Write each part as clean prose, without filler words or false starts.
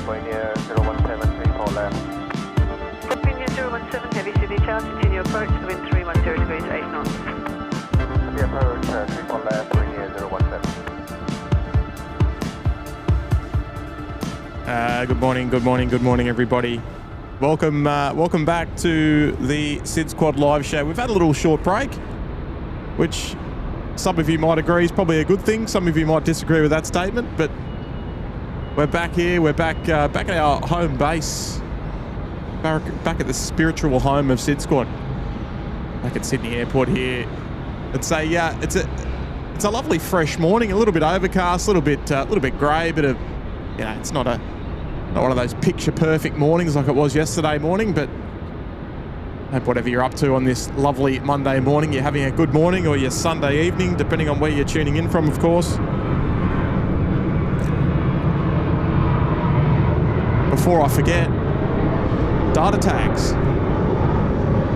for India 017, 34 left. For India 017, heavy city charge, continue approach, wind 310 degrees, 8 knots. Heavy approach 34 left for India 017. Good morning, everybody. Welcome back to the SydSquad live show. We've had a little short break, which some of you might agree is probably a good thing. Some of you might disagree with that statement, but we're back here. We're back at our home base, back at the spiritual home of SydSquad, back at Sydney Airport here. It's a lovely fresh morning. A little bit overcast, a little bit grey, but it's not one of those picture perfect mornings like it was yesterday morning, but I hope whatever you're up to on this lovely Monday morning, you're having a good morning, or your Sunday evening, depending on where you're tuning in from, of course. Before I forget, data tags.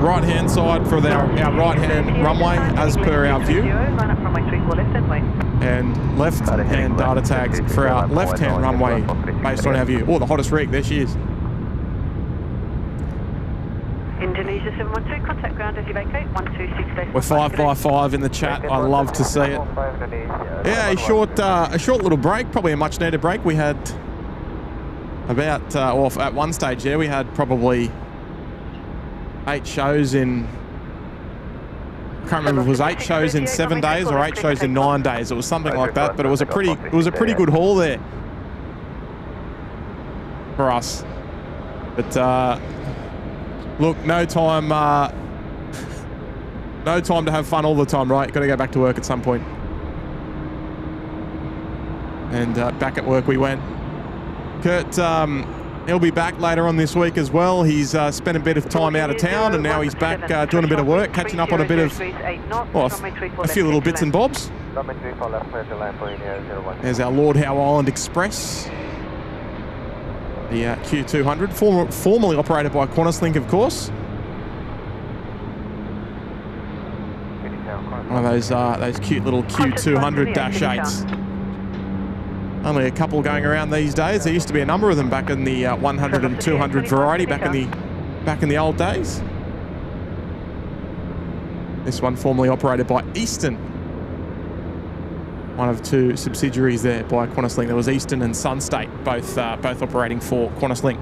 Right hand side for our right hand runway as per our view. And left hand data tags for our left hand runway based on our view. Oh, the hottest rig, there she is. Indonesia 712, contact ground as you vacate, 126. We're 5x5 in the chat. I love to see it. Yeah, a short little break, probably a much needed break. We had about, at one stage there, we had probably 8 shows in, I can't remember if it was 8 shows in 7 days or 8 shows in 9 days. It was something like that, but it was a pretty good haul there for us. But look, no time to have fun all the time, right? Got to go back to work at some point. And back at work we went. Kurt, he'll be back later on this week as well. He's spent a bit of time out of town, and now he's back doing a bit of work, catching up on a bit of, a few little bits and bobs. There's our Lord Howe Island Express, the Q200, formerly operated by QantasLink, of course. One of those cute little Q200-8s. Only a couple going around these days. There used to be a number of them back in the 100 and 200 variety back in the old days. This one formerly operated by Eastern, one of 2 subsidiaries there by QantasLink. There was Eastern and Sunstate, both operating for QantasLink.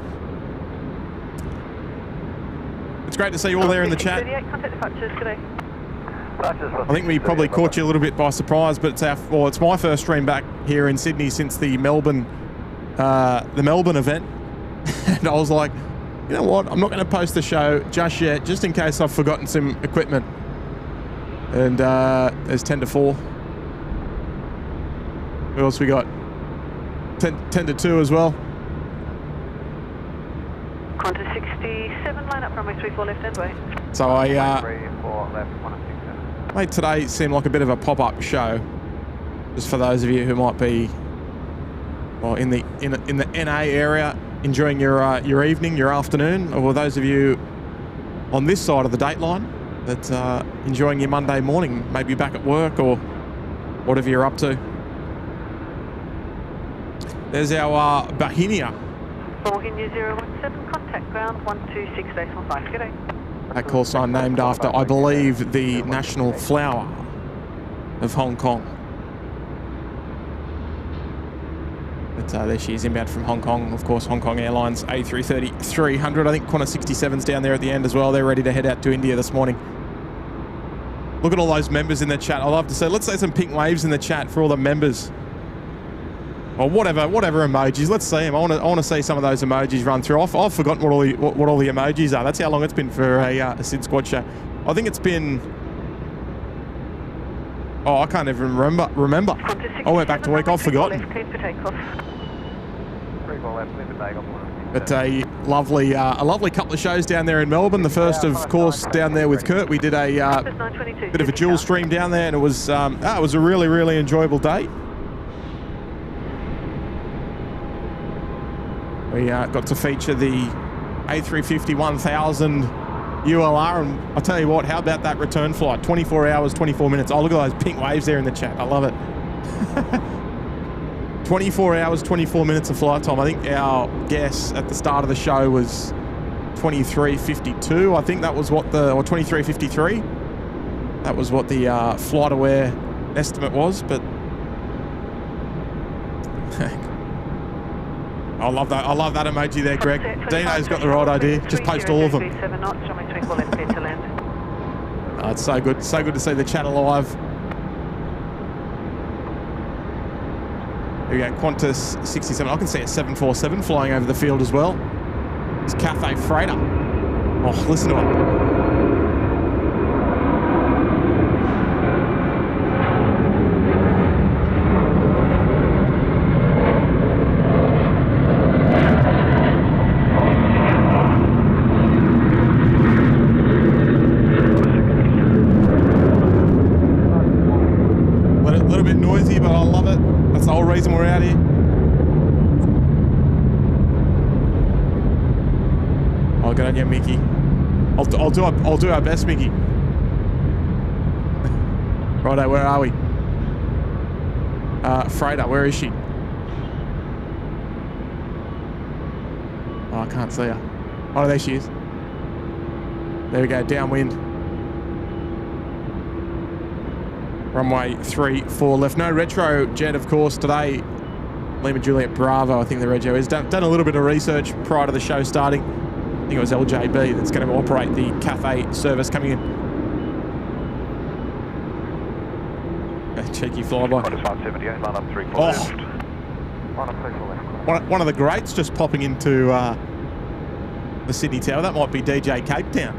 It's great to see you all there in the chat. I think we probably caught you a little bit by surprise, but it's my first stream back here in Sydney since the Melbourne event, and I was like, you know what? I'm not going to post the show just yet, just in case I've forgotten some equipment. And there's 10 to 4. What else we got? 10 to 2 as well. Qantas 67, line up runway 34 left end way. So made today seem like a bit of a pop-up show, just for those of you who might be, well, in the NA area enjoying your evening, your afternoon, or those of you on this side of the dateline that enjoying your Monday morning, maybe back at work or whatever you're up to. There's our Bahinia. Boeing 017, contact ground 126.15. Good day. That call sign named after, I believe, the national flower of Hong Kong. But there she is, inbound from Hong Kong. Of course, Hong Kong Airlines A330 300. I think Qantas 67's down there at the end as well. They're ready to head out to India this morning. Look at all those members in the chat. I love to say, let's say some pink waves in the chat for all the members. Or whatever emojis. Let's see them. I want to see some of those emojis run through. I've forgotten what all the emojis are. That's how long it's been for a SydSquad show. I think it's been. Oh, I can't even remember. I went back to work. I've forgotten. But a lovely couple of shows down there in Melbourne. The first, of course, down there with Kurt. We did a bit of a dual stream down there, and it was a really, really enjoyable day. We got to feature the A350 1000 ULR, and I'll tell you what, how about that return flight? 24 hours, 24 minutes. Oh, look at those pink waves there in the chat. I love it. 24 hours, 24 minutes of flight time. I think our guess at the start of the show was 23:52. I think that was what or 23:53. That was what the flight aware estimate was, but I love that. I love that emoji there, Greg. Dino's got the right idea. Just post all of them. Oh, it's so good. So good to see the chat alive. There we go. Qantas 67. I can see a 747 flying over the field as well. It's Cathay Freighter. Oh, listen to it. Reason we're out here. Oh, good on you, Mickey. I'll do our best, Mickey. Righto, where are we? Freighter, where is she? Oh, I can't see her. Oh, there she is. There we go, downwind. Runway 34 left. No retro jet, of course, today. Lima Juliet Bravo, I think the rego is. Done a little bit of research prior to the show starting. I think it was LJB that's going to operate the Cathay service coming in. A cheeky flyby. Oh, one of the greats just popping into the Sydney Tower. That might be DJ Cape Town.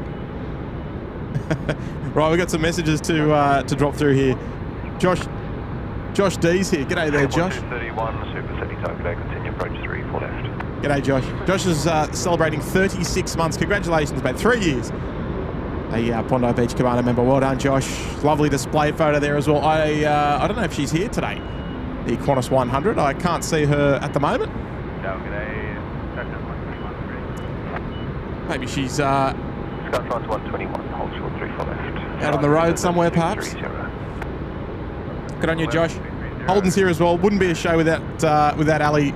Right, we've got some messages to drop through here. Josh D's here. G'day there, Josh. 31, Super City Tokyo, continue approach 34 left. G'day, Josh. Josh is celebrating 36 months. Congratulations, mate. 3 years. A Bondi Beach Cabana member. Well done, Josh. Lovely display photo there as well. I don't know if she's here today. The Qantas 100. I can't see her at the moment. No, g'day. Maybe she's Skyflight 121, hold short 34 left. Out on the road somewhere, perhaps. Good on you, Josh. Holden's here as well. Wouldn't be a show without Ali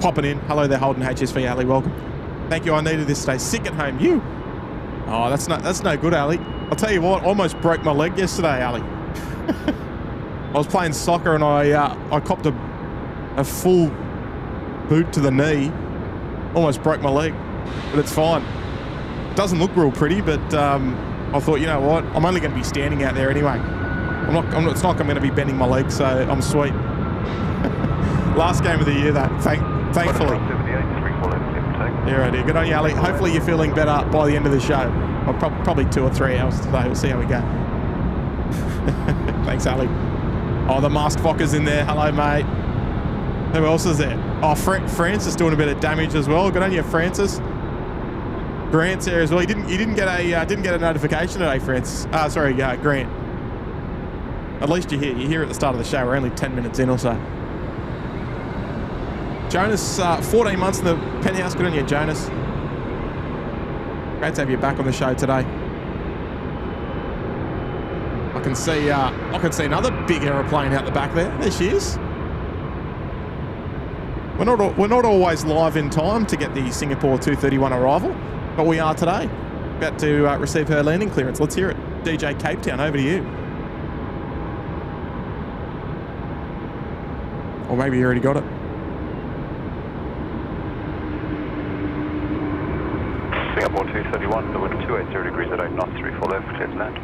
popping in. Hello there, Holden, HSV Ali. Welcome. Thank you. I needed this today. Sick at home. You. Oh, that's no good, Ali. I'll tell you what. Almost broke my leg yesterday, Ali. I was playing soccer and I copped a full boot to the knee. Almost broke my leg, but it's fine. Doesn't look real pretty, but I thought, you know what? I'm only going to be standing out there anyway. It's not going to be bending my leg, so I'm sweet. Last game of the year, though. Thankfully. Yeah, right here. Good on you, Ali. Hopefully you're feeling better by the end of the show. Well, probably 2 or 3 hours today. We'll see how we go. Thanks, Ali. Oh, the masked Focker's in there. Hello, mate. Who else is there? Oh, Francis doing a bit of damage as well. Good on you, Francis. Grant's there as well. He didn't get a notification today, Francis. Grant. At least you're here. You're here at the start of the show. We're only 10 minutes in or so. Jonas, 14 months in the penthouse. Good on you, Jonas. Great to have you back on the show today. I can see another big aeroplane out the back there. There she is. We're not always live in time to get the Singapore 231 arrival, but we are today. About to receive her landing clearance. Let's hear it. DJ Cape Town, over to you. Or maybe you already got it. Singapore 231, the wind 280 degrees at 8 knots, 34 left, clear to land.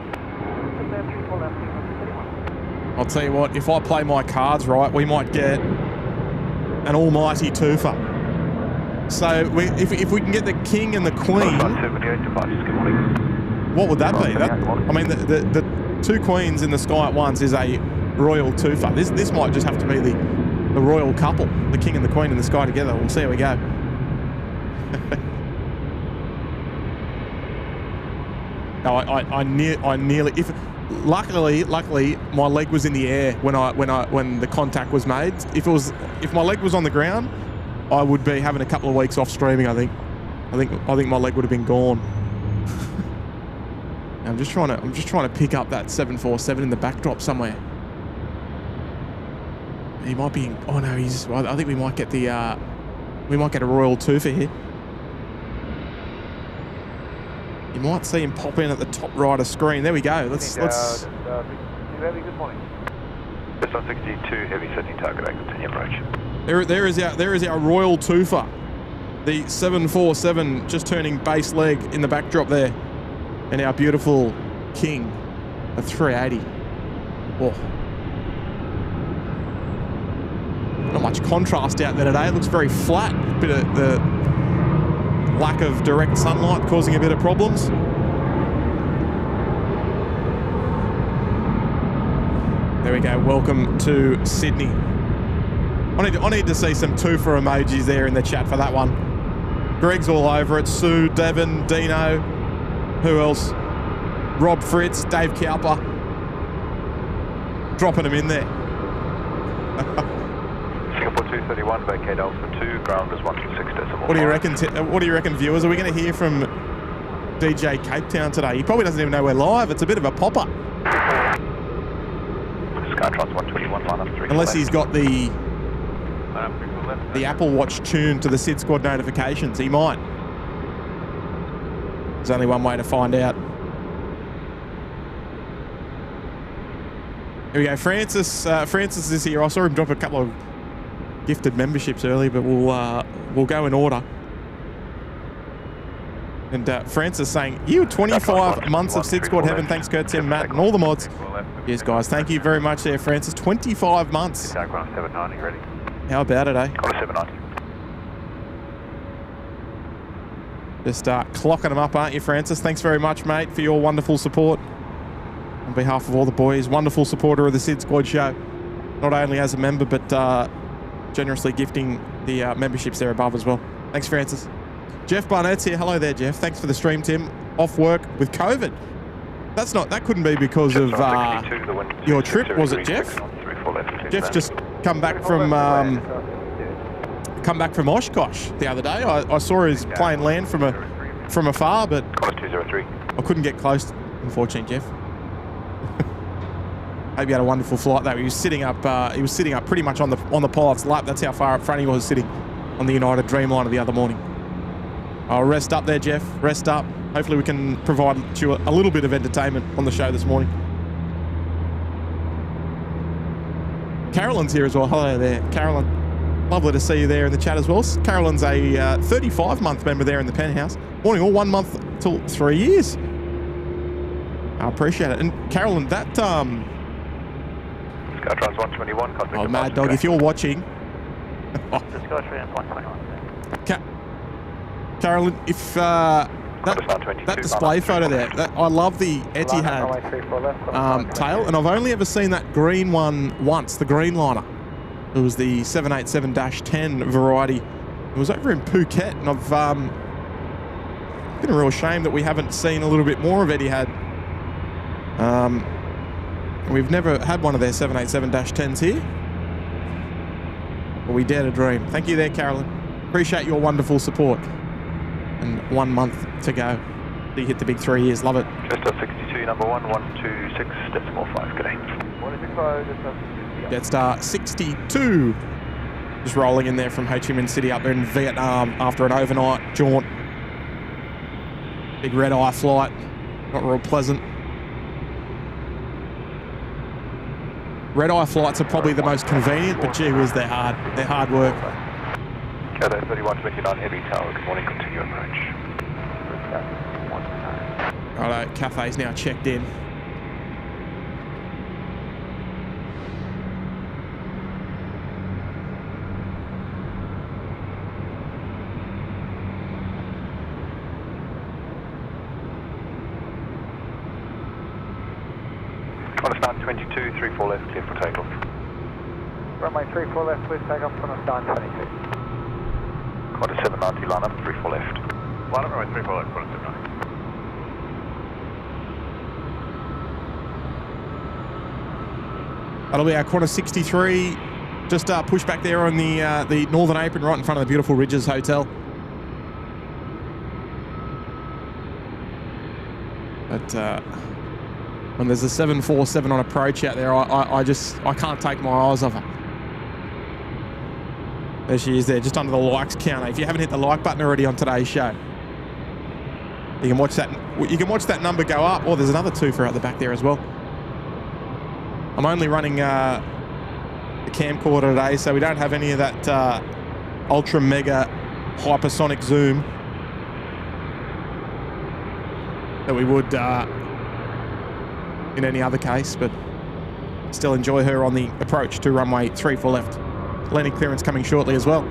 I'll tell you what, if I play my cards right, we might get an almighty twofer. So if we can get the king and the queen, what would that be? I mean, the two queens in the sky at once is a royal twofer. This might just have to be the royal couple, the king and the queen in the sky together. We'll see how we go. No, I nearly. Luckily, my leg was in the air when the contact was made. If my leg was on the ground, I would be having a couple of weeks off streaming. I think my leg would have been gone. I'm just trying to pick up that 747 in the backdrop somewhere. He might be in, oh no, he's, I think we might get the, we might get a Royal Toofer here. You might see him pop in at the top right of screen. There we go. Let's. Heavy, good morning. Just on 62, heavy setting target, I continue approach. There is our Royal Toofer. The 747 just turning base leg in the backdrop there. And our beautiful King, a 380. Oh. Not much contrast out there today. It looks very flat. A bit of the lack of direct sunlight causing a bit of problems. There we go. Welcome to Sydney. I need to see some twofer emojis there in the chat for that one. Greg's all over it. Sue, Devon, Dino. Who else? Rob Fritz, Dave Cowper. Dropping them in there. Singapore 231, vacate Alpha 2, ground is 126.5. What do you reckon, viewers? Are we going to hear from DJ Cape Town today? He probably doesn't even know we're live. It's a bit of a popper. Skytrans 121, line up 3. Unless he's got the Apple Watch tuned to the SydSquad notifications. He might. There's only one way to find out. Here we go. Francis is here. I saw him drop a couple of gifted memberships early, but we'll go in order. And Francis saying, you 25 months of SydSquad heaven. Thanks, Kurt, Tim, Matt, and all the mods. Yes, guys. Thank you very much there, Francis. 25 months. 790, ready? How about it, eh? Got a 790. Just clocking them up, aren't you, Francis? Thanks very much, mate, for your wonderful support. On behalf of all the boys, wonderful supporter of the SydSquad show. Not only as a member, but generously gifting the memberships there above as well. Thanks, Francis. Jeff Barnett's here. Hello there, Jeff. Thanks for the stream, Tim. Off work with COVID. That couldn't be because of your trip, was it, Jeff? Jeff just come back from Oshkosh the other day. I saw his plane land from afar, but I couldn't get close, unfortunately, Jeff. Hope you had a wonderful flight though. He was sitting up pretty much on the pilot's lap. That's how far up front he was sitting on the United Dreamliner the other morning. Oh, rest up there, Jeff. Rest up. Hopefully we can provide you a little bit of entertainment on the show this morning. Carolyn's here as well. Hello there, Carolyn. Lovely to see you there in the chat as well. Carolyn's a 35-month member there in the penthouse. Morning all, 1 month till 3 years. I appreciate it. And Carolyn, that Skytrans 121. Oh, Mad Dog, if you're watching. Carolyn, if that display photo there, I love the Etihad tail, and I've only ever seen that green one once, the green liner. It was the 787-10 variety. It was over in Phuket, and I've been a real shame that we haven't seen a little bit more of Etihad. We've never had one of their 787-10s here. But we dare to dream. Thank you there, Carolyn. Appreciate your wonderful support. And 1 month to go. You hit the big 3 years. Love it. Just a 62, number 126.5. Good day. 165, Jet Star 62. Just rolling in there from Ho Chi Minh City up there in Vietnam after an overnight jaunt. Big red-eye flight. Not real pleasant. Red-eye flights are probably the most convenient, but gee whiz, they're hard. They're hard work. Cathay 3129 heavy tower. Good morning. Continue approach. Righto, Cathay's now checked in. Understand 22, 34 left, clear for takeoff. Runway 34 left, please take off from Understand 22. Quarter 790, line up, 34 left. Line up, runway 34 left, quarter 790. That'll be our quarter 63. Just push back there on the northern apron right in front of the beautiful Ridges Hotel. But when there's a 747 on approach out there, I can't take my eyes off it. There she is there, just under the likes counter. If you haven't hit the like button already on today's show, you can watch that. You can watch that number go up. Oh, there's another twofer out the back there as well. I'm only running the camcorder today, so we don't have any of that ultra mega hypersonic zoom that we would in any other case, but still enjoy her on the approach to runway 34 left. Landing clearance coming shortly as well.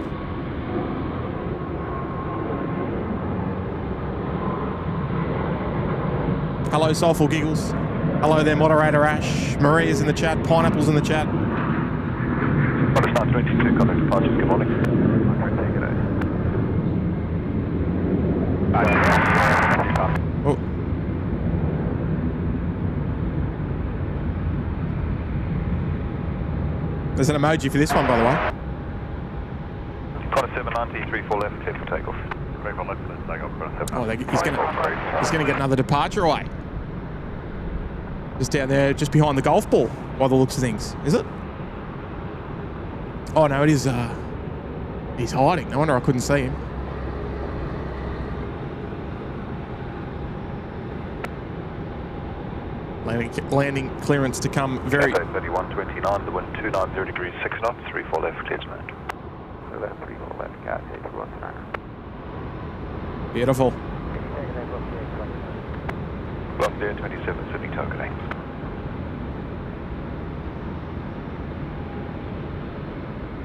Hello, Soulful Giggles. Hello there, Moderator Ash. Maria's in the chat. Pineapple's in the chat. Start 22, contact departures, good morning. Okay, take it out. Oh. There's an emoji for this one, by the way. Qantas 790, 34 left, clear for takeoff. 34 left, let's take off. Oh, he's going to get another departure away. Just down there, just behind the golf ball, by the looks of things. Is it? Oh, no, it is. He's hiding. No wonder I couldn't see him. Landing clearance to come very... 3129, the wind 290 degrees, 6 knots, 34 left, clear to land. So that's 34 left, got it, take Beautiful. Block there, 27, Sydney target aim.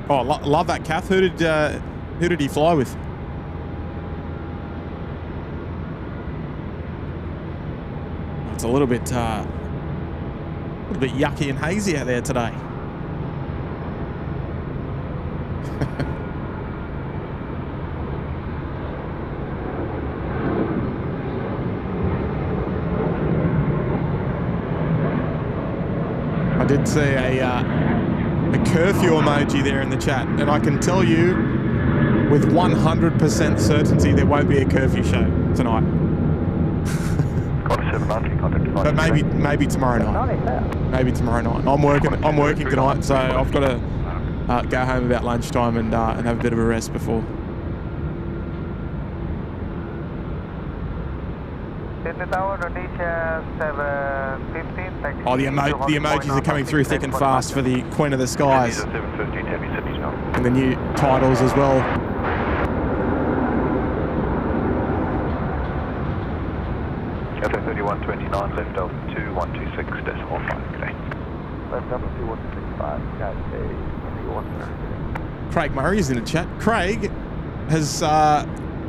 Oh, love that, Kath. Who did he fly with? It's a little bit yucky and hazy out there today. I did see a curfew emoji there in the chat, and I can tell you with 100% certainty there won't be a curfew show tonight. But maybe tomorrow night. Maybe tomorrow night. I'm working tonight, so I've got to go home about lunchtime and have a bit of a rest before. Oh, the emojis are coming through thick and fast for the Queen of the Skies. And the new titles as well. Cafe 3129, left altitude 126.5, good day. Left altitude 165, got a Craig Murray is in the chat. Craig has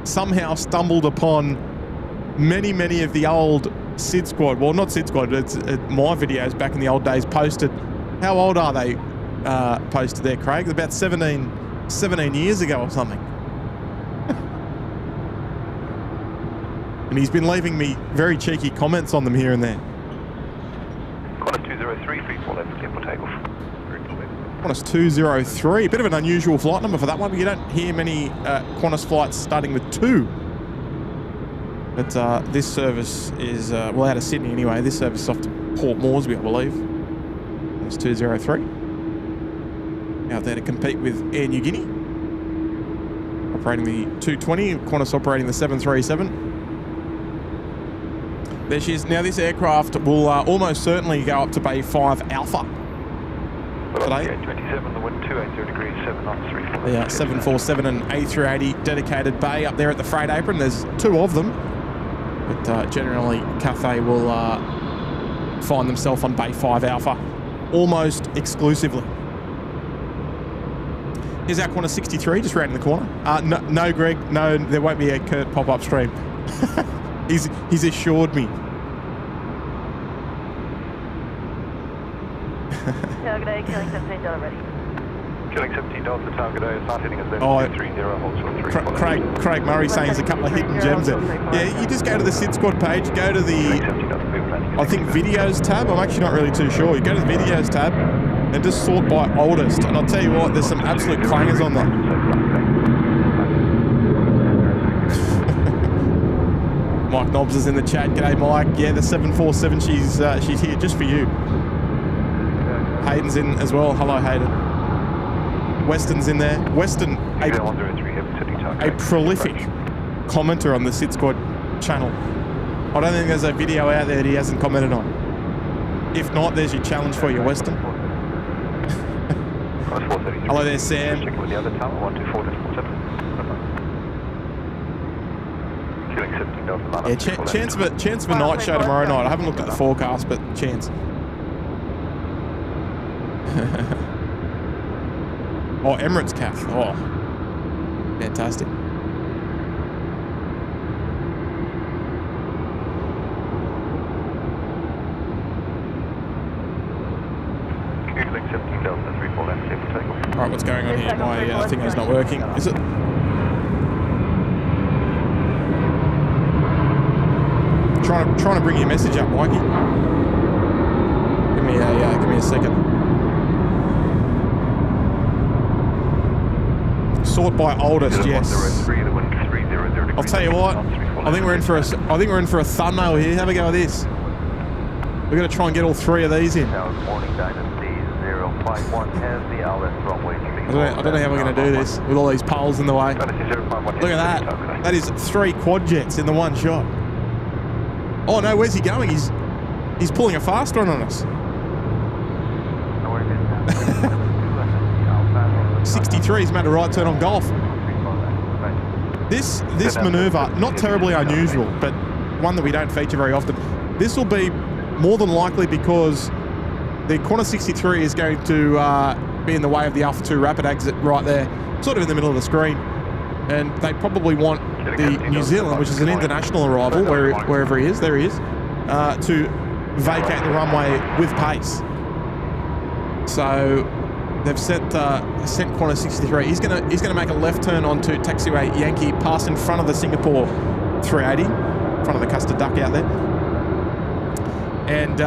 somehow stumbled upon many of the old SydSquad, well, not SydSquad, it's my videos back in the old days posted. How old are they posted there, Craig? About 17 years ago or something. And he's been leaving me very cheeky comments on them here and there. Qantas 203, 34 left, clear for takeoff. Qantas 203, a bit of an unusual flight number for that one, but you don't hear many Qantas flights starting with 2. But this service is, well, out of Sydney anyway. This service is off to Port Moresby, I believe. It's 203. Out there to compete with Air Niugini. Operating the 220, Qantas operating the 737. There she is. Now this aircraft will almost certainly go up to Bay 5 Alpha. Today. 27, the wind 280 degrees, 7 knots, 34. Yeah, 747 and A380 dedicated bay up there at the freight apron. There's 2 of them. But generally, Cathay will find themselves on Bay 5 Alpha almost exclusively. Here's our Qantas 63 just round in the corner. No, Greg, no, there won't be a Kurt pop-up stream. He's assured me. Target A, killing 17 already. Killing 17 Delta, target A, start hitting us there, 230, holds for 3. Craig Murray saying there's a couple of hidden gems there. Yeah, you just go to the SydSquad page, go to the, I think, videos tab. I'm actually not really too sure. You go to the videos tab and just sort by oldest. And I'll tell you what, there's some absolute clangers on there. Mike Nobbs is in the chat. G'day, Mike. Yeah, the 747, she's here just for you. Hayden's in as well. Hello, Hayden. Weston's in there. Weston, a prolific commenter on the SydSquad channel. I don't think there's a video out there that he hasn't commented on. If not, there's your challenge for you, Weston. Hello there, Sam. Yeah, chance of a night show tomorrow night. I haven't looked at the forecast, but chance. Oh, Emirates CAF. Oh, fantastic. All right, what's going on here? My thing is not working. Is it? Trying to bring your message up, Mikey. Give me a second. Sort by oldest, yes. I'll tell you what. I think we're in for a thumbnail here. Have a go at this. We're going to try and get all three of these in. I don't know how we're going to do this with all these poles in the way. Look at that. That is 3 quad jets in the one shot. Oh no, where's he going? He's pulling a fast one on us. 63's made a right turn on Golf. This manoeuvre, not terribly unusual, but one that we don't feature very often. This will be more than likely because the corner 63 is going to be in the way of the Alpha 2 rapid exit right there, sort of in the middle of the screen. And they probably want the New Zealand, which is an international arrival, wherever he is, there he is, to vacate the runway with pace. So they've sent corner 63. He's gonna make a left turn onto taxiway Yankee, pass in front of the Singapore 380, in front of the Custard Duck out there, and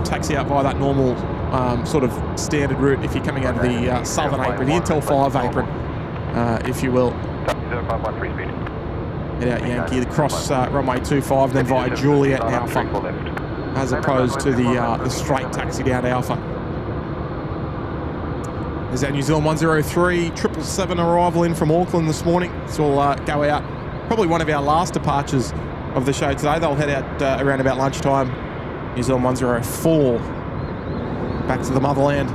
taxi out via that normal sort of standard route if you're coming out of the southern apron, the Intel 5 apron, if you will. Head out Yankee, cross runway 25, then via Juliet and Alpha, as opposed to the straight taxi down Alpha. There's our New Zealand 103 777 arrival in from Auckland this morning. So we'll go out, probably one of our last departures of the show today. They'll head out around about lunchtime. New Zealand 104 back to the motherland.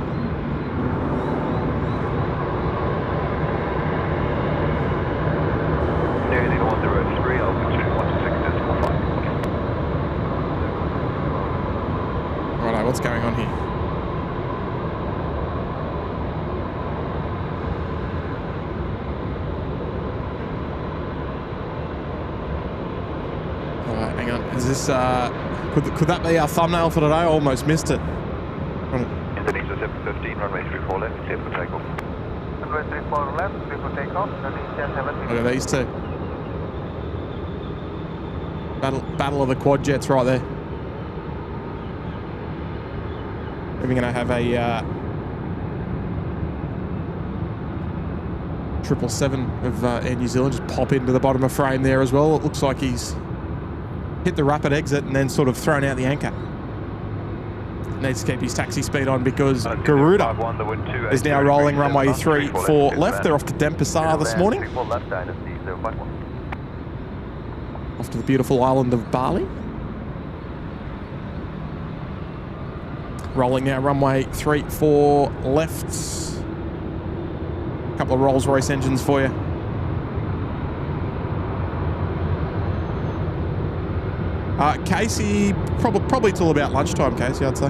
Righto, what's going on here? Alright, hang on. Is this could that be our thumbnail for today? I almost missed it. Indonesia 715, runway 34 left, clear for takeoff. Runway 34 left, clear for takeoff. Indonesia 715. Look at these two. Battle of the quad jets right there. We're going to have a 777 of Air New Zealand just pop into the bottom of frame there as well. It looks like he's hit the rapid exit and then sort of thrown out the anchor. Needs to keep his taxi speed on because Garuda is now rolling runway 34 left. They're off to Denpasar this morning. Off to the beautiful island of Bali. Rolling now runway 34 left. A couple of Rolls-Royce engines for you. Casey, probably till about lunchtime, Casey, I'd say.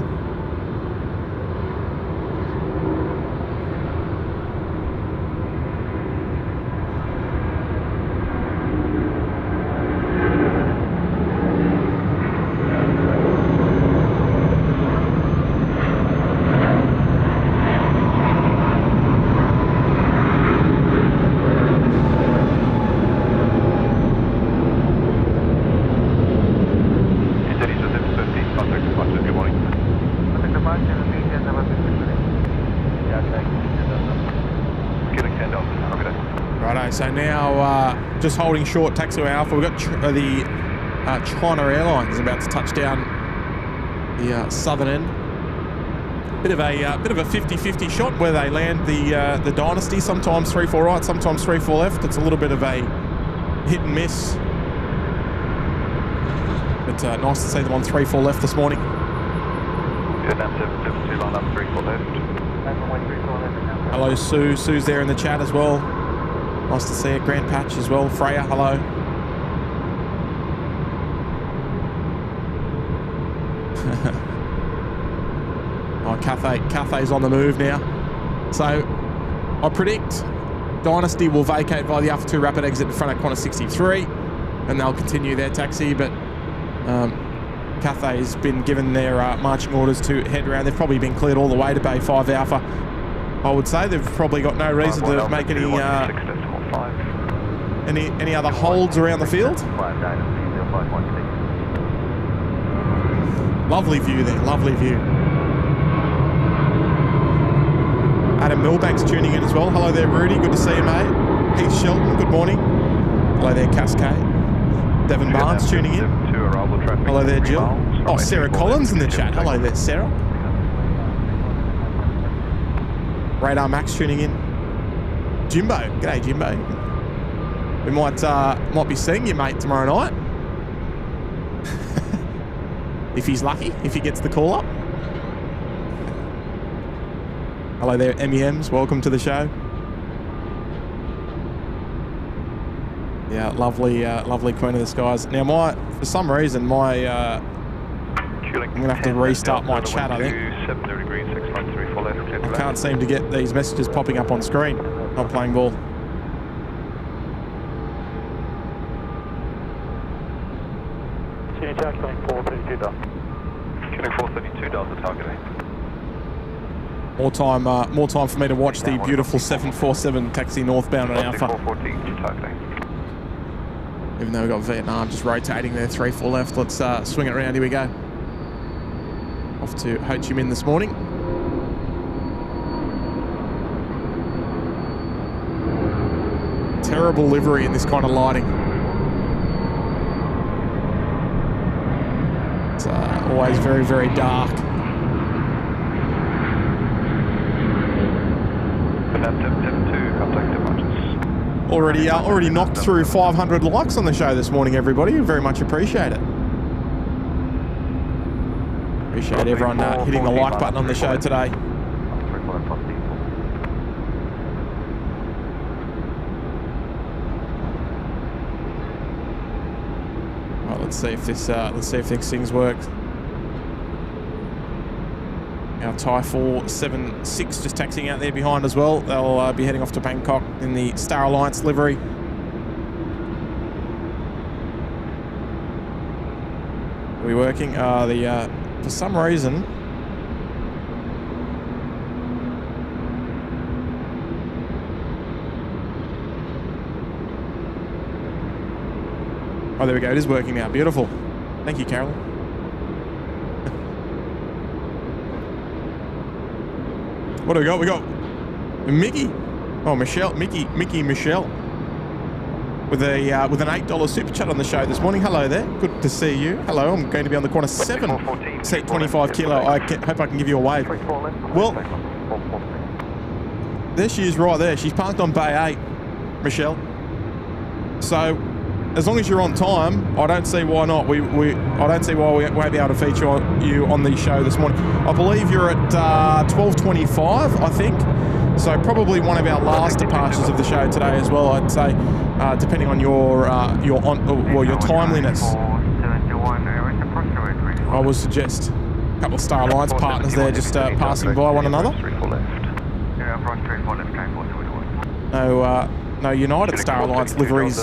So now just holding short taxiway Alpha. We've got the China Airlines about to touch down the southern end. Bit of a 50-50 shot where they land the Dynasty. Sometimes 3-4 right, sometimes 3-4 left. It's a little bit of a hit and miss. But nice to see them on 3-4 left this morning. Vietnam 772, line up 3-4 left. Hello, Sue. Sue's there in the chat as well. Nice to see you. Grant Patch as well. Freya, hello. Oh, Cathay's on the move now. So I predict Dynasty will vacate via the Alpha 2 rapid exit in front of corner 63, and they'll continue their taxi. But Cathay's been given their marching orders to head around. They've probably been cleared all the way to Bay 5 Alpha. I would say they've probably got no reason to make any other holds around the field. Lovely view there, lovely view. Adam Milbank's tuning in as well. Hello there, Rudy. Good to see you, mate. Heath Shelton, good morning. Hello there, Cascade. Devon Barnes tuning in. Hello there, Jill. Oh, Sarah Collins in the chat. Hello there, Sarah. Radar Max tuning in. Jimbo. G'day, Jimbo. We might be seeing your mate tomorrow night. If he's lucky, if he gets the call up. Hello there, MEMs. Welcome to the show. Yeah, lovely Queen of the Skies. Now, for some reason, I'm going to have to restart my chat, I think. I can't seem to get these messages popping up on screen. Not playing ball. Killing 432 down. Killing 432 down the target. More time for me to watch the beautiful 747 taxi northbound on Alpha. 414 target. Even though we've got Vietnam just rotating there, 3-4 left. Let's swing it around. Here we go. Off to Ho Chi Minh this morning. Terrible livery in this kind of lighting. It's always very, very dark. Already knocked through 500 likes on the show this morning, everybody. Very much appreciate it. Appreciate everyone hitting the like button on the show today. Right, let's see if these things work. Our Thai 476 just taxiing out there behind as well. They'll be heading off to Bangkok in the Star Alliance livery. Are we working? For some reason, oh, there we go. It is working now. Beautiful. Thank you, Carolyn. What do we got? We got Mickey. Oh, Michelle. Mickey Michelle. With an $8 super chat on the show this morning. Hello there. Good to see you. Hello. I'm going to be on the corner 7. Set 25 kilo. I hope I can give you a wave. Well, there she is right there. She's parked on Bay 8, Michelle. So, as long as you're on time, I don't see why not. I don't see why we won't be able to feature you on the show this morning. I believe you're at 12:25, I think. So probably one of our last departures of the show today as well. I'd say, depending on your timeliness. I would suggest a couple of Star Alliance partners there just passing by one another. No United Star Alliance liveries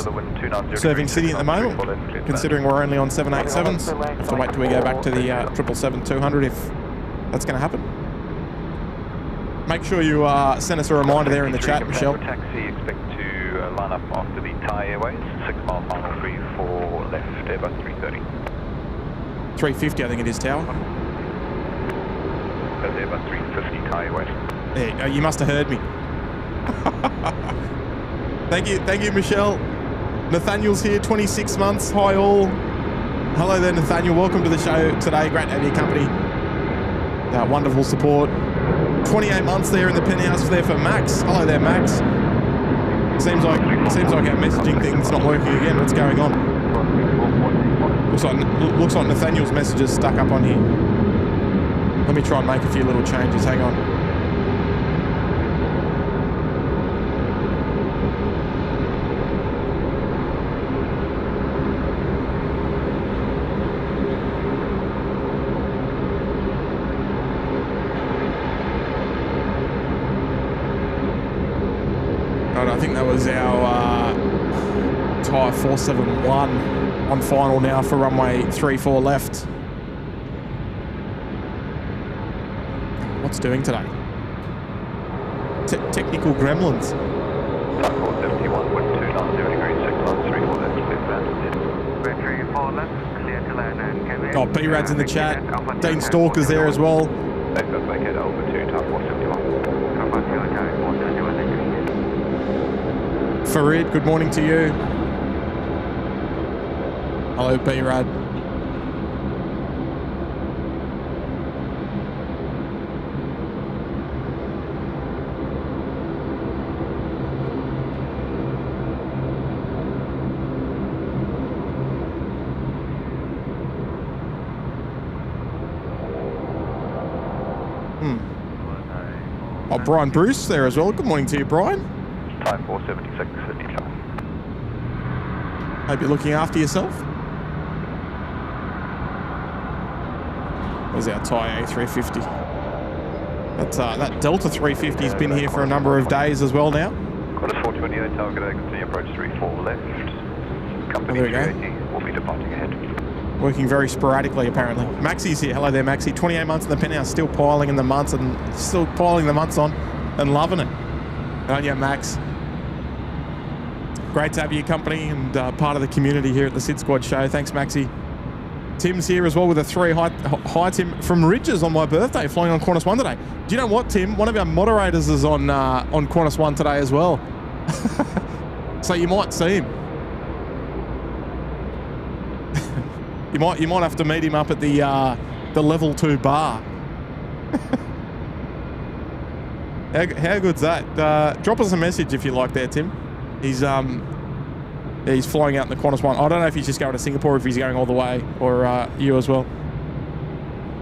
serving City at the moment, considering we're only on 787s. Have to wait till we go back to the 777-200 if that's going to happen. Make sure you send us a reminder there in the chat, Michelle. Taxi, expect to line up after the Thai Airways, 6 mile final 34 left, Airbus 330. 350, I think it is, Tower. That's Airbus 350 Thai Airways. Yeah, you must have heard me. Thank you, Michelle. Nathaniel's here, 26 months. Hi, all. Hello there, Nathaniel. Welcome to the show today. Great to have your company. Wonderful support. 28 months there in the penthouse there for Max. Hello there, Max. Seems like our messaging thing's not working again. What's going on? Looks like Nathaniel's message is stuck up on here. Let me try and make a few little changes. Hang on. I think that was our tyre 471 on final now for runway 34 left. What's doing today? Technical gremlins. Type 471, wind 290 degrees, 6 knots, 34 left, clear for land. 34 left, clear to land and Kevin. Oh, B-Rad's in the chat. Dean Stalker's there as well. They've got vacate over to type 471. Farid, good morning to you. Hello, B-Rad. Oh, Brian Bruce there as well. Good morning to you, Brian. Type 476, 50 charge. Hope you're looking after yourself. There's our Thai A350. That Delta 350 has been here for a number of days as well now. Qantas 428, target continue approach 34 left. Company Oh, there we 380 will be departing ahead. Working very sporadically, apparently. Maxie's here. Hello there, Maxie. 28 months in the penthouse, still piling in the months and still piling the months on and loving it. Aren't you, Max? Great to have your company and part of the community here at the SydSquad show. Thanks, Maxie. Tim's here as well with a 3. Hi, Tim, from Ridges on my birthday, flying on Qantas 1 today. Do you know what, Tim? One of our moderators is on Qantas 1 today as well. So you might see him. You might have to meet him up at the level 2 bar. How good's that? Drop us a message if you like there, Tim. He's flying out in the Qantas 1. I don't know if he's just going to Singapore, if he's going all the way, or you as well.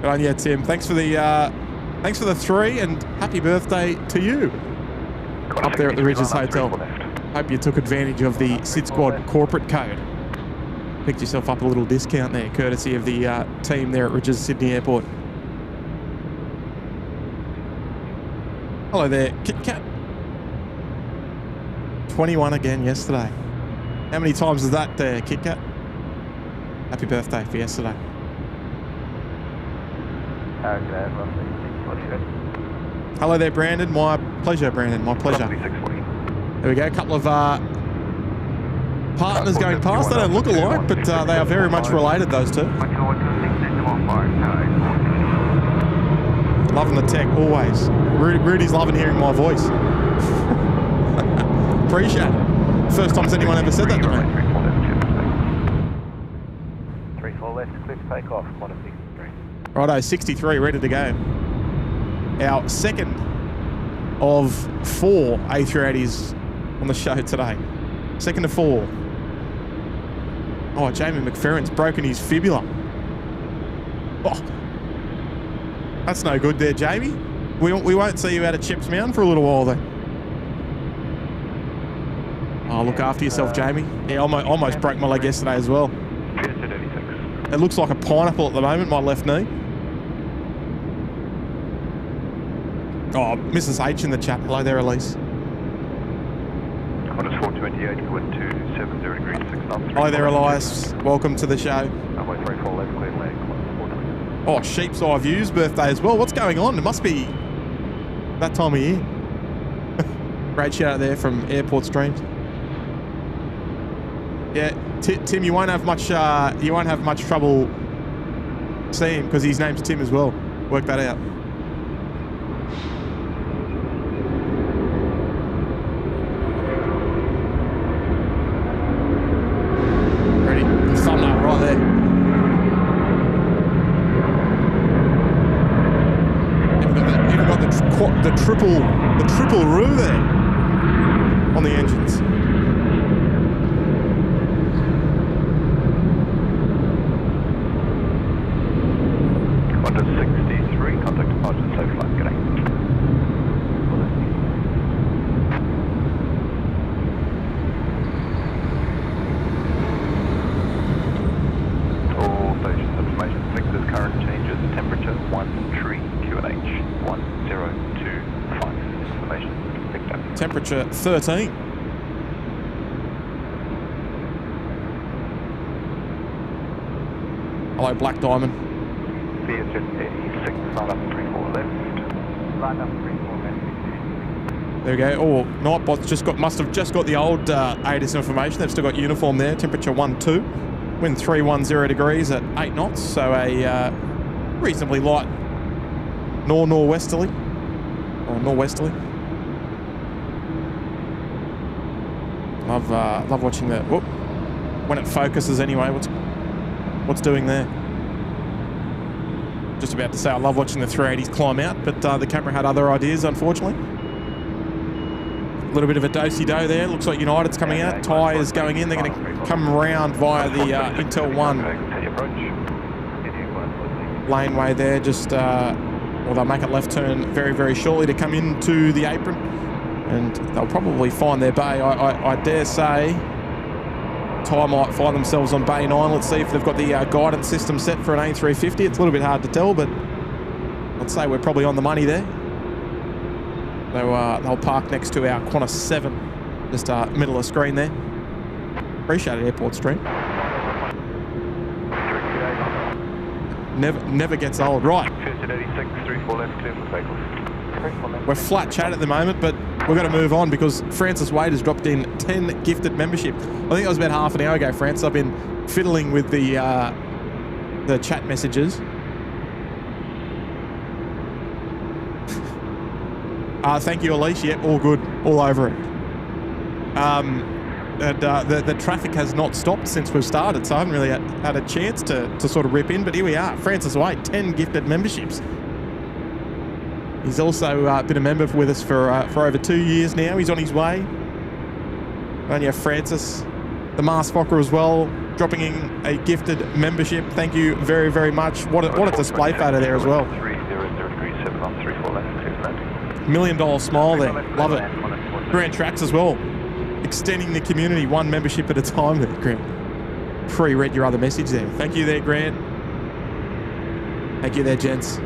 But yeah, Tim, thanks for the 3 and happy birthday to you up there at the Ridges Hotel. Hope you took advantage of the SydSquad corporate code. Picked yourself up a little discount there, courtesy of the team there at Ridges Sydney Airport. Hello there, Kit Kat. 21 again yesterday. How many times is that, Kit Kat? Happy birthday for yesterday. Hello there, Brandon. My pleasure, Brandon. My pleasure. There we go. A couple of partners going past. They don't look alike, but they are very much related, those two. Loving the tech, always. Rudy's loving hearing my voice. Appreciate it. First time's anyone ever said that to me. 34 left, clear to take off, Qantas 63. Righto, 63, ready to go. Our second of 4 A380s on the show today. Second of 4. Oh, Jamie McFerrin's broken his fibula. Oh, that's no good there, Jamie. We won't see you out of Chips Mound for a little while then. Oh, look after yourself, Jamie. Yeah, almost broke my leg yesterday as well. It looks like a pineapple at the moment, my left knee. Oh, Mrs. H in the chat. Hello there, Elise. Qantas 428, wind 270 degrees, 6 knots. Hi there, Elias. Welcome to the show. Runway 34 left, clear land, Qantas 428. Oh, Sheep's Eye View's birthday as well. What's going on? It must be that time of year. Great shout out there from Airport Streams. Yeah, Tim, you won't have much trouble seeing him because his name's Tim as well. Work that out. Ready? Thumbnail right there. Even got the there on the engines. Qantas 63, contact departure, safe flight, good day. All stations information, fixes current changes, temperature 13 QNH 1025. Information picked up. Temperature 13. Hello, Black Diamond. VHF 86, line up 34 left. Line up 34 left. There we go. Oh, Nightbot's must have just got the old ATIS information. They've still got uniform there. Temperature 12. Wind 310 degrees at 8 knots. So a reasonably light northwesterly. Or northwesterly. Love watching that. Whoop. When it focuses anyway. What's doing there? Just about to say I love watching the 380s climb out, but the camera had other ideas, unfortunately. A little bit of a do-si-do there. Looks like United's coming out. Thai is going in. They're going to come around via the Intel 1 laneway there. Well, they'll make a left turn very, very shortly to come into the apron, and they'll probably find their bay. I dare say Thai might find themselves on bay 9. Let's see if they've got the guidance system set for an A350. It's a little bit hard to tell, but I'd say we're probably on the money there. They'll park next to our Qantas 7, just middle of the screen there. Appreciate it, Airport Stream. Never gets old. Right. 86, 34 left, clear for takeoff. We're flat chat at the moment, but we're going to move on because Francis Wade has dropped in 10 gifted membership. I think that was about half an hour ago, Francis. I've been fiddling with the chat messages. Thank you, Elise. Yeah, all good. All over it. The traffic has not stopped since we've started, so I haven't really had a chance to sort of rip in, but here we are. Francis Wade, 10 gifted memberships. He's also been a member with us for over 2 years now. He's on his way. And yeah, Francis, the Mars Fokker as well, dropping in a gifted membership. Thank you very, very much. What a display photo there as well. 30037 $1 million smile there. Love it. Grant Tracks as well. Extending the community one membership at a time there, Grant. Pre-read your other message there. Thank you there, Grant. Thank you there, gents.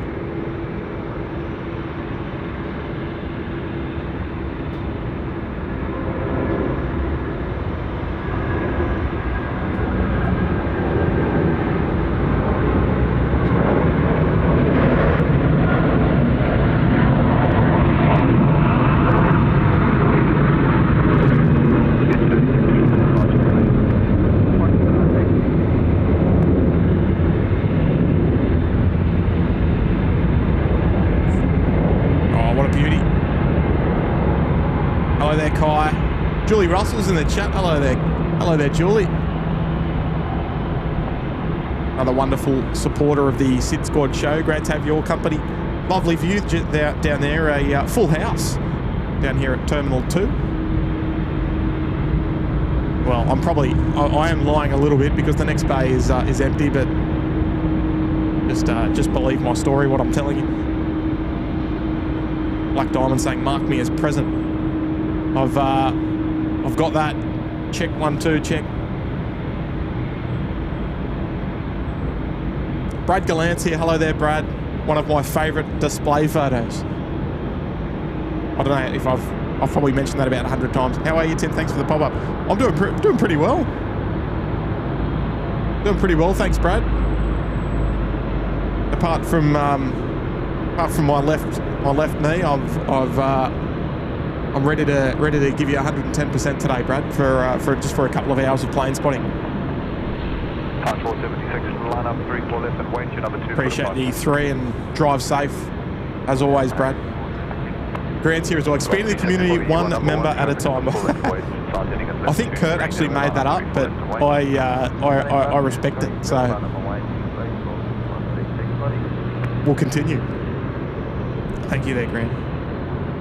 Julie Russell's in the chat. Hello there. Hello there, Julie. Another wonderful supporter of the SydSquad show. Great to have your company. Lovely view down there. A full house down here at Terminal 2. Well, I am lying a little bit because the next bay is empty, but just believe my story, what I'm telling you. Black Diamond saying, mark me as present. I've got that. Check 1, 2, check. Brad Gallant's here. Hello there, Brad. One of my favourite display photos. I don't know if I've probably mentioned that about 100 times. How are you, Tim? Thanks for the pop-up. I'm doing pretty well. Doing pretty well, thanks, Brad. Apart from my left knee, I'm ready to give you 110% today, Brad, for a couple of hours of plane spotting. Part 476, line up 34 left and wait, number 2. Appreciate the E3 and drive safe, as always, Brad. Grant's here as well. Expanding the community one member at a time. I think Kurt actually made that up, but I respect it, so we'll continue. Thank you there, Grant.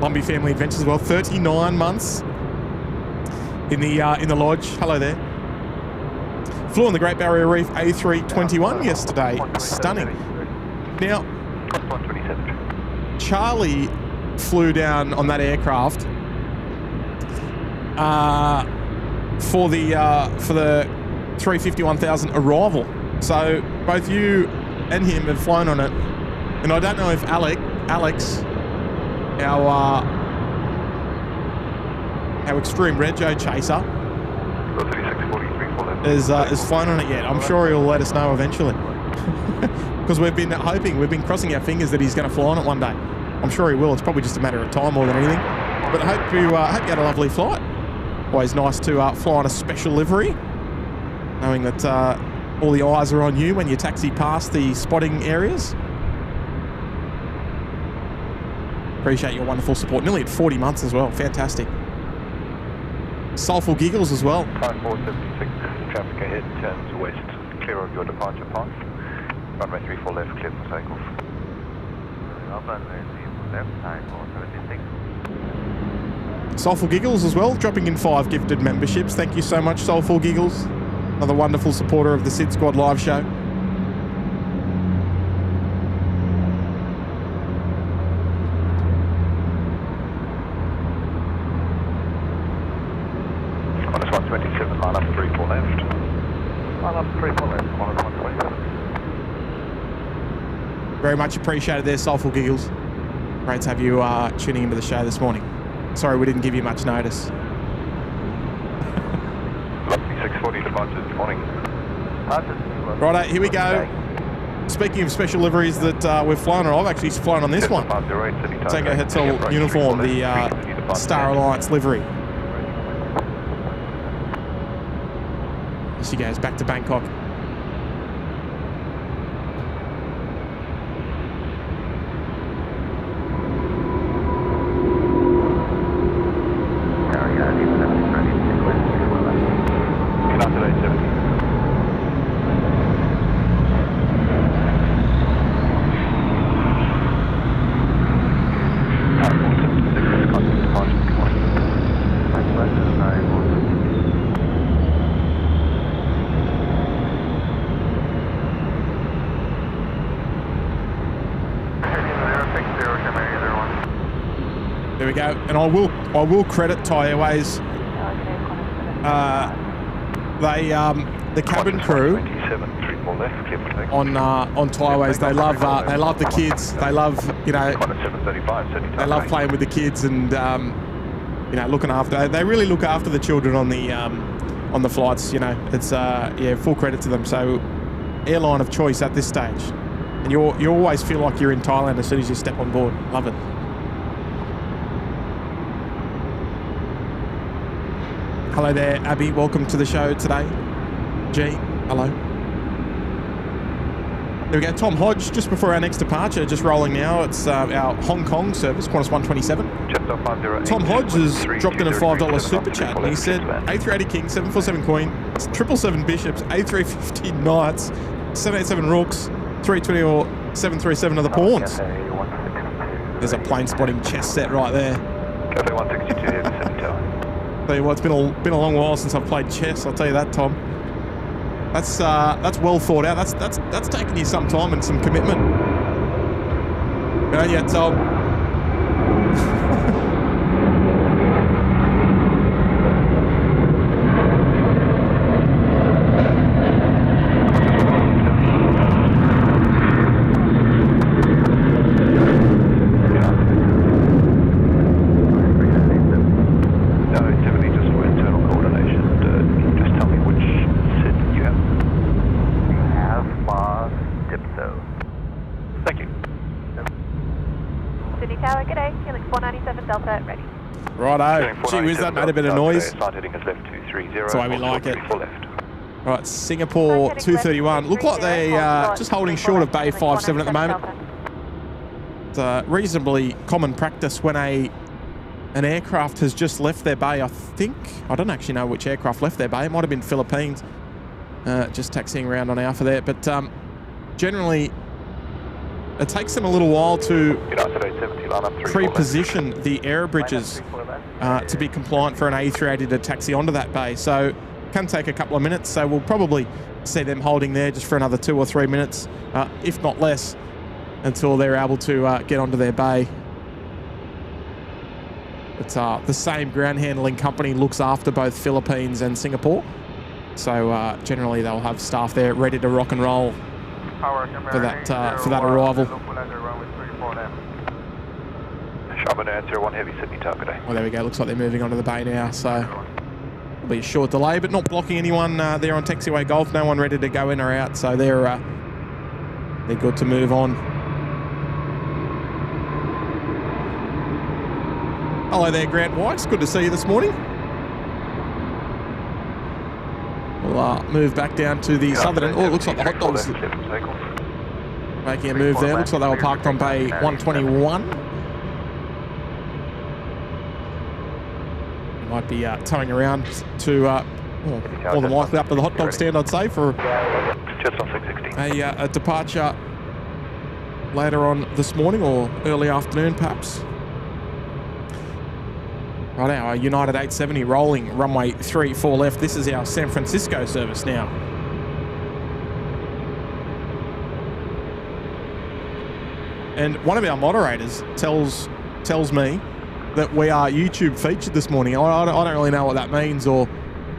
Lumbee Family Adventures as well. 39 months in the lodge. Hello there. Flew on the Great Barrier Reef A321 yesterday. Stunning. Now, 127. Charlie flew down on that aircraft for the 350-1000 arrival. So both you and him have flown on it, and I don't know if Alex, our extreme rego chaser, is flown on it yet. I'm sure he'll let us know eventually, because we've been crossing our fingers that he's going to fly on it one day. I'm sure he will. It's probably just a matter of time more than anything. But I hope you had a lovely flight. Always nice to fly on a special livery, knowing that all the eyes are on you when you taxi past the spotting areas. Appreciate your wonderful support. Nearly at 40 months as well. Fantastic. Soulful giggles as well. Time 476, traffic ahead, turns west, clear of your departure path. Runway 34 left, clear for takeoff. Runway 34 left, time 476. Soulful Giggles as well, dropping in 5 gifted memberships. Thank you so much, Soulful Giggles. Another wonderful supporter of the SydSquad live show. On this 127, line up 34 left. Line up 34 left, on this 127. Very much appreciated there, Soulful Giggles. Great to have you tuning into the show this morning. Sorry we didn't give you much notice. 640 departures, good morning. Righto, here we go. Speaking of special liveries that we've flown on, I've actually flown on this one. Tango Hetzel uniform, the Star Alliance livery. She goes back to Bangkok. There we go, and I will credit Thai Airways. The cabin crew on Thai Airways, they love the kids. They love they love playing with the kids and looking after. They really look after the children on the flights. It's full credit to them. So airline of choice at this stage, and you always feel like you're in Thailand as soon as you step on board. Love it. Hello there, Abby. Welcome to the show today. G, hello. There we go. Tom Hodge, just before our next departure, just rolling now. It's our Hong Kong service, Qantas 127. Tom Hodge has dropped in a $5 super chat, and he said A380 King, 747 Queen, 777 Bishops, A350 Knights, 787 Rooks, 320 or 737 are the pawns. There's a plane spotting chess set right there. Cafe 162 here, Pacific Tower. Tell you what, it's been a long while since I've played chess. I'll tell you that, Tom. That's well thought out. That's taken you some time and some commitment. Yeah, Tom. Righto. Gee whiz, that made a bit of noise. That's the way we like it. Right, Singapore 231. Look like they just holding short of Bay 57 at the moment. It's a reasonably common practice when an aircraft has just left their bay, I think. I don't actually know which aircraft left their bay. It might have been Philippines. Just taxiing around on Alpha there. But generally, it takes them a little while to United 870, line up 34 left. pre-position the air bridges to be compliant for an A380 to taxi onto that bay. So it can take a couple of minutes. So we'll probably see them holding there just for another 2 or 3 minutes, if not less, until they're able to get onto their bay. It's the same ground handling company looks after both Philippines and Singapore. So generally they'll have staff there ready to rock and roll for that arrival. Sharman answer 1 heavy Sydney target A. Oh, there we go. Looks like they're moving onto the bay now. So it'll be a short delay, but not blocking anyone there on taxiway Golf. No one ready to go in or out. So they're good to move on. Hello there, Grant Wykes. Good to see you this morning. We'll move back down to the southern end. Oh, it looks like the hot dogs making a move there. Looks like they were parked on bay 121. Might be towing around to more than likely up to the hot dog stand, I'd say, for just on 660. a departure later on this morning or early afternoon, perhaps. Right now, our United 870 rolling runway 34 left. This is our San Francisco service now. And one of our moderators tells me that we are YouTube featured this morning. I don't really know what that means or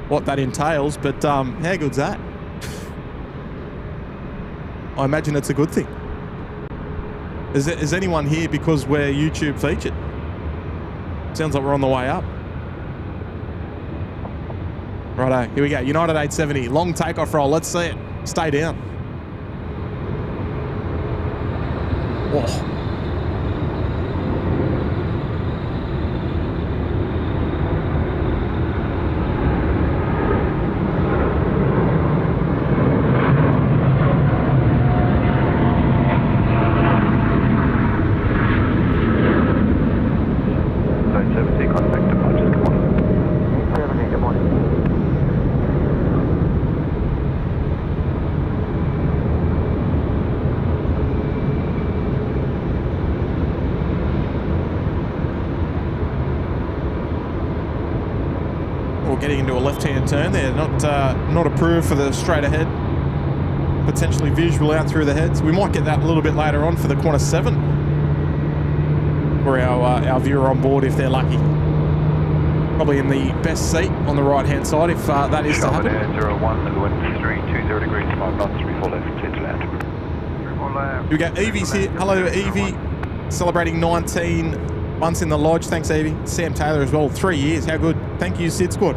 what that entails, but how good's that? I imagine it's a good thing. Is anyone here because we're YouTube featured? Sounds like we're on the way up. Righto, here we go. United 870, long takeoff roll. Let's see it. Stay down. Whoa. Getting into a left-hand turn there, not approved for the straight ahead, potentially visual out through the heads. We might get that a little bit later on for the corner 7 for our viewer on board if they're lucky. Probably in the best seat on the right-hand side if that is to happen. Air 01, wind 320 degrees, 5 knots, 34 left, clear to land. Here we go, Evie's here. Hello, Evie. Celebrating 19 months in the lodge. Thanks, Evie. Sam Taylor as well. 3 years. How good. Thank you, SydSquad.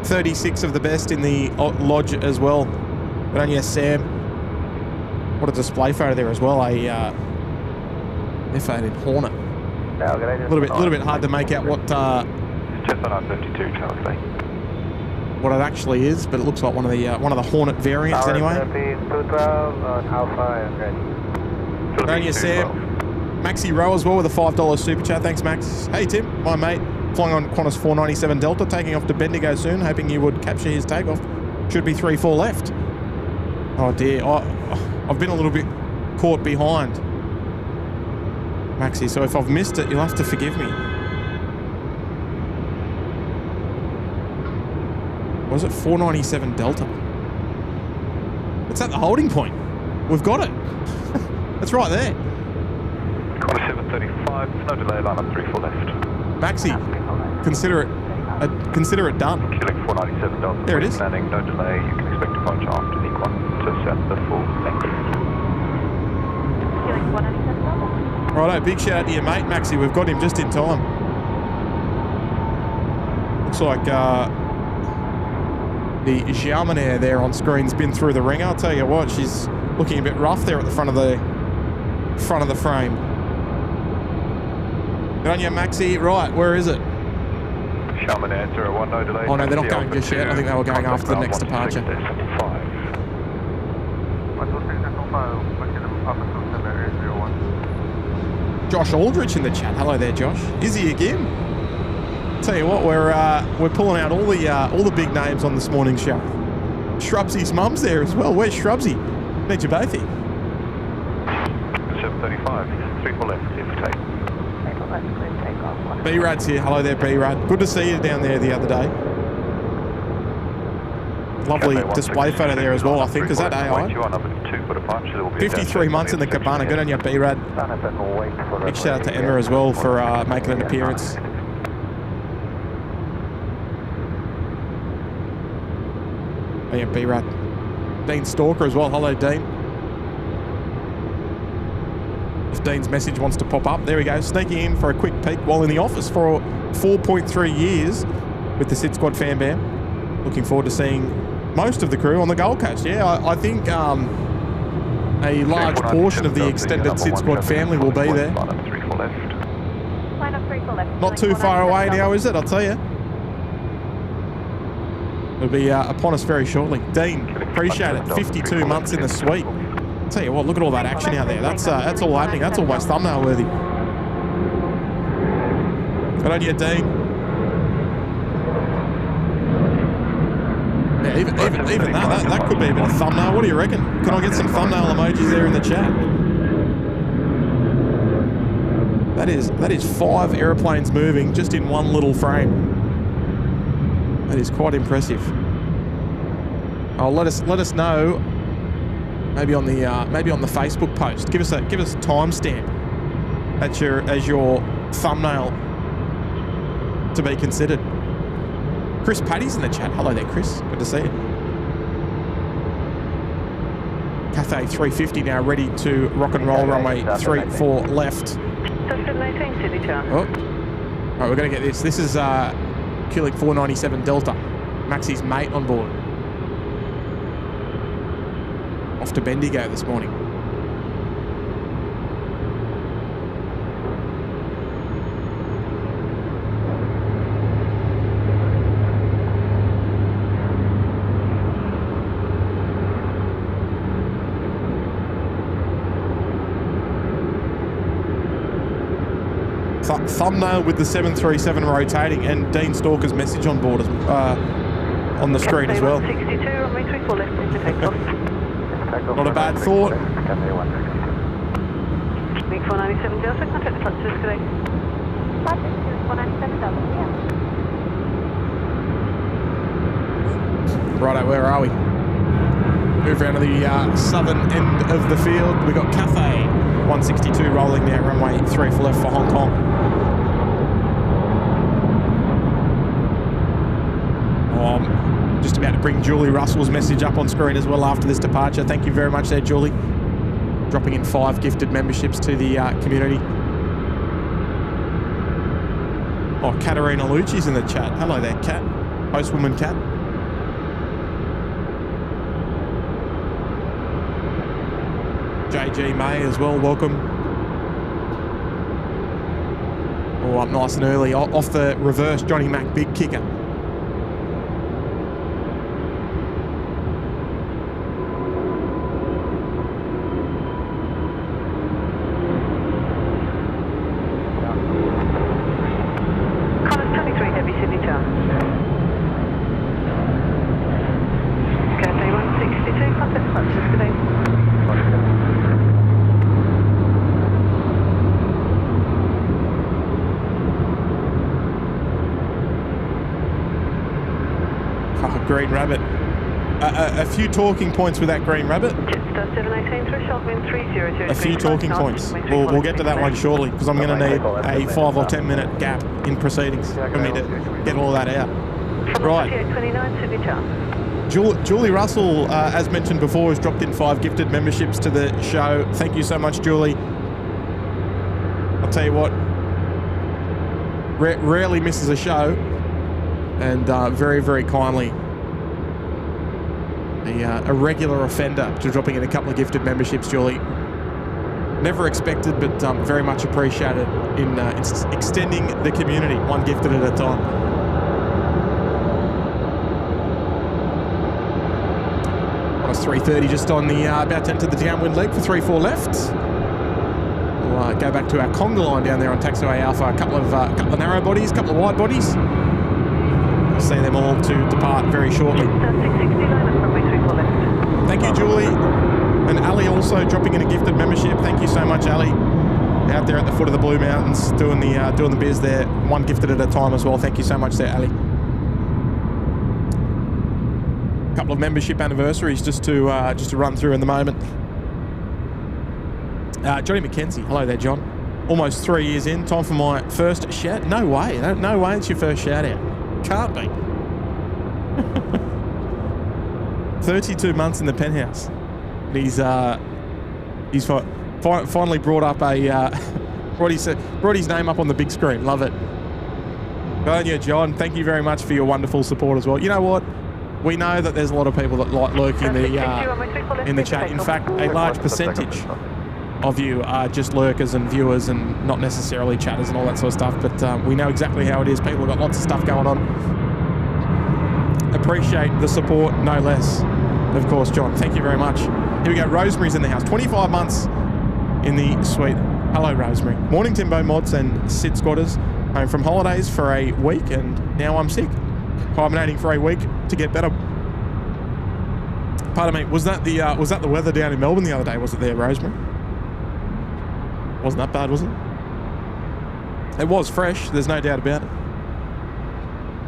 36 of the best in the lodge as well. But on yes, Sam. What a display photo there as well. A F8 Hornet. A little bit hard to make out what just on 52, Charles Bay. What it actually is, but it looks like one of the Hornet variants anyway. On yes, Sam. Maxi Rowe as well with a $5 super chat. Thanks, Max. Hey, Tim, my mate, flying on Qantas 497 Delta, taking off to Bendigo soon, hoping you would capture his takeoff. Should be 3-4 left. Oh, dear. I've been a little bit caught behind, Maxi, so if I've missed it, you'll have to forgive me. Was it 497 Delta? It's at the holding point. We've got it. It's right there. Corner 735, no delay, line up 34 left. Maxi, consider it done. Killing 497 Delta. There it is. Landing, no delay, you can expect departure after the one to set the full. Thank you. Killing 497 Delta. Righto, big shout out to your mate, Maxi. We've got him just in time. Looks like the Xiaoman there on screen's been through the ringer. I'll tell you what, she's looking a bit rough there at the front of the frame. Good on you, Maxi. Right, where is it? Sharman answer 1, no delay. Oh no, they're not going just yet. I think they were going after the next departure. Josh Aldrich in the chat. Hello there, Josh. Is he again? Tell you what, we're pulling out all the big names on this morning's show. Shrubsy's mum's there as well. Where's Shrubsy? Need you both here. B-Rad's here. Hello there, B-Rad. Good to see you down there the other day. Lovely display photo there as well, I think. Is that AI? 53 months in the cabana. Good on you, B-Rad. Big shout out to Emma as well for making an appearance. Oh yeah, B-Rad. Dean Stalker as well. Hello, Dean. If Dean's message wants to pop up, there we go. Sneaking in for a quick peek while in the office for 4.3 years with the SydSquad fan band. Looking forward to seeing most of the crew on the Gold Coast. Yeah, I think a large portion of the extended SydSquad family will be there. Not too far away now, is it? I'll tell you. It'll be upon us very shortly. Dean, appreciate it. 52 months in the suite. Tell you what, look at all that action out there. That's all happening. That's almost thumbnail worthy. Good on you, Dean. Yeah, even that could be a bit of thumbnail. What do you reckon? Can I get some thumbnail emojis there in the chat? That is 5 airplanes moving just in one little frame. That is quite impressive. Oh, let us know. Maybe on the Facebook post. Give us a timestamp as your thumbnail to be considered. Chris Paddy's in the chat. Hello there, Chris. Good to see you. Cathay 350 now ready to rock and roll. Runway 34 left. 718 Sydney Tower. Oh, all right, we're going to get this. This is Kulik 497 Delta. Maxi's mate on board. Off to Bendigo this morning. Thumbnail with the 737 rotating and Dean Stalker's message on board on the screen as well. 62, runway 34 left, please to take off. Not a bad thought. Wing 497 Delta, contact the clutches today. 497 Delta, yeah. Righto, where are we? Move around to the southern end of the field. We've got Cathay 162 rolling now, runway 34 left for Hong Kong. Just about to bring Julie Russell's message up on screen as well after this departure. Thank you very much there, Julie. Dropping in 5 gifted memberships to the community. Oh, Katerina Lucci's in the chat. Hello there, Kat. Postwoman Kat. JG May as well, welcome. Oh, up nice and early. Off the reverse, Johnny Mac, big kicker. Green Rabbit. A few talking points with that Green Rabbit. Jetstar 718 threshold, wind 3003. A few talking points. We'll get to that one shortly because I'm going to need a 5 or 10 minute gap in proceedings for me to get all that out. Right. 2829 Sydney Tower. Julie Russell, as mentioned before, has dropped in 5 gifted memberships to the show. Thank you so much, Julie. I'll tell you what, rarely misses a show, and very, very kindly a regular offender to dropping in a couple of gifted memberships, Julie. Never expected, but very much appreciated in extending the community, one gifted at a time. On 330 just on the about to enter the downwind leg for 34 left. We'll go back to our conga line down there on Taxiway Alpha. A couple of narrow bodies, a couple of wide bodies. We'll see them all to depart very shortly. Thank you, Julie. And Ali also dropping in a gifted membership. Thank you so much, Ali. out there at the foot of the Blue Mountains doing the biz there, one gifted at a time as well. Thank you so much there, Ali. A couple of membership anniversaries just to run through in the moment. Johnny McKenzie, hello there, John. Almost 3 years in, time for my first shout. No way, no way it's your first shout out. Can't be. 32 months in the penthouse. And he's finally brought up brought his name up on the big screen. Love it. Good on you, John. Thank you very much for your wonderful support as well. You know what? We know that there's a lot of people that like lurking in the chat. In fact, a large percentage of you are just lurkers and viewers and not necessarily chatters and all that sort of stuff. But we know exactly how it is. People have got lots of stuff going on. Appreciate the support, no less. Of course, John. Thank you very much. Here we go. Rosemary's in the house. 25 months in the suite. Hello, Rosemary. Morning, Timbo mods and Sid squatters. Home from holidays for a week, and now I'm sick. Hibernating for a week to get better. Pardon me. Was that the weather down in Melbourne the other day? Was it there, Rosemary? Wasn't that bad, was it? It was fresh. There's no doubt about it.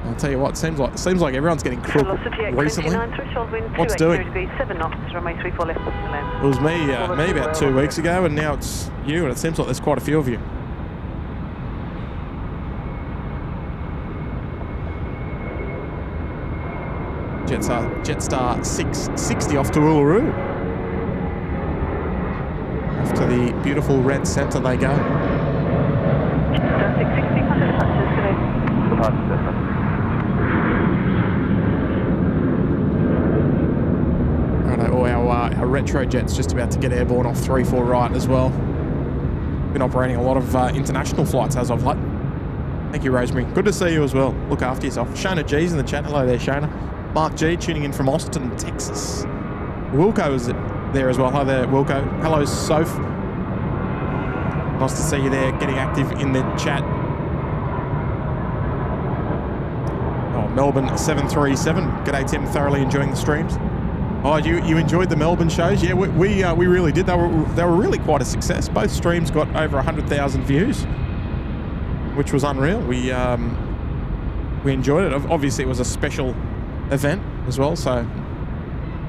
I'll tell you what. Seems like everyone's getting crook recently. What's doing? It was me about 2 weeks ago, and now it's you, and it seems like there's quite a few of you. Jetstar 660 off to Uluru. Off to the beautiful red centre they go. Jetstar 660, departures today. Our retro jet's just about to get airborne off 34 right as well. Been operating a lot of international flights as of late. Thank you, Rosemary. Good to see you as well. Look after yourself. Shona G's in the chat. Hello there, Shona. Mark G tuning in from Austin, Texas. Wilco is there as well. Hi there, Wilco. Hello, Soph. Nice to see you there, getting active in the chat. Oh, Melbourne 737. G'day, Tim. Thoroughly enjoying the streams. Oh, you enjoyed the Melbourne shows? Yeah, we really did. They were really quite a success. Both streams got over 100,000 views, which was unreal. We enjoyed it. Obviously, it was a special event as well, so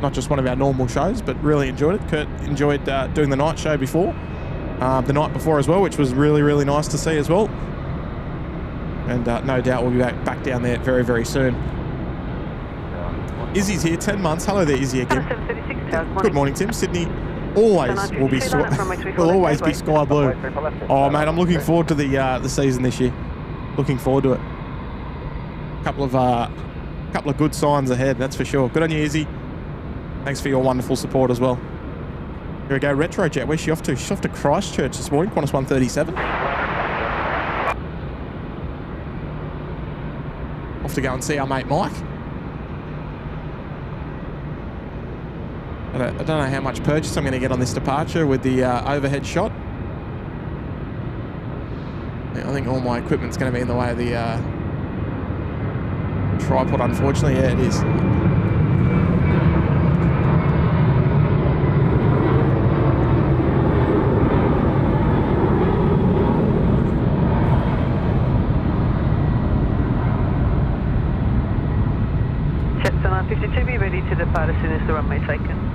not just one of our normal shows, but really enjoyed it. Kurt enjoyed doing the night show before, the night before as well, which was really, really nice to see as well. And no doubt we'll be back down there very, very soon. Izzy's here, 10 months. Hello there, Izzy again. Good morning, Tim. Sydney always will be always be sky blue. Oh, mate, I'm looking forward to the season this year. Looking forward to it. Couple of good signs ahead, that's for sure. Good on you, Izzy. Thanks for your wonderful support as well. Here we go, Retrojet. Where's she off to? She's off to Christchurch this morning, Qantas 137. Off to go and see our mate Mike. I don't know how much purchase I'm going to get on this departure with the overhead shot. I think all my equipment's going to be in the way of the tripod, unfortunately. Yeah, it is. Jetstar 952, be ready to depart as soon as the runway taken.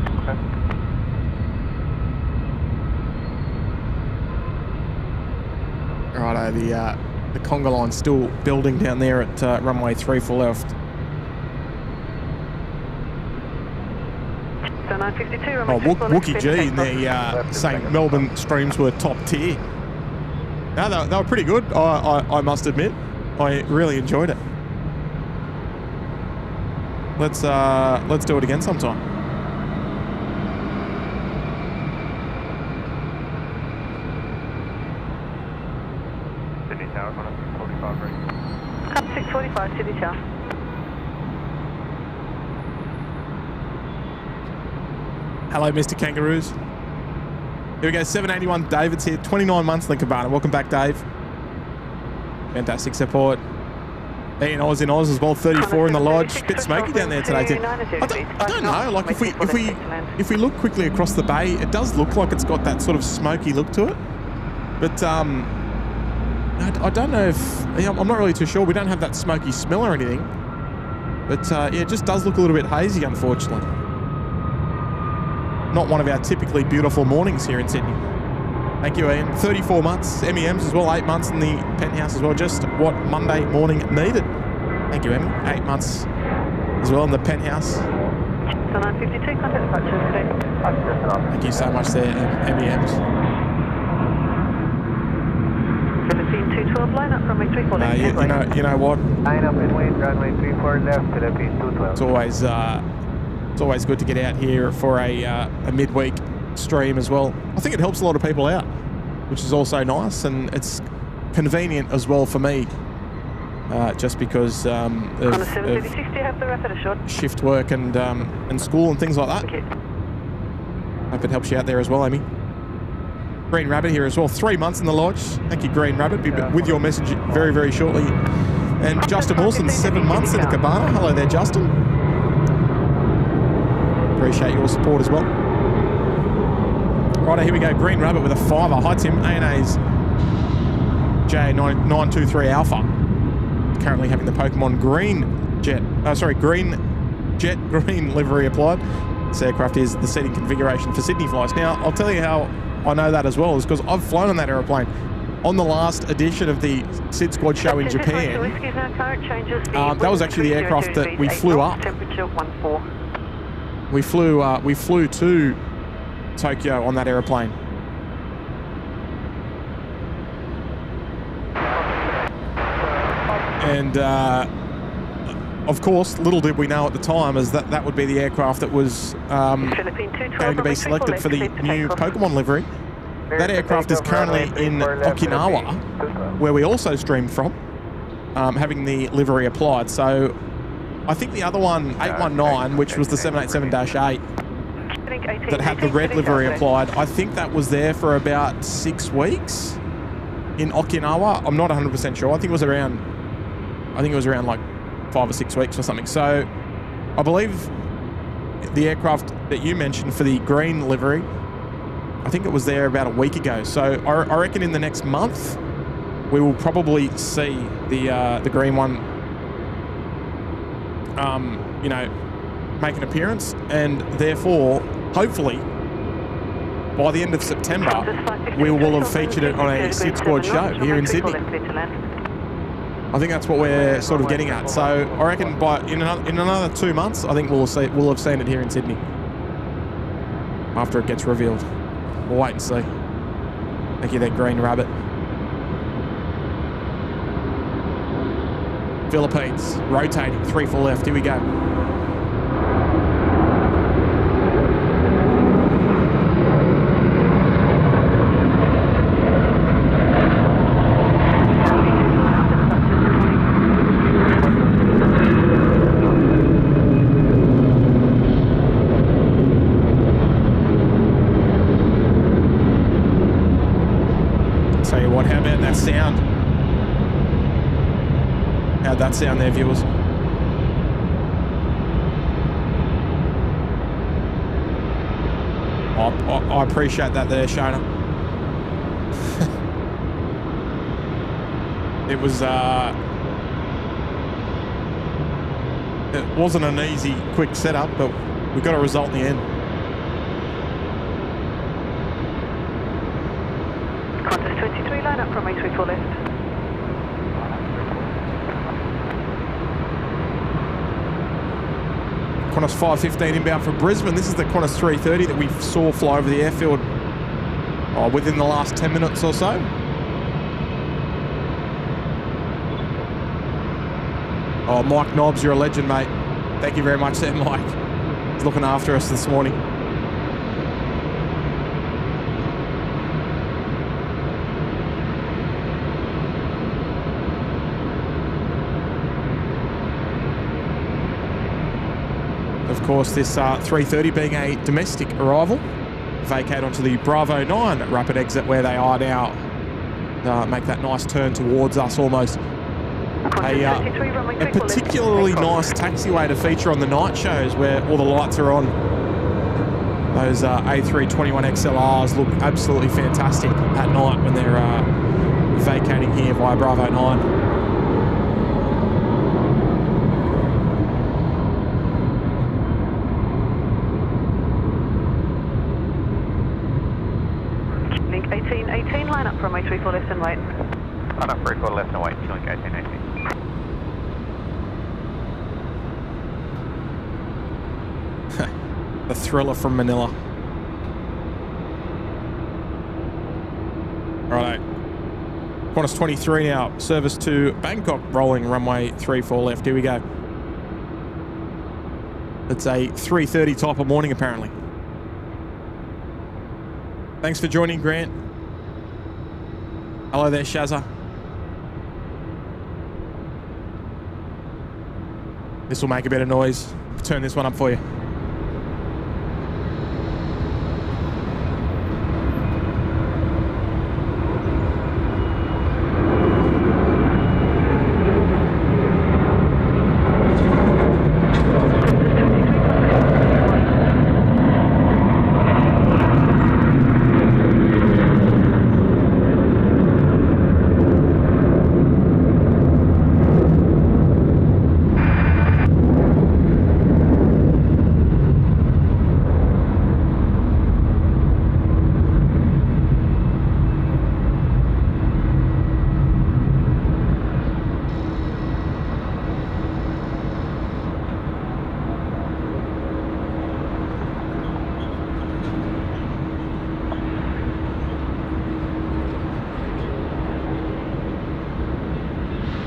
Righto, the conga line's still building down there at runway 34 left. So 952, oh, Wookie G in there saying Melbourne streams were top tier. No, they were pretty good, I must admit. I really enjoyed it. Let's do it again sometime. Sydney Tower, 645 right. Come 645, Sydney Tower. Hello, Mr. Kangaroos. Here we go, 781, David's here, 29 months in the cabana. Welcome back, Dave. Fantastic support. Ian Oz in Oz as well, 34 in the lodge. Bit smoky down there today, Tim. I don't know, like if we look quickly across the bay, it does look like it's got that sort of smoky look to it. But I don't know if... I'm not really too sure. We don't have that smoky smell or anything. But yeah, it just does look a little bit hazy, unfortunately. Not one of our typically beautiful mornings here in Sydney. Thank you, Ian. 34 months, MEMs as well, 8 months in the penthouse as well. Just what Monday morning needed. Thank you, Emmy. 8 months as well in the penthouse. So 952, contact departure today. Thank you so much there, MEMs. 17212, line up runway 34 left. You know what? Line up and wait, runway 34 left, Philippines 212. It's always good to get out here for a midweek stream as well. I think it helps a lot of people out, which is also nice, and it's convenient as well for me, just because of shift work and school and things like that. Hope it helps you out there as well, Amy. Green Rabbit here as well. 3 months in the lodge. Thank you, Green Rabbit. Be with your message very, very shortly. And Justin Wilson, 7 months in the cabana. Hello there, Justin. Appreciate your support as well. Righto, here we go. Green Rabbit with a 5er. Hi, Tim. ANA's J923 Alpha. Currently having the Pokemon Green Jet Green livery applied. This aircraft is the seating configuration for Sydney flights. Now, I'll tell you how I know that as well, is because I've flown on that aeroplane on the last edition of the SydSquad show in Japan. That was actually the aircraft that we flew up. We flew to Tokyo on that aeroplane. And of course, little did we know at the time is that would be the aircraft that was going to be selected for the new Pokemon livery. That aircraft is currently in Okinawa, where we also streamed from, having the livery applied. So I think the other one, 819, which was the 787-8, that had the red livery applied, I think that was there for about 6 weeks in Okinawa. I'm not 100% sure. I think it was around like 5 or 6 weeks or something. So I believe the aircraft that you mentioned for the green livery, I think it was there about a week ago. So I reckon in the next month we will probably see the green one, you know, make an appearance, and therefore, hopefully, by the end of September, we will have featured it on a SydSquad show here in Sydney. I think that's what we're sort of getting at. So I reckon in another 2 months, I think we'll have seen it here in Sydney after it gets revealed. We'll wait and see. Thank you, that Green Rabbit. Philippines, rotating, 3-4 left. Here we go. Tell you what, how about that sound? How'd that sound there, viewers? I appreciate that there, Shona. It was, it wasn't an easy, quick setup, but we got a result in the end. Qantas 23, line up from A34 left. Qantas 515 inbound from Brisbane. This is the Qantas 330 that we saw fly over the airfield within the last 10 minutes or so. Oh, Mike Nobbs, you're a legend, mate. Thank you very much there, Mike. He's looking after us this morning. Of course, this 330 being a domestic arrival, vacate onto the Bravo 9 rapid exit where they are now. Make that nice turn towards us almost. A particularly nice taxiway to feature on the night shows where all the lights are on. Those A321 XLRs look absolutely fantastic at night when they're vacating here via Bravo 9. Link 1818, line up from my 34 left and wait. Line up 34 left and wait, link 1818. The thriller from Manila. Righto. Qantas 23 now. Service to Bangkok, rolling runway 34 left. Here we go. It's a 3:30 type of morning, apparently. Thanks for joining, Grant. Hello there, Shazza. This will make a bit of noise. Turn this one up for you.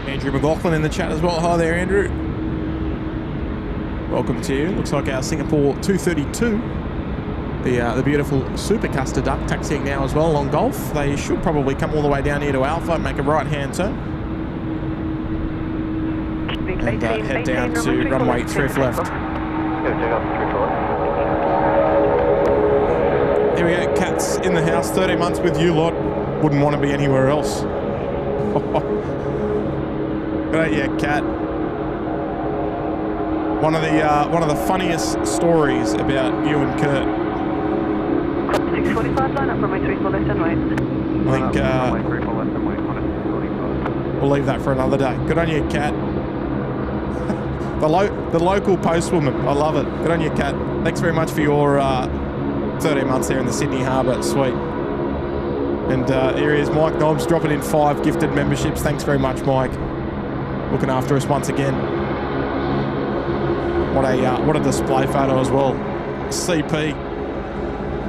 Andrew McLaughlin in the chat as well. Hi there, Andrew. Welcome to you. Looks like our Singapore 232, the beautiful Supercaster duck, taxiing now as well along Gulf. They should probably come all the way down here to Alpha, make a right-hand turn, and head down to runway 3 left. Here we go, Cat's in the house. 30 months with you lot. Wouldn't want to be anywhere else. Good yeah, Cat. One of the funniest stories about you and Kurt. 645, line up from my 34 left and wait. I think we'll leave that for another day. Good on you, Cat. the local postwoman. I love it. Good on you, Cat. Thanks very much for your 13 months there in the Sydney Harbour. Sweet. And here is Mike Nobbs dropping in 5 gifted memberships. Thanks very much, Mike. Looking after us once again. What a display photo as well. CP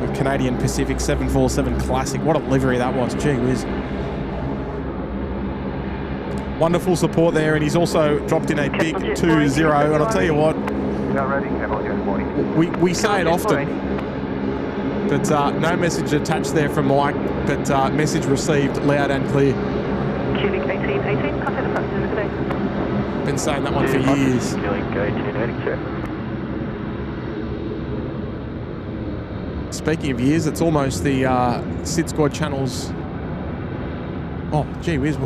with Canadian Pacific 747 Classic. What a livery that was. Gee whiz. Wonderful support there, and he's also dropped in a big 2-0. And I'll tell you what, we say it often, but no message attached there from Mike, but message received loud and clear. Cubic 1818, contact the passenger today. Been saying that one for years. Speaking of years, it's almost the SydSquad channel's, oh gee whiz,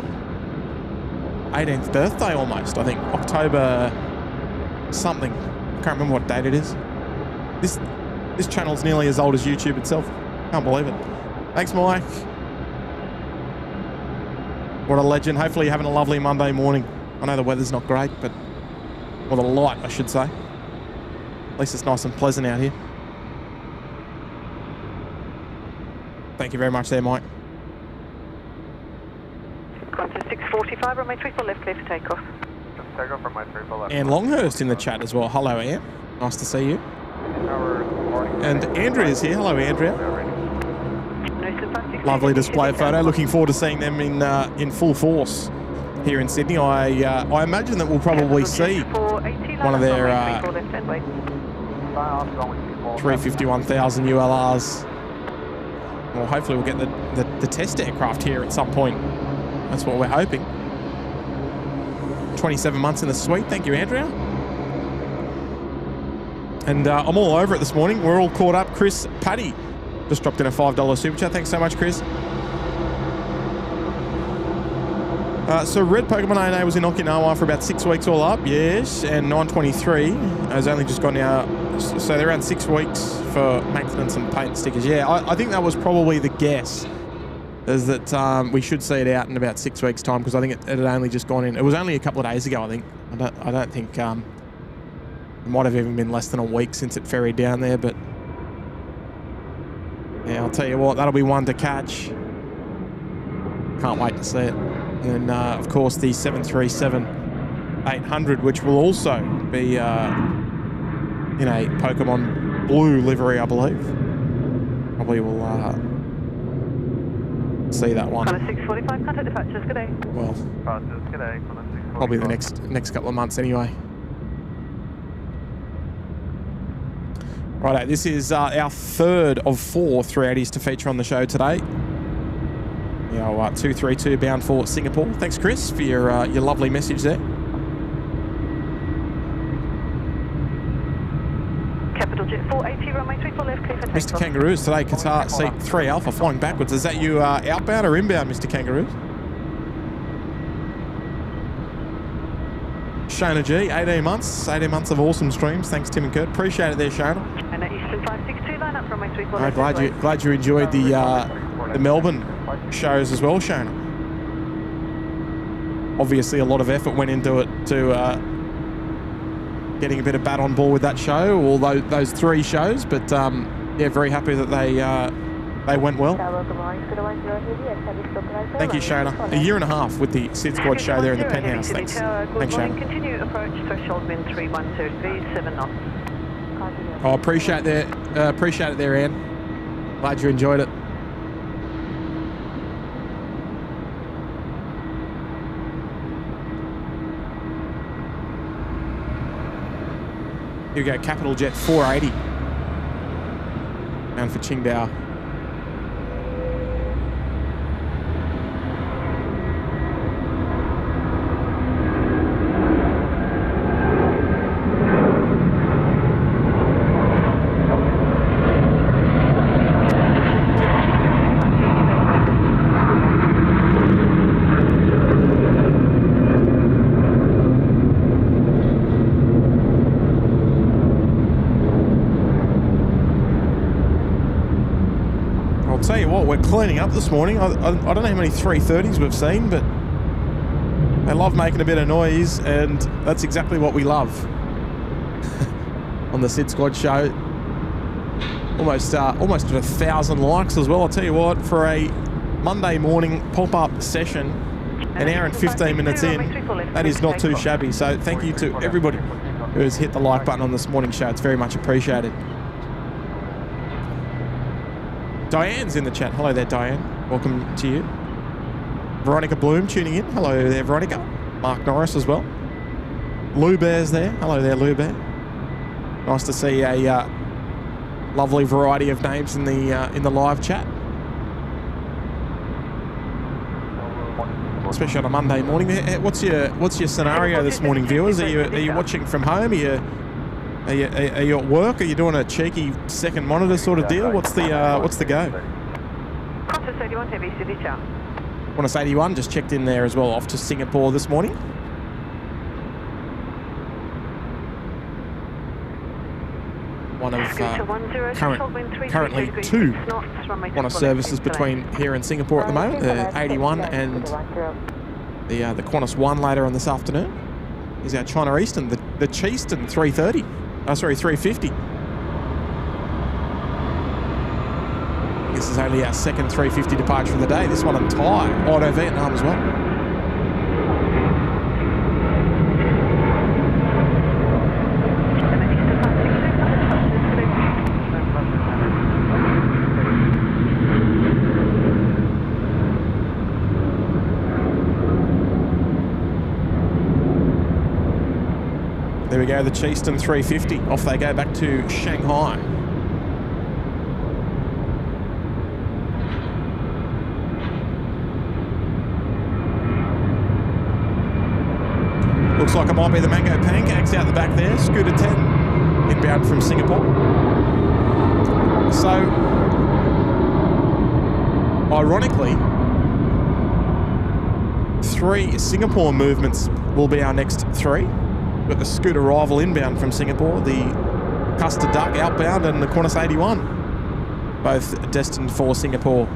18th birthday almost, I think. October something. I can't remember what date it is. This channel's nearly as old as YouTube itself. Can't believe it. Thanks, Mike. What a legend. Hopefully you're having a lovely Monday morning. I know the weather's not great, but, well, the light, I should say. At least it's nice and pleasant out here. Thank you very much there, Mike. Qantas 645, runway 34 left, clear for takeoff. Takeoff from my 34 left. Anne Longhurst in the chat as well. Hello, Anne. Nice to see you. And Andrea's here. Hello, Andrea. Lovely display photo. Looking forward to seeing them in full force here in Sydney. I imagine that we'll probably see one of their 350-1000 ULRs. Well, hopefully we'll get the test aircraft here at some point. That's what we're hoping. 27 months in the suite. Thank you, Andrea. And I'm all over it this morning. We're all caught up. Chris Paddy just dropped in a $5 super chat. Thanks so much, Chris. So Red Pokemon ANA was in Okinawa for about 6 weeks all up, yes, and 923 has only just gone out, so they're around 6 weeks for maintenance and paint stickers. Yeah, I think that was probably the guess, is that we should see it out in about 6 weeks' time, because I think it had only just gone in. It was only a couple of days ago, I think. I don't think it might have even been less than a week since it ferried down there, but yeah, I'll tell you what, that'll be one to catch. Can't wait to see it. And of course the 737-800, which will also be in a Pokemon blue livery, I believe. Probably will see that one. Connor 645, contact departures, good day. Well, Good day. probably the next couple of months anyway. Righto, this is our third of 4 380s to feature on the show today. 232 bound for Singapore. Thanks, Chris, for your lovely message there. Capital Jet 480, runway 34 left, clear for Mr. takeoff. Kangaroos today, Qatar seat 3 Alpha flying backwards. Is that you outbound or inbound, Mr. Kangaroos? Shona G, 18 months of awesome streams. Thanks, Tim and Kurt. Appreciate it there, Shona. And at Eastern 562, line up runway 34 I'm left. glad you enjoyed the Melbourne shows as well, Shona. Obviously, a lot of effort went into it to getting a bit of bat on ball with that show, all those 3 shows. But yeah, very happy that they went well. Thank you, Shona. A year and a half with the SydSquad show there in the penthouse. Thanks, Shona. Continue approach threshold wind 312, 7 knots. Oh, appreciate it there, Anne. Glad you enjoyed it. Here we go, Capital Jet 480. Bound for Qingdao. Tell you what, we're cleaning up this morning. I don't know how many 330s we've seen, but they love making a bit of noise, and that's exactly what we love. On the SydSquad show, almost at 1,000 likes as well. I'll tell you what, for a Monday morning pop-up session, an hour and 15 minutes in, that is not too shabby. So thank you to everybody who has hit the like button on this morning's show. It's very much appreciated. Diane's in the chat. Hello there, Diane. Welcome to you. Veronica Bloom tuning in. Hello there, Veronica. Mark Norris as well. Lou Bear's there. Hello there, Lou Bear. Nice to see a lovely variety of names in the live chat, especially on a Monday morning. What's your scenario this morning, viewers? Are you watching from home? Are you at work? Are you doing a cheeky second monitor sort of deal? What's the go? Qantas 81, heavy city tower. Qantas 81 just checked in there as well, off to Singapore this morning. One of currently 2 Qantas services between here and Singapore at the moment. The 81 and the Qantas 1 later on this afternoon. Is our China Eastern, the Cheaston 330. 350. This is only our second 350 departure of the day. This one on Thai, Auto Vietnam as well. There we go, the Cheaston 350. Off they go back to Shanghai. Looks like it might be the Mango Pancakes out the back there. Scooter 10 inbound from Singapore. So, ironically, 3 Singapore movements will be our next 3. We've got the Scoot Arrival inbound from Singapore, the Custard Duck outbound, and the Qantas 81, both destined for Singapore.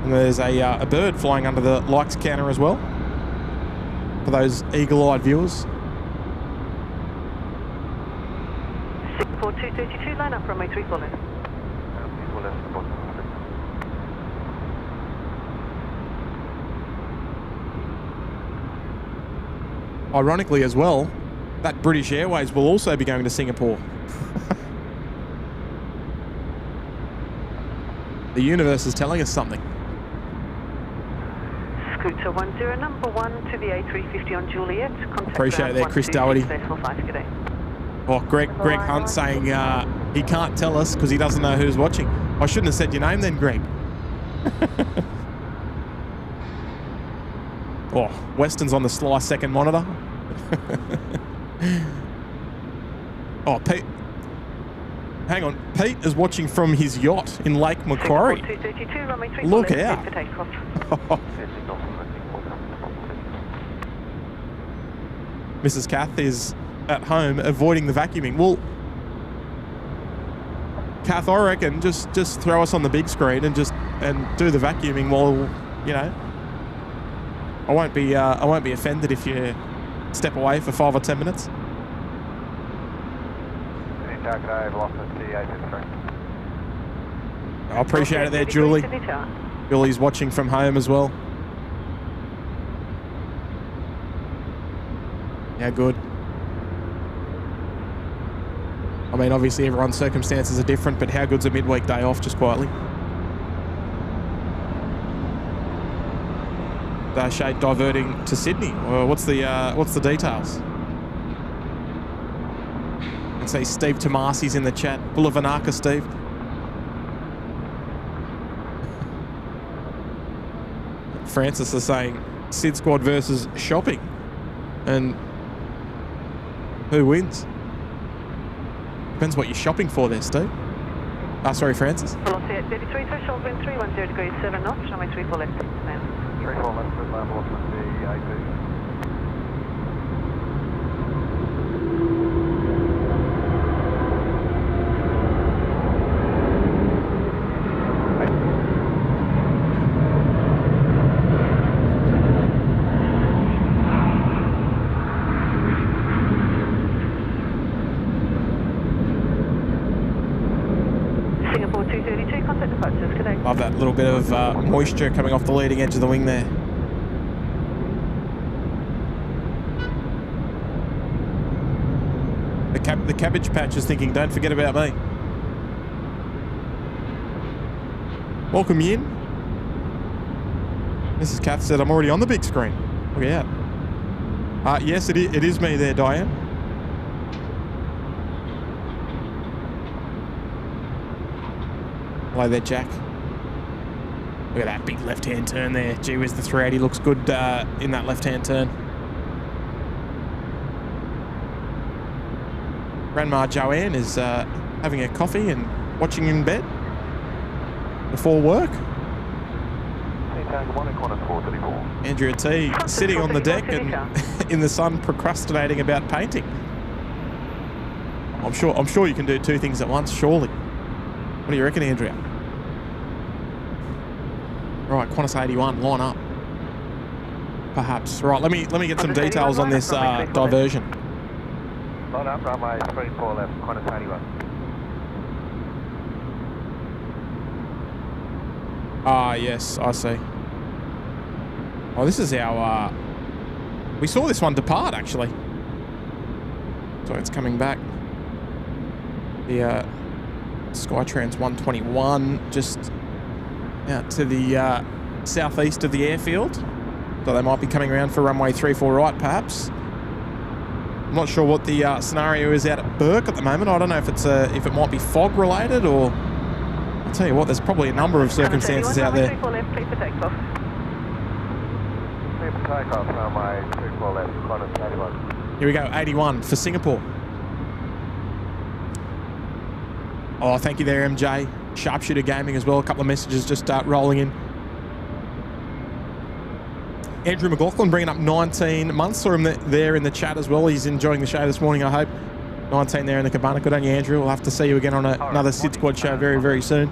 And there's a bird flying under the likes counter as well, for those eagle-eyed viewers. Singapore 232, line up runway 34 left. 34 left, support. Ironically as well, that British Airways will also be going to Singapore. The universe is telling us something. Scooter 10, number 1 to the A350 on Juliet. Contact Appreciate that, Chris Doherty. Oh, Greg Hunt saying he can't tell us because he doesn't know who's watching. I shouldn't have said your name then, Greg. Oh, Weston's on the sly second monitor. Oh, Pete. Hang on. Pete is watching from his yacht in Lake Macquarie. Look out. Mrs. Kath is at home avoiding the vacuuming. Well, Kath, I reckon just throw us on the big screen and do the vacuuming while, you know. I won't be offended if you step away for 5 or 10 minutes. I appreciate it there, Julie. Julie's watching from home as well. Yeah, good. I mean, obviously everyone's circumstances are different, but how good's a midweek day off just quietly? Shade diverting to Sydney. What's the details? And say Steve Tomasi's in the chat. Full of Vanaka, Steve. Francis is saying SydSquad versus shopping, and who wins? Depends what you're shopping for there, Steve. Sorry, Francis. Velocity at 33, threshold wind 310 degrees 7 knots, runway 34 left. 34 left, good land velocity, A2. Love that little bit of moisture coming off the leading edge of the wing there. The cabbage patch is thinking, don't forget about me. Welcome in. Mrs. Kath said, I'm already on the big screen. Look out. Yes, it is me there, Diane. Hello there, Jack. Look at that big left-hand turn there. Gee whiz, the 380 looks good in that left-hand turn. Grandma Joanne is having a coffee and watching in bed before work. Andrea T sitting on the deck and in the sun procrastinating about painting. I'm sure you can do 2 things at once, surely. What do you reckon, Andrea? Right, Qantas 81, line up. Perhaps. Right, let me get some details on this diversion. Line up, runway 34 left, Qantas 81. Yes, I see. Oh, this is our... we saw this one depart, actually. So it's coming back. The Skytrans 121, just out to the southeast of the airfield. So they might be coming around for runway 34 right, perhaps. I'm not sure what the scenario is out at Burke at the moment. I don't know if it's if it might be fog related, or I'll tell you what, there's probably a number of circumstances out there. Here we go, 81 for Singapore. Oh, thank you there, MJ. Sharpshooter Gaming as well. A couple of messages just rolling in. Andrew McLaughlin bringing up 19 months. Saw him there in the chat as well. He's enjoying the show this morning, I hope. 19 there in the cabana. Good on you, Andrew. We'll have to see you again on another SydSquad show very, very soon.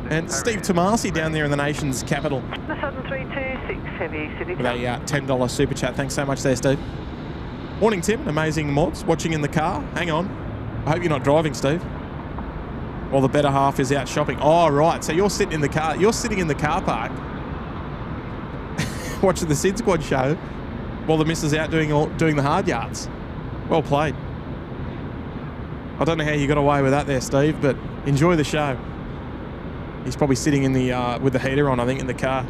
And Steve Tomasi down there in the nation's capital. The Southern 326, heavy city. With a $10 super chat. Thanks so much there, Steve. Morning, Tim. Amazing mods. Watching in the car. Hang on. I hope you're not driving, Steve. Well, the better half is out shopping. Oh, right. So you're sitting in the car. You're sitting in the car park watching the SydSquad show while the missus out doing the hard yards. Well played. I don't know how you got away with that there, Steve, but enjoy the show. He's probably sitting in the with the heater on, I think, in the car.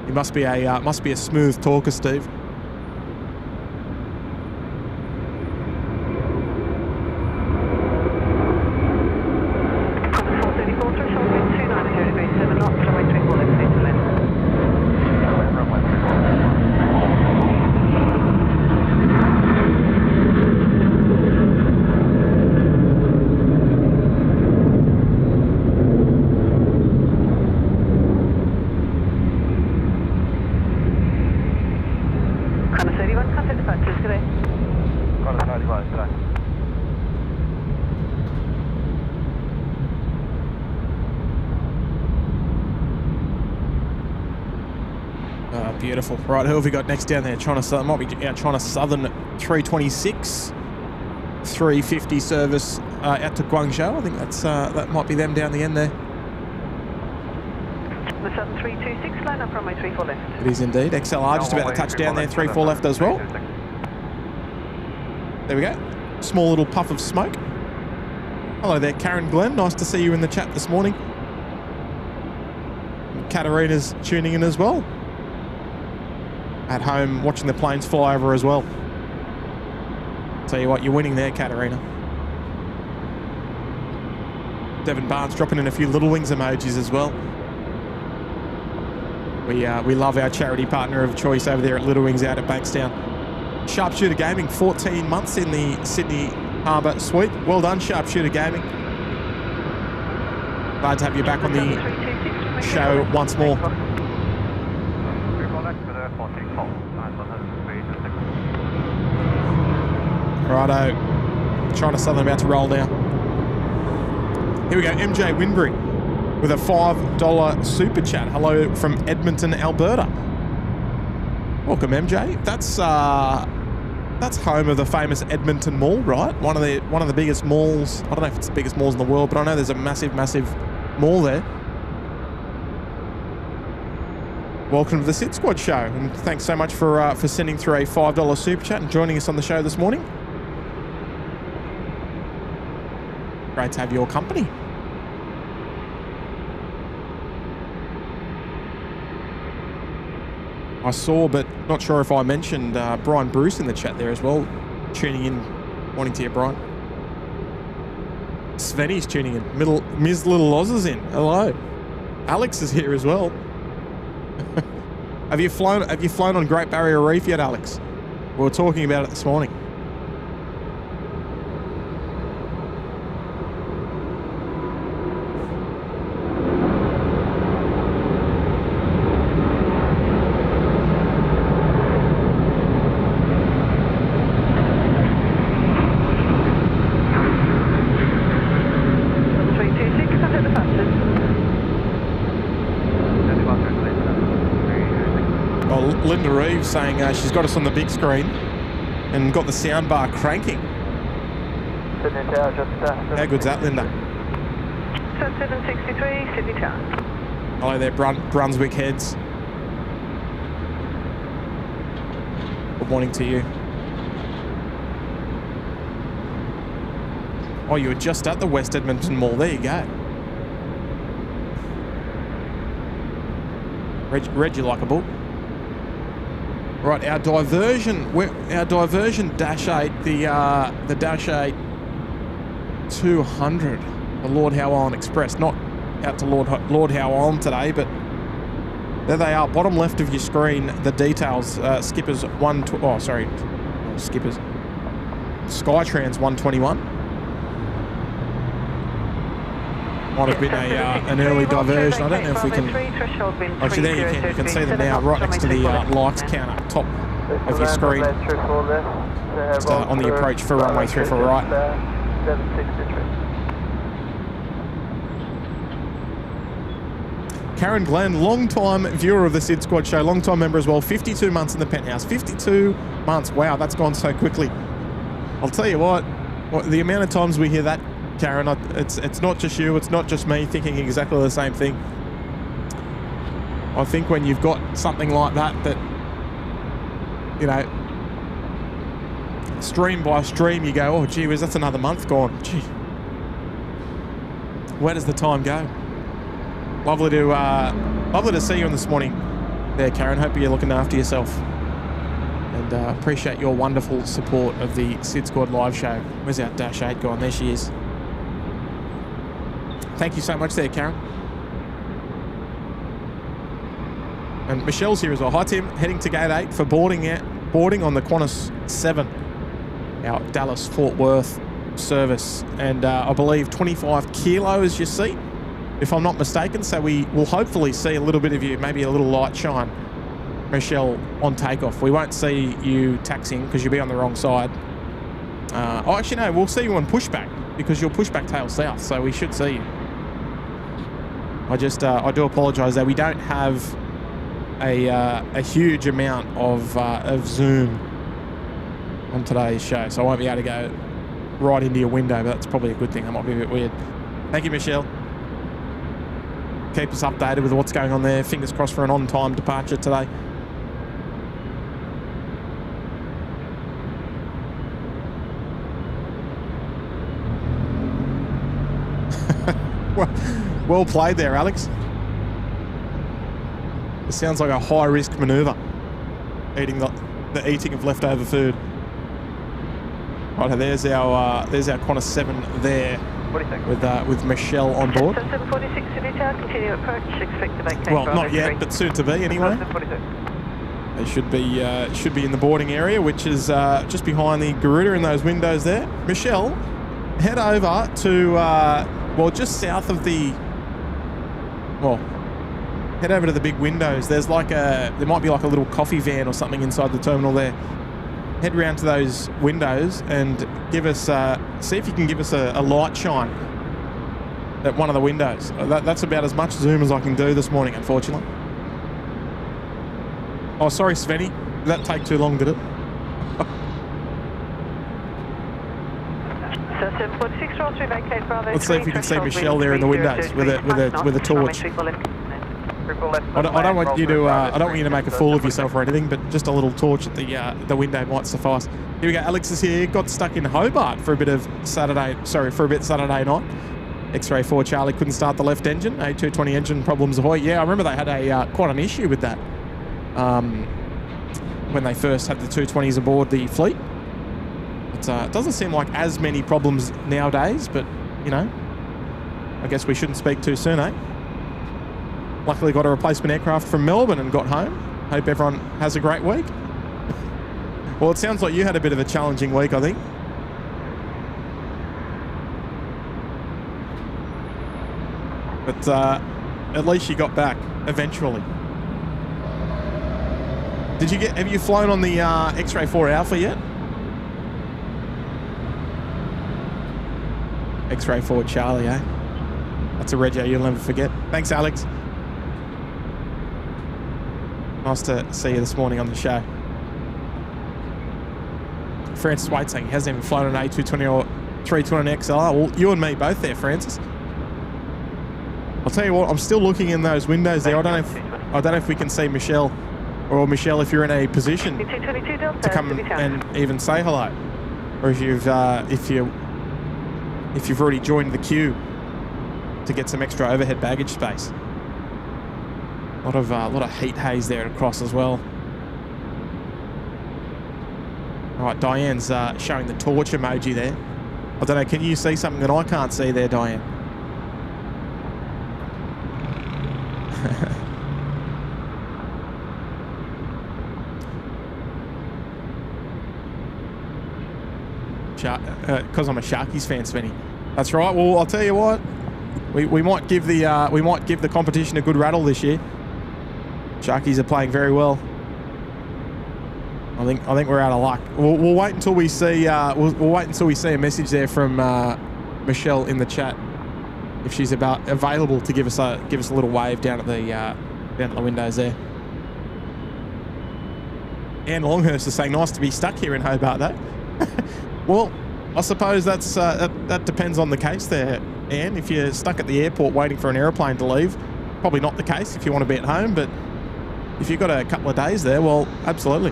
He must be a smooth talker, Steve. Beautiful. Right, who have we got next down there? China Southern, might be our China Southern 326, 350 service out to Guangzhou. I think that might be them down the end there. The Southern 326, line up runway 34 left. It is indeed. XLR just about to touch down there, 34 left as well. There we go. Small little puff of smoke. Hello there, Karen Glenn. Nice to see you in the chat this morning. Katarina's tuning in as well. At home watching the planes fly over as well. Tell you what, you're winning there, Katarina. Devin Barnes dropping in a few Little Wings emojis as well. We love our charity partner of choice over there at Little Wings out at Bankstown. Sharpshooter Gaming, 14 months in the Sydney Harbour Suite. Well done, Sharpshooter Gaming. Glad to have you back on the show once more. Righto. China Southern about to roll down. Here we go. MJ Winbury with a $5 super chat. Hello from Edmonton, Alberta. Welcome, MJ. That's home of the famous Edmonton Mall, right? One of the biggest malls. I don't know if it's the biggest malls in the world, but I know there's a massive mall there. Welcome to the SydSquad show, and thanks so much for sending through a $5 super chat and joining us on the show this morning. Great to have your company. I saw, but not sure if I mentioned Brian Bruce in the chat there as well, tuning in, wanting to hear Brian. Svenny's tuning in. Ms. Little Oz is in. Hello. Alex is here as well. Have you flown on Great Barrier Reef yet, Alex? We were talking about it this morning. Linda Reeves saying she's got us on the big screen and got the sound bar cranking. Sydney Tower, just how good's that, Linda? 763, Sydney Tower. Hello there, Brunswick heads. Good morning to you. Oh, you were just at the West Edmonton Mall. There you go. Read you like a book. Right, our diversion Dash 8, the Dash 8 200, the Lord Howe Island Express. Not out to Lord Howe Island today, but there they are, bottom left of your screen. The details, Skippers Skippers, Skytrans 121. Might have been an early diversion. I don't know if we can... Actually, there you can see them now right next to the lights count up top of your screen. Just on the approach for runway 34 right. 763. Karen Glenn, long-time viewer of the Sid Squad show, long-time member as well, 52 months in the penthouse. 52 months, wow, that's gone so quickly. I'll tell you what, the amount of times we hear that, Karen, it's not just you, it's not just me thinking exactly the same thing. I think when you've got something like that, you know, stream by stream, you go, oh, gee whiz, that's another month gone. Gee, where does the time go? Lovely to see you this morning there, Karen. Hope you're looking after yourself. And appreciate your wonderful support of the Sid Squad live show. Where's our Dash 8 gone? There she is. Thank you so much there, Karen. And Michelle's here as well. Hi, Tim. Heading to Gate 8 for boarding on the Qantas 7, our Dallas-Fort Worth service. And I believe 25 kilos your seat, if I'm not mistaken. So we will hopefully see a little bit of you, maybe a little light shine, Michelle, on takeoff. We won't see you taxiing because you'll be on the wrong side. Oh, actually, no, we'll see you on pushback because you'll pushback tail south, so we should see you. I do apologise that we don't have a huge amount of zoom on today's show, so I won't be able to go right into your window, but that's probably a good thing. That might be a bit weird. Thank you, Michelle. Keep us updated with what's going on there. Fingers crossed for an on-time departure today. Well played there, Alex. It sounds like a high-risk manoeuvre, eating the eating of leftover food. Right, there's our Qantas 7 there with Michelle on board. 746 City Tower, continue approach, expect to vacate. Well, not yet, but soon to be anyway. They should be in the boarding area, which is just behind the Garuda in those windows there. Michelle, head over to well, just south of the. Well, head over to the big windows. There might be like a little coffee van or something inside the terminal there. Head round to those windows and give us, see if you can give us a light shine at one of the windows. That's about as much zoom as I can do this morning, unfortunately. Oh, sorry, Svenny. Did that take too long, did it? So 746 roll through vacate Bravo. Let's see if we can see Michelle there in the windows with a torch. I don't want you to make a fool of yourself or anything, but just a little torch at the window might suffice. Here we go. Alex is here. Got stuck in Hobart for a bit Saturday night. X-ray 4 Charlie couldn't start the left engine. A220 engine problems ahoy. Yeah, I remember they had quite an issue with that when they first had the 220s aboard the fleet. It doesn't seem like as many problems nowadays, but you know, I guess we shouldn't speak too soon, eh? Luckily got a replacement aircraft from Melbourne and got home. Hope everyone has a great week. Well, it sounds like you had a bit of a challenging week, I think. But at least you got back eventually. Have you flown on the X-Ray 4 Alpha yet? X-Ray 4 Charlie, eh? That's a rego you'll never forget. Thanks, Alex. Nice to see you this morning on the show. Francis Waite saying he hasn't even flown an A220 or 320 XLR. Well, you and me both there, Francis. I'll tell you what, I'm still looking in those windows there. I don't know if we can see Michelle, or Michelle, if you're in a position to come and even say hello, or if you've already joined the queue to get some extra overhead baggage space. A lot of heat haze there across as well. All right, Diane's showing the torch emoji there. I don't know, can you see something that I can't see there, Diane? Because I'm a Sharkies fan, Svenny. That's right. Well, I'll tell you what. We might give the competition a good rattle this year. Sharkies are playing very well. I think we're out of luck. We'll wait until we see we'll wait until we see a message there from Michelle in the chat, if she's available to give us a little wave down at the windows there. Anne Longhurst is saying, nice to be stuck here in Hobart though. Well, I suppose that depends on the case there, Anne. If you're stuck at the airport waiting for an aeroplane to leave, probably not the case if you want to be at home, but if you've got a couple of days there, well, absolutely.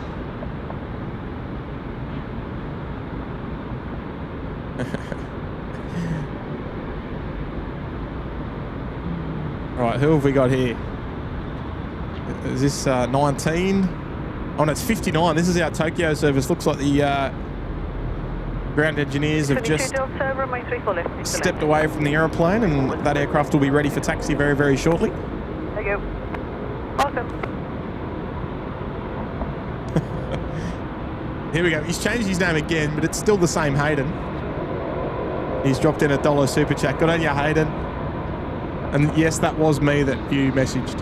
All right, who have we got here? Is this 19? Oh, no, it's 59. This is our Tokyo service. Looks like the ground engineers have just stepped away from the aeroplane, and that aircraft will be ready for taxi very, very shortly. There you go. Awesome. Here we go. He's changed his name again, but it's still the same Hayden. He's dropped in $1 super chat. Good on you, Hayden. And yes, that was me that you messaged.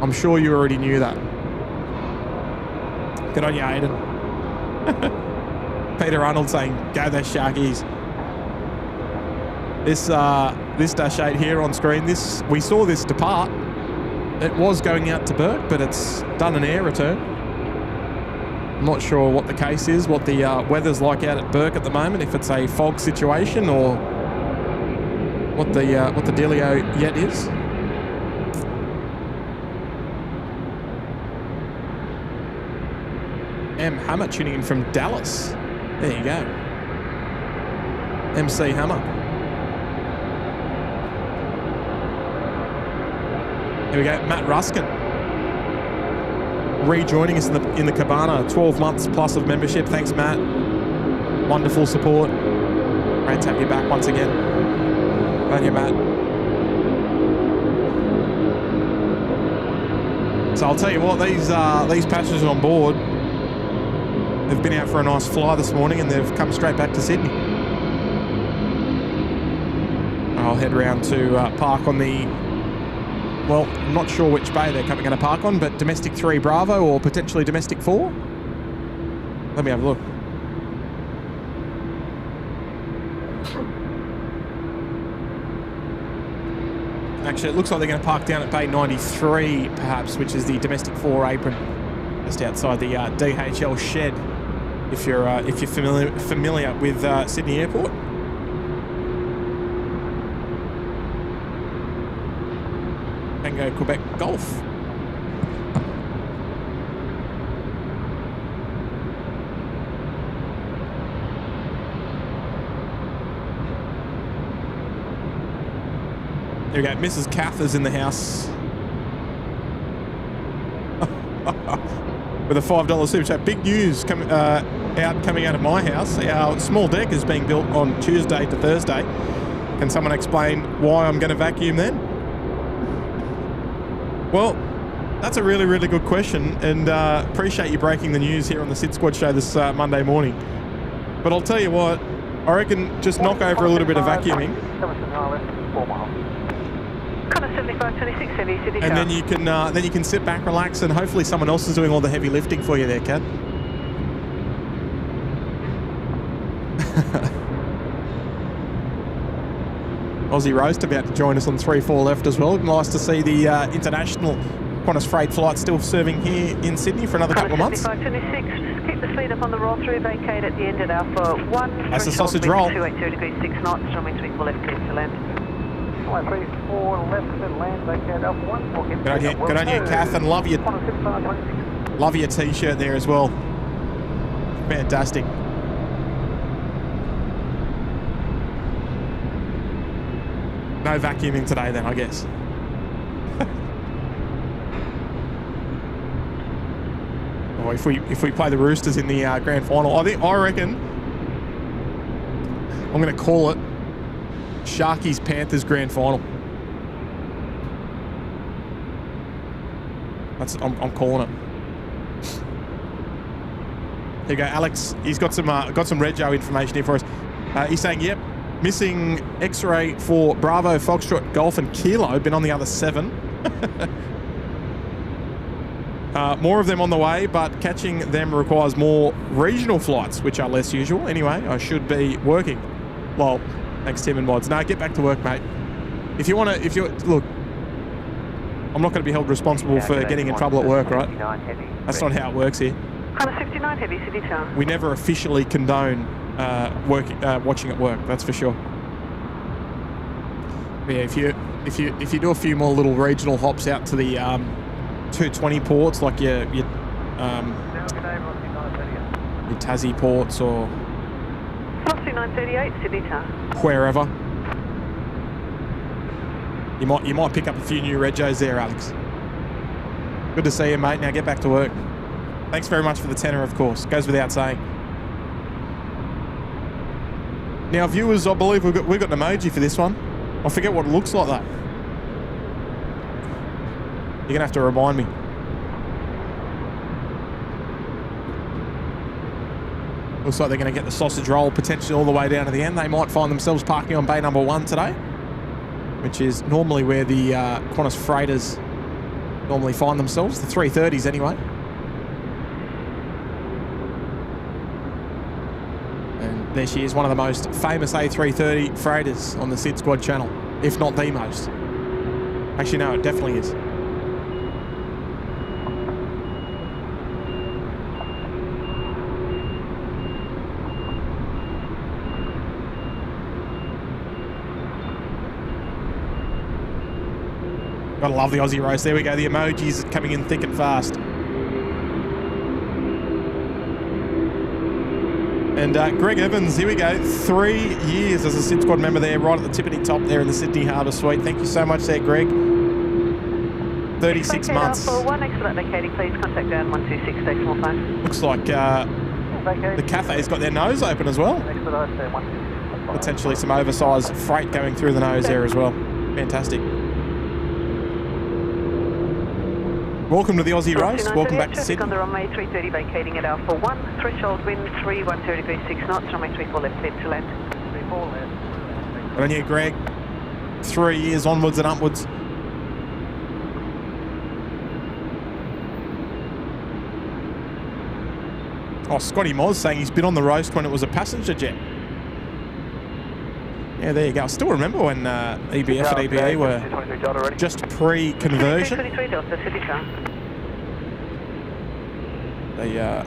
I'm sure you already knew that. Good on you, Hayden. Peter Arnold saying, go the Sharkies. This Dash 8 here on screen, we saw this depart. It was going out to Burke, but it's done an air return. I'm not sure what the case is, what the weather's like out at Burke at the moment, if it's a fog situation or what the dealio yet is. M Hammer tuning in from Dallas. There you go. MC Hammer. Here we go, Matt Ruskin. Rejoining us in the cabana, 12 months plus of membership. Thanks, Matt. Wonderful support. Great to have you back once again. Thank you, Matt. So I'll tell you what, these passengers on board, they've been out for a nice fly this morning and they've come straight back to Sydney. I'll head round to park on the, well, I'm not sure which bay they're going to park on, but domestic 3 Bravo or potentially domestic 4. Let me have a look. Actually, it looks like they're going to park down at bay 93, perhaps, which is the domestic 4 apron, just outside the DHL shed. If you're familiar with Sydney Airport. Tango Quebec Golf. There we go. Mrs. Cather's in the house. With a $5 super chat. Big news coming out of my house. Our small deck is being built on Tuesday to Thursday. Can someone explain why I'm going to vacuum then? Well, that's a really, really good question, and appreciate you breaking the news here on the SydSquad show this Monday morning. But I'll tell you what, I reckon just knock over a little bit of vacuuming. And then you can sit back, relax, and hopefully someone else is doing all the heavy lifting for you there, Kat. Aussie Roast about to join us on 3-4 left as well. Nice to see the international Qantas freight flight still serving here in Sydney for another couple of months. 2526, keep the speed up on the roll through, vacate at the end at Alpha 1. That's a sausage roll. 280 degrees 6 knots, runway 34 left, clear to land. Runway 34 left, and land, vacate Alpha 1. Good on you, Kath, and love your t-shirt there as well. Fantastic. No vacuuming today then, I guess. Or if we play the Roosters in the grand final, I reckon I'm going to call it Sharkies Panthers grand final. I'm calling it. Here you go, Alex. He's got some Rego information here for us. He's saying, yep, Missing X-ray for Bravo, Foxtrot, Golf and Kilo. Been on the other 7. More of them on the way, but catching them requires more regional flights, which are less usual. Anyway, I should be working. Well, thanks Tim and Mods. No, get back to work, mate. If you want to, look, I'm not going to be held responsible for getting in trouble at work, right? That's not how it works here. Qantas 59 Heavy, City Tower. We never officially condone watching at work, that's for sure. But yeah, if you do a few more little regional hops out to the 220 ports, like your Tassie ports or Philosophy 938, Sydney Tower. wherever, you might pick up a few new regos there, Alex. Good to see you, mate. Now get back to work. Thanks very much for the tenner, of course. Goes without saying. Now, viewers, I believe we've got an emoji for this one. I forget what it looks like, though. You're going to have to remind me. Looks like they're going to get the sausage roll potentially all the way down to the end. They might find themselves parking on bay number 1 today, which is normally where the Qantas freighters normally find themselves, the 330s anyway. And there she is, one of the most famous A330 freighters on the SydSquad channel, if not the most. Actually, no, it definitely is. Gotta love the Aussie roast. There we go. The emojis coming in thick and fast. And Greg Evans, here we go. 3 years as a SydSquad member there, right at the tippity top there in the Sydney Harbour Suite. Thank you so much there, Greg. 36 months. For 1 excellent vacating, please contact ground 126.5. Looks like the cafe's got their nose open as well. Potentially some oversized freight going through the nose there as well. Fantastic. Welcome to the Aussie Roast. Welcome back to Sydney. On the runway 330 vacating at Alpha 1. Threshold wind 310 degrees 6 knots. Runway 34 left clear to land. 34 left. Well done you, Greg. 3 years onwards and upwards. Oh, Scotty Moz saying he's been on the roast when it was a passenger jet. Yeah, there you go. I still remember when EBF and EBA were just pre-conversion. The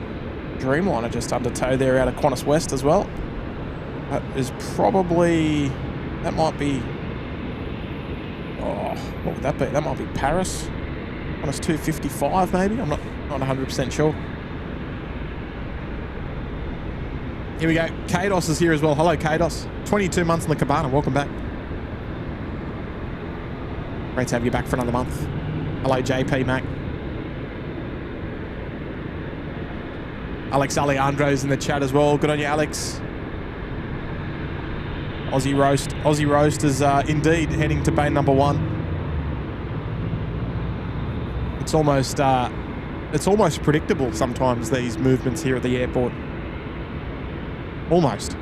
Dreamliner just under tow there out of Qantas West as well. That is probably... That might be... Oh, what would that be? That might be Paris. Qantas 255 maybe? I'm not 100% sure. Here we go. Kados is here as well. Hello, Kados. 22 months in the cabana. Welcome back. Great to have you back for another month. Hello, JP Mac. Alex Alejandro's in the chat as well. Good on you, Alex. Aussie Roast. Aussie Roast is indeed heading to bay number 1. It's almost predictable sometimes, these movements here at the airport. Almost.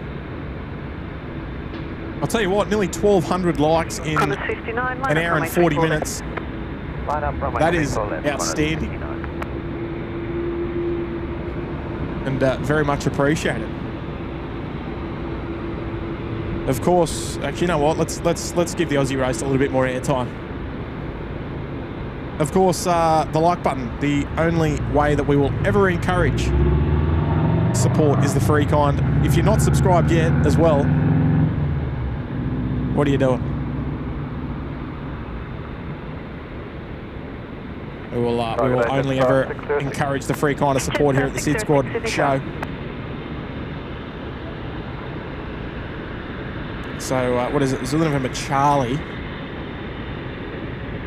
I'll tell you what, nearly 1,200 likes in an hour and 40 minutes. That is outstanding. And very much appreciated. Of course, actually, you know what? Let's give the Aussie Roast a little bit more airtime. Of course, the like button, the only way that we will ever encourage support is the free kind. If you're not subscribed yet as well, what are you doing? We will only ever encourage the free kind of support here at the SydSquad show. So what is it? Zulu November Charlie.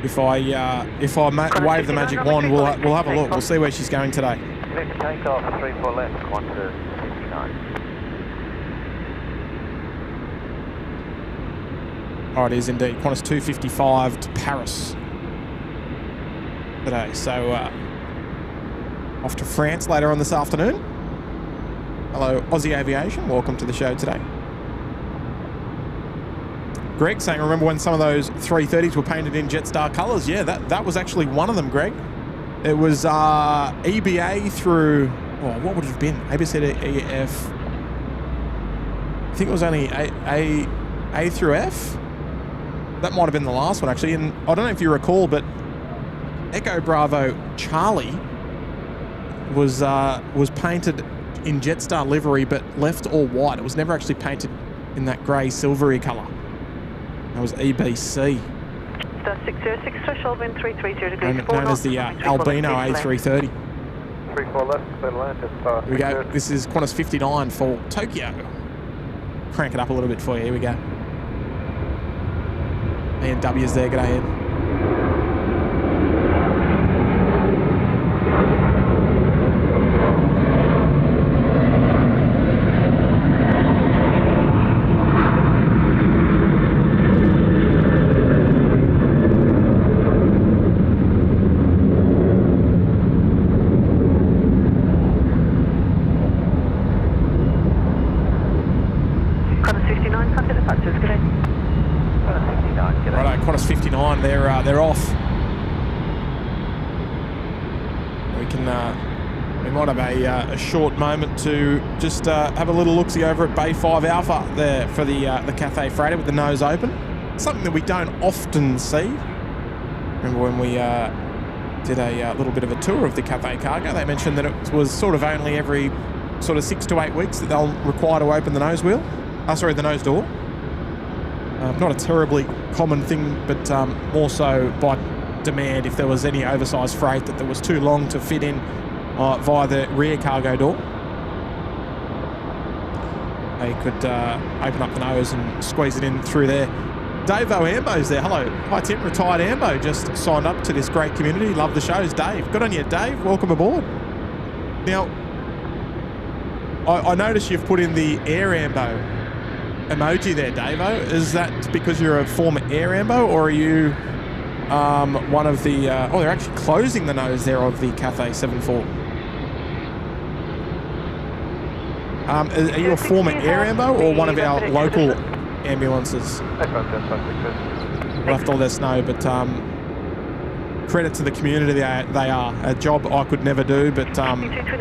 If I wave the magic wand, we'll have a look. We'll see where she's going today. Takeoff 34 left, Qantas 69. Oh, it is indeed. Qantas 255 to Paris today. So off to France later on this afternoon. Hello, Aussie Aviation. Welcome to the show today. Greg saying, remember when some of those 330s were painted in Jetstar colours? Yeah, that was actually one of them, Greg. It was EBA through, what would it have been? ABC to EF. I think it was only A through F. That might have been the last one, actually. And I don't know if you recall, but Echo Bravo Charlie was painted in Jetstar livery, but left all white. It was never actually painted in that grey silvery colour. That was EBC. Star 606, threshold wind 330 degrees. Known as the Albino A330. 34 left, clear to land, just Here we go. This is Qantas 59 for Tokyo. Crank it up a little bit for you. Here we go. A&W's there. Get ahead. They're off. We might have a short moment to just have a little look-see over at Bay 5 Alpha there for the Cathay Freighter with the nose open. Something that we don't often see. Remember when we did a little bit of a tour of the Cathay cargo, they mentioned that it was sort of only every sort of 6 to 8 weeks that they'll require to open the nose wheel. The nose door. Not a terribly common thing, but more so by demand if there was any oversized freight that was too long to fit in via the rear cargo door. They could open up the nose and squeeze it in through there. Dave-O Ambo's there. Hello. Hi, Tim. Retired Ambo just signed up to this great community. Love the shows. Dave. Good on you, Dave. Welcome aboard. Now, I notice you've put in the Air Ambo emoji there, Davo. Is that because you're a former Air Ambo, or are you one of the... they're actually closing the nose there of the Cathay 74. Are you a former Air Ambo or one of our local ambulances? Left all their snow, but credit to the community, they are. A job I could never do, but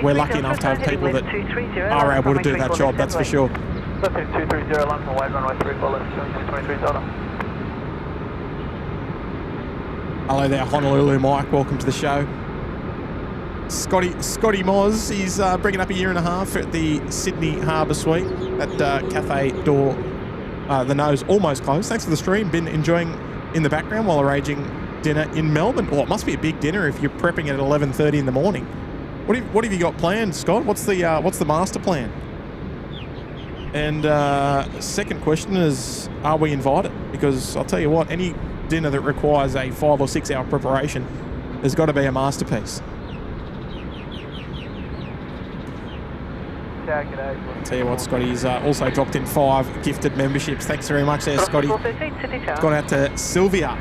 we're lucky enough to have people that are able to do that job, that's for sure. Left 230, land from wide runway 34 left, 23 Delta. Hello there, Honolulu Mike. Welcome to the show. Scotty Moz, he's bringing up a year and a half at the Sydney Harbour Suite. That Cathay door, the nose almost closed. Thanks for the stream. Been enjoying in the background while arranging dinner in Melbourne. Well, it must be a big dinner if you're prepping at 11:30 in the morning. What have you got planned, Scott? What's the master plan? And second question is, are we invited? Because I'll tell you what, any dinner that requires a 5 or 6 hour preparation has got to be a masterpiece. I'll tell you what, Scotty's also dropped in 5 gifted memberships. Thanks very much there, Scotty. Gone out to Sylvia,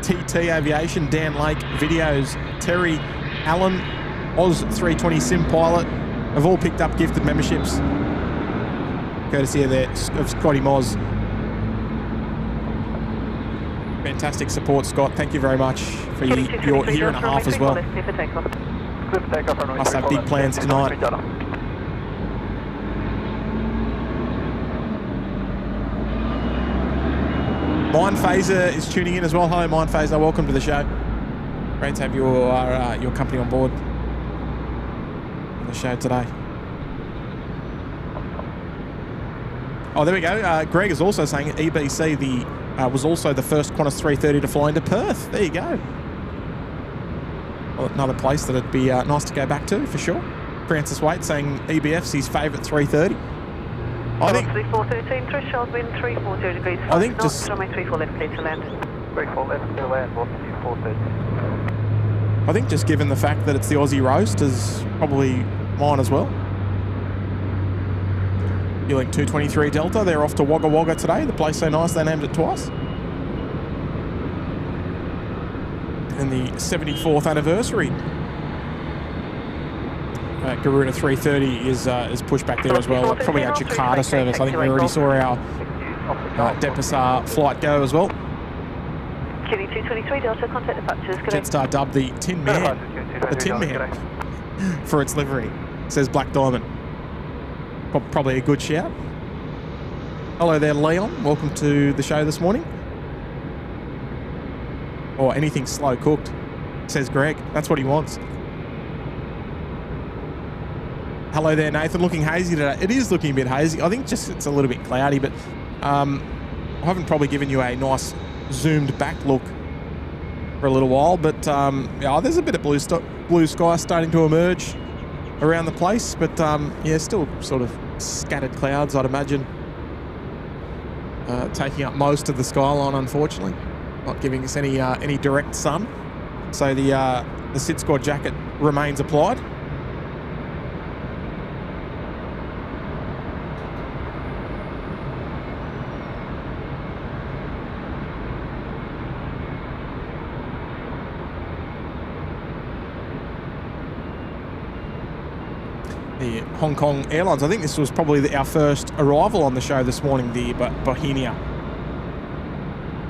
TT Aviation, Dan Lake, Videos, Terry, Alan, Oz 320 Sim Pilot have all picked up gifted memberships. Courtesy of Scotty Moz. Fantastic support, Scott. Thank you very much for your year and a half as well. Must have big plans tonight. Mind Phaser is tuning in as well. Hello, Mind Phaser. Welcome to the show. Great to have your company on board on the show today. Oh, there we go. Greg is also saying EBC was also the first Qantas 330 to fly into Perth. There you go. Well, another place that it'd be nice to go back to, for sure. Francis Waite saying EBF's his favourite 330. I think 3413 threshold wind 340 degrees. I think just 34 left, clear to land. 34 left, clear to land, 430. I think just given the fact that it's the Aussie roast is probably mine as well. Link 223 Delta, they're off to Wagga Wagga today. The place so nice they named it twice. And the 74th anniversary. Garuda 330 is pushed back there as well. Probably our Jakarta service. I think we already saw Depasar flight go as well. Kitty 223 Delta, contact departures. Jetstar dubbed the Tin Man, the Tin Man, for its livery. Says Black Diamond. Probably a good shout. Hello there, Leon. Welcome to the show this morning. Or anything slow cooked, says Greg. That's what he wants. Hello there, Nathan. Looking hazy today. It is looking a bit hazy. I think just it's a little bit cloudy, but I haven't probably given you a nice zoomed back look for a little while. But yeah, there's a bit of blue sky starting to emerge around the place. But yeah, still sort of scattered clouds, I'd imagine, taking up most of the skyline. Unfortunately, not giving us any direct sun. So the SydSquad jacket remains applied. The Hong Kong Airlines. I think this was probably our first arrival on the show this morning, the Bohemia,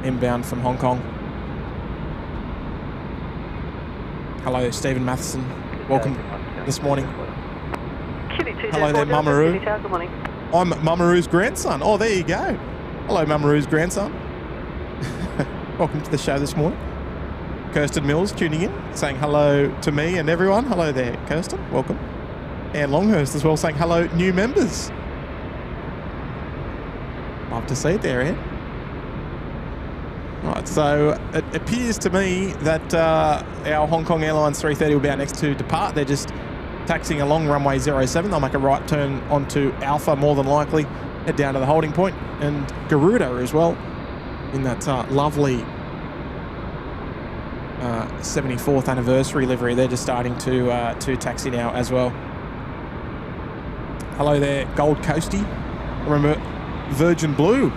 inbound from Hong Kong. Hello, Stephen Matheson. Welcome this morning. Hello there, Mamaroo. I'm Mamaroo's grandson. Oh, there you go. Hello, Mamaroo's grandson. Welcome to the show this morning. Kirsten Mills tuning in, saying hello to me and everyone. Hello there, Kirsten. Welcome. And Longhurst as well, saying hello, new members. Love to see it there, Ed. Right, so it appears to me that our Hong Kong Airlines 330 will be out next to depart. They're just taxiing along runway 07. They'll make a right turn onto Alpha, more than likely, head down to the holding point, and Garuda as well in that lovely 74th anniversary livery. They're just starting to taxi now as well. Hello there, Gold Coastie. Remember Virgin Blue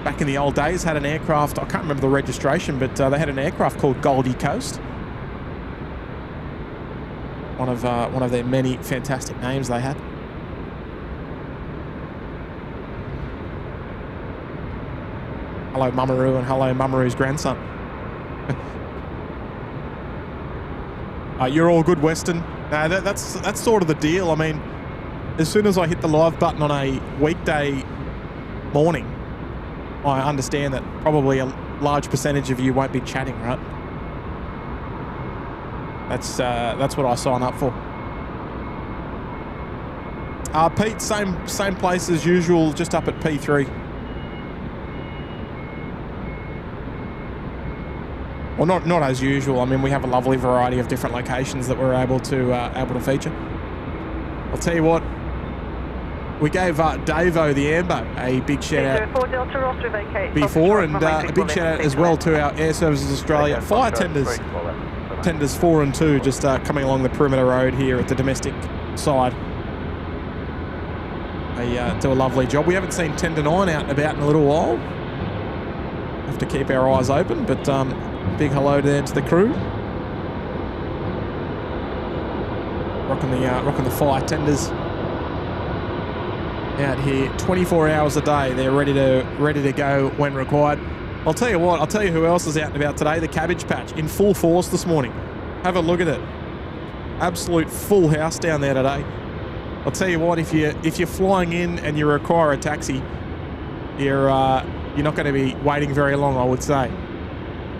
back in the old days had an aircraft, I can't remember the registration, but they had an aircraft called Goldie Coast. One of their many fantastic names they had. Hello Mamaroo, and hello Mamaroo's grandson. You're all good, Western. No, that's sort of the deal. I mean, as soon as I hit the live button on a weekday morning, I understand that probably a large percentage of you won't be chatting, right? That's what I sign up for. Pete, same place as usual, just up at P3. Well, not as usual. I mean, we have a lovely variety of different locations that we're able to feature. I'll tell you what. We gave Davo the Ambo a big shout out before, and a big shout out as well to our Air Services Australia fire tenders 4 and 2, just coming along the perimeter road here at the domestic side. They do a lovely job. We haven't seen 10 to 9 out and about in a little while. Have to keep our eyes open, but big hello there to the crew. Rocking the fire tenders out here 24 hours a day. They're ready to go when required. I'll tell you what, I'll tell you who else is out and about today. The Cabbage Patch in full force this morning. Have a look at it. Absolute full house down there today. I'll tell you what, if you're flying in and you require a taxi, you're not going to be waiting very long, I would say.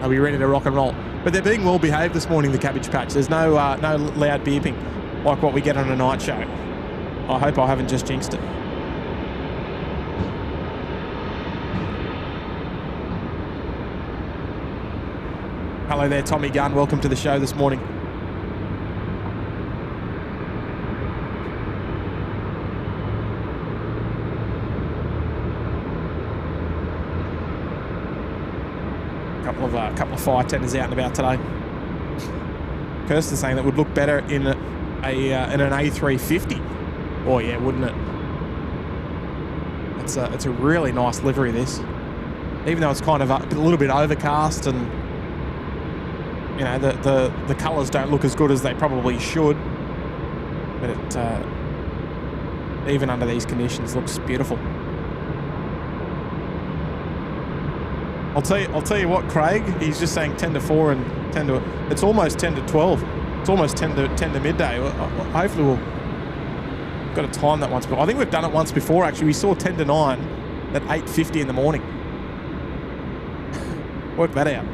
They'll be ready to rock and roll. But they're being well behaved this morning, the Cabbage Patch. There's no loud beeping like what we get on a night show. I hope I haven't just jinxed it. Hello there, Tommy Gunn. Welcome to the show this morning. Couple of fire tenders out and about today. Kirsten saying that would look better in an A350. Oh yeah, wouldn't it? It's a really nice livery, this. Even though it's kind of a little bit overcast and you know the colours don't look as good as they probably should, but it even under these conditions looks beautiful. I'll tell you what, Craig. He's just saying 10 to 4 and 10 to. It's almost 10 to 12. It's almost 10 to midday. Hopefully we'll got to time that once. But I think we've done it once before. Actually, we saw 10 to 9 at 8:50 in the morning. Work that out.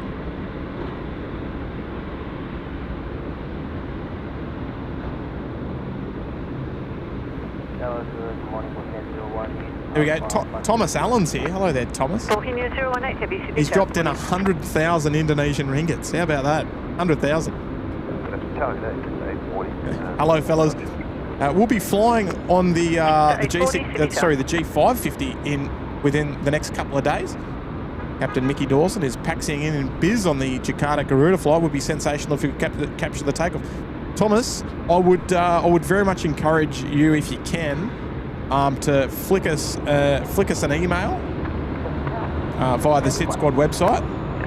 Good morning, we'll 01. Here we go. Thomas Allen's here. Hello there, Thomas. Talking news 018, heavy Sydney He's Tower. dropped in 100,000 Indonesian ringgits. How about that? 100,000. Hello, fellas. We'll be flying on the G550 within the next couple of days. Captain Mickey Dawson is paxing in biz on the Jakarta Garuda flight. Would be sensational if we could capture the takeoff. Thomas, I would very much encourage you, if you can, to flick us an email via the SydSquad website.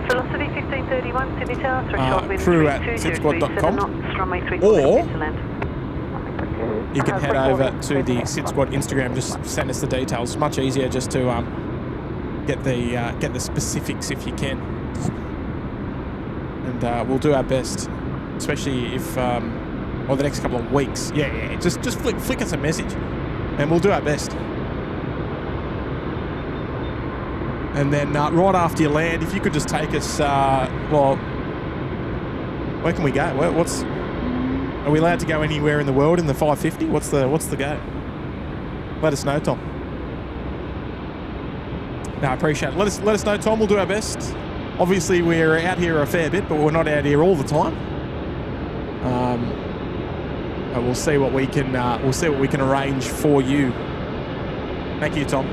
Velocity 1531, Sydney Tower, threshold wind crew at 320 sydsquad.com, or you can head over to the SydSquad Instagram. Just send us the details. It's much easier just to get the specifics if you can, and we'll do our best, especially if or the next couple of weeks. Yeah. Just flick us a message, and we'll do our best. And then right after you land, if you could just take us, well, where can we go? Are we allowed to go anywhere in the world in the 550? What's the go? Let us know, Tom. No, I appreciate it. Let us know, Tom. We'll do our best. Obviously, we're out here a fair bit, but we're not out here all the time. We'll see what we can arrange for you. Thank you, Tom.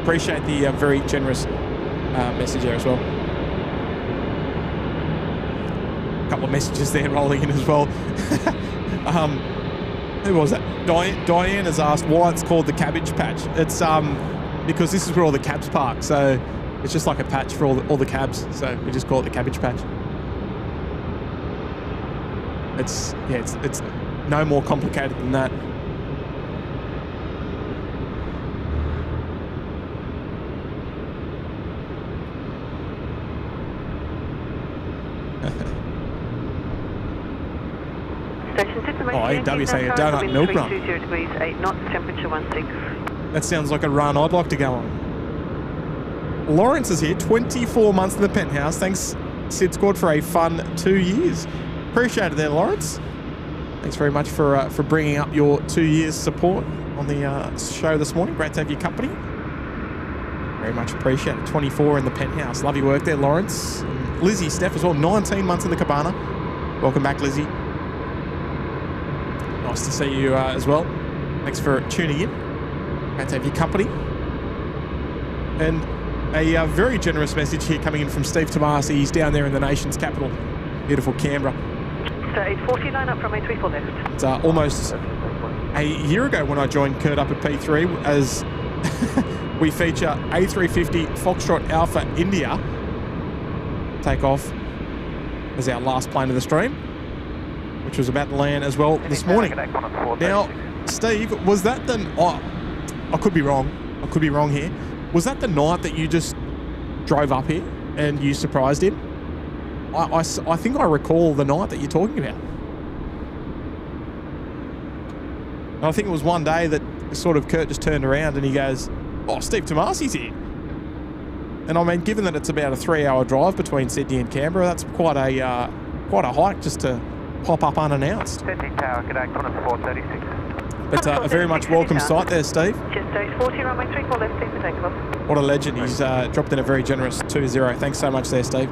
Appreciate the very generous message there as well. A couple of messages there rolling in as well. Who was that? Diane has asked why it's called the Cabbage Patch. It's because this is where all the cabs park, so it's just like a patch for all the cabs. So we just call it the Cabbage Patch. It's no more complicated than that. AW saying a donut milk run. 320 degrees, 8 knots, temperature 16. That sounds like a run I'd like to go on. Lawrence is here, 24 months in the penthouse. Thanks, SydSquad, for a fun 2 years. Appreciate it there, Lawrence. Thanks very much for bringing up your 2 years support on the show this morning. Great to have your company. Very much appreciate it. 24 in the penthouse. Love your work there, Lawrence. And Lizzie, Steph as well, 19 months in the cabana. Welcome back, Lizzie. Nice to see you as well. Thanks for tuning in. Great to have your company. And a very generous message here coming in from Steve Tomasi. He's down there in the nation's capital, beautiful Canberra. So 849 up from A34 left. It's almost a year ago when I joined Kurt up at P3 as we feature A350 Foxtrot Alpha India takeoff as our last plane of the stream, which was about to land as well this morning. Now, Steve, was that the... Oh, I could be wrong. I could be wrong here. Was that the night that you just drove up here and you surprised him? I think I recall the night that you're talking about. And I think it was one day that sort of Kurt just turned around and he goes, "Oh, Steve Tomasi's here." And I mean, given that it's about a 3-hour drive between Sydney and Canberra, that's quite a hike just to pop up unannounced. Sydney Tower, g'day, Qantas 436. But a very much welcome sight there, Steve. Just 840, runway 34 left, take the takeoff. What a legend. He's dropped in a very generous 2-0. Thanks so much there, Steve.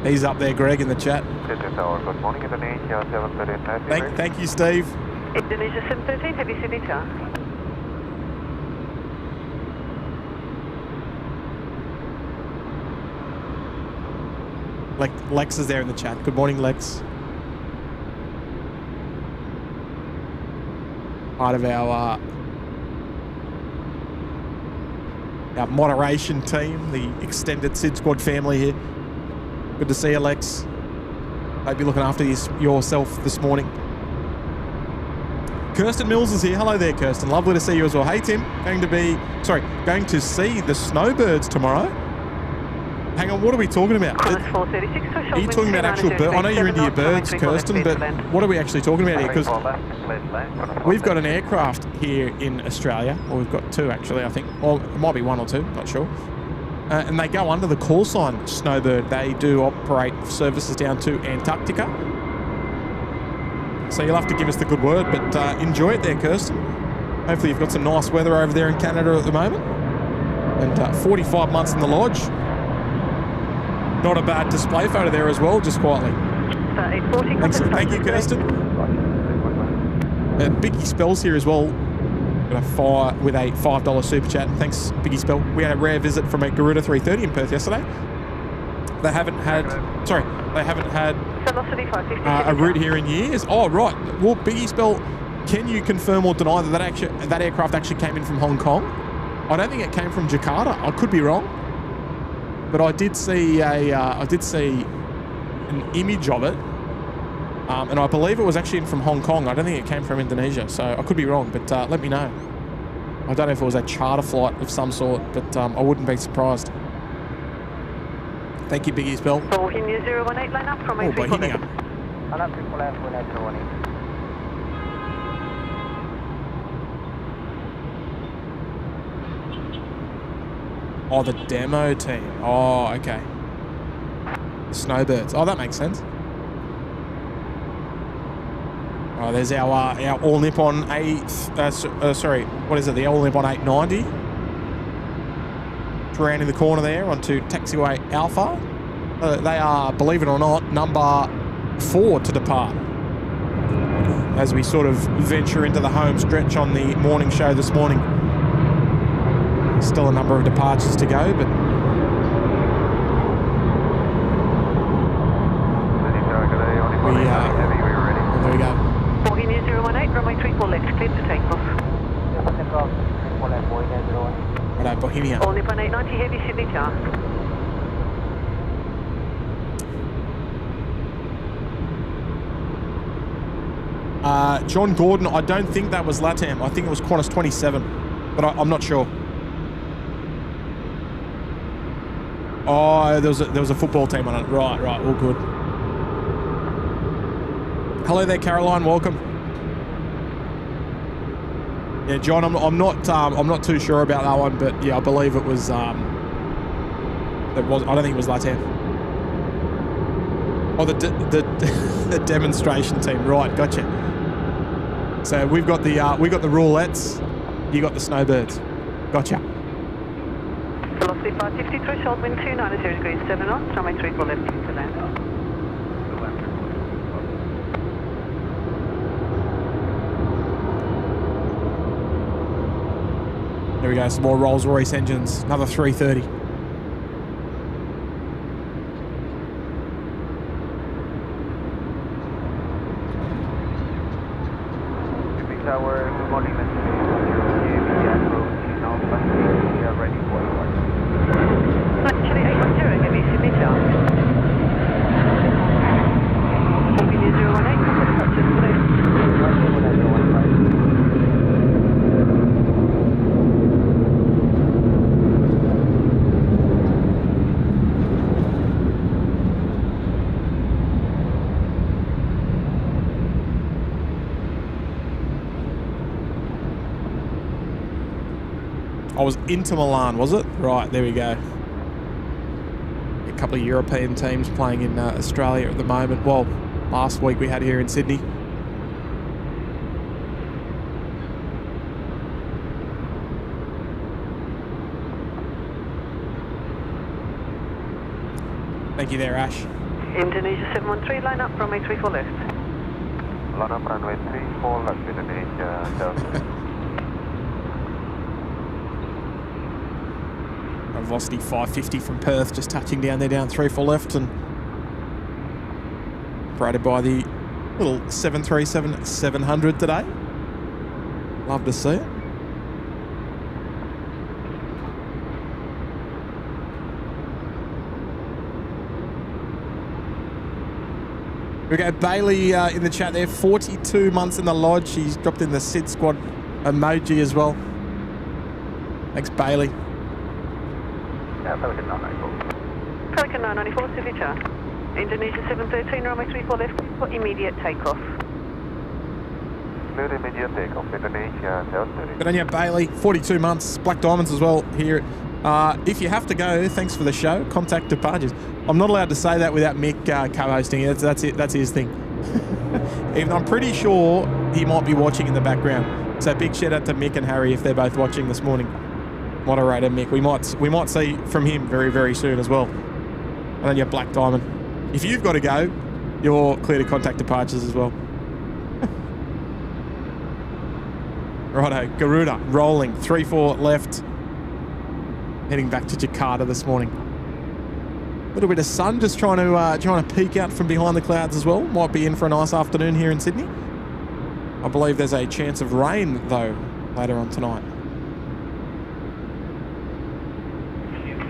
He's up there, Greg, in the chat. Sydney Tower, good morning, Indonesia 713. Thank you, Steve. Indonesia 713, heavy Sydney Tower. Lex is there in the chat. Good morning, Lex. Part of our moderation team, the extended SydSquad family here. Good to see you, Lex. Hope you're looking after yourself this morning. Kirsten Mills is here. Hello there, Kirsten. Lovely to see you as well. Hey, Tim. Going to see the Snowbirds tomorrow. Hang on, what are we talking about? Qantas 436, Are you talking about actual birds? I know you're into your birds, Kirsten, but what are we actually talking about here? Because we've got an aircraft here in Australia, or we've got two actually, I think. Or it might be one or two, not sure. And they go under the call sign Snowbird. They do operate services down to Antarctica. So you'll have to give us the good word, but enjoy it there, Kirsten. Hopefully you've got some nice weather over there in Canada at the moment. And 45 months in the lodge. Not a bad display photo there as well, just quietly. Thank you, Kirsten. Biggie Spell's here as well with a $5 super chat. Thanks, Biggie Spell. We had a rare visit from a Garuda 330 in Perth yesterday. They haven't had a route here in years. Oh, right. Well, Biggie Spell, can you confirm or deny that aircraft actually came in from Hong Kong? I don't think it came from Jakarta. I could be wrong. But I did see an image of it, and I believe it was actually from Hong Kong. I don't think it came from Indonesia, so I could be wrong. But let me know. I don't know if it was a charter flight of some sort, but I wouldn't be surprised. Thank you, Biggie Spell. Bohemia 018, line up from Bohemia. Oh, the demo team. Oh, okay. Snowbirds. Oh, that makes sense. Oh, there's our All Nippon the All Nippon 890. Rounding the corner there onto taxiway Alpha. They are, believe it or not, number 4 to depart. As we sort of venture into the home stretch on the morning show this morning. Still a number of departures to go, but there we go. Bohemia 018, runway 34 left, cleared to takeoff. Righto, Bohemia. All Nippon 890 heavy, Sydney tower. John Gordon, I don't think that was LATAM. I think it was Qantas 27, but I'm not sure. Oh, there was a football team on it. Right, all good. Hello there, Caroline. Welcome. Yeah, John, I'm not too sure about that one, but yeah, I believe it was. I don't think it was LATAM. Oh, the demonstration team. Right, gotcha. So we've got the roulettes. You got the Snowbirds. Gotcha. Velocity 550, threshold wind 290 degrees 7 knots, runway 34 left to land. There we go, some more Rolls-Royce engines. Another 330. Tower, good morning, Mr. We are ready for Actually, 810, heavy, Sydney tower. Bohemia 018, departure left. I was into Milan, was it? Right, there we go. A couple of European teams playing in Australia at the moment. Well, last week we had here in Sydney. Thank you there, Ash. Indonesia 713, line up, runway 34 left. line up, runway 34 left, Indonesia, Delta. Velocity 550 from Perth, just touching down there, down 34 left, and operated by the little 737-700 today. Love to see it. We got Bailey in the chat there. 42 months in the lodge. She's dropped in the SydSquad emoji as well. Thanks, Bailey. Yeah, Pelican 994. Pelican 994, Civica. Indonesia 713, runway 34 left, for immediate takeoff. Clear immediate takeoff, Indonesia 730. Good on you, Bailey. 42 months. Black Diamonds as well here. If you have to go, thanks for the show. Contact departures. I'm not allowed to say that without Mick co-hosting. That's it. That's his thing. Even I'm pretty sure he might be watching in the background. So big shout out to Mick and Harry if they're both watching this morning. Moderator Mick. We might see from him very, very soon as well. And then you have Black Diamond. If you've got to go, you're clear to contact departures as well. Righto, Garuda rolling 3-4 left. Heading back to Jakarta this morning. A little bit of sun, just trying to peek out from behind the clouds as well. Might be in for a nice afternoon here in Sydney. I believe there's a chance of rain though later on tonight.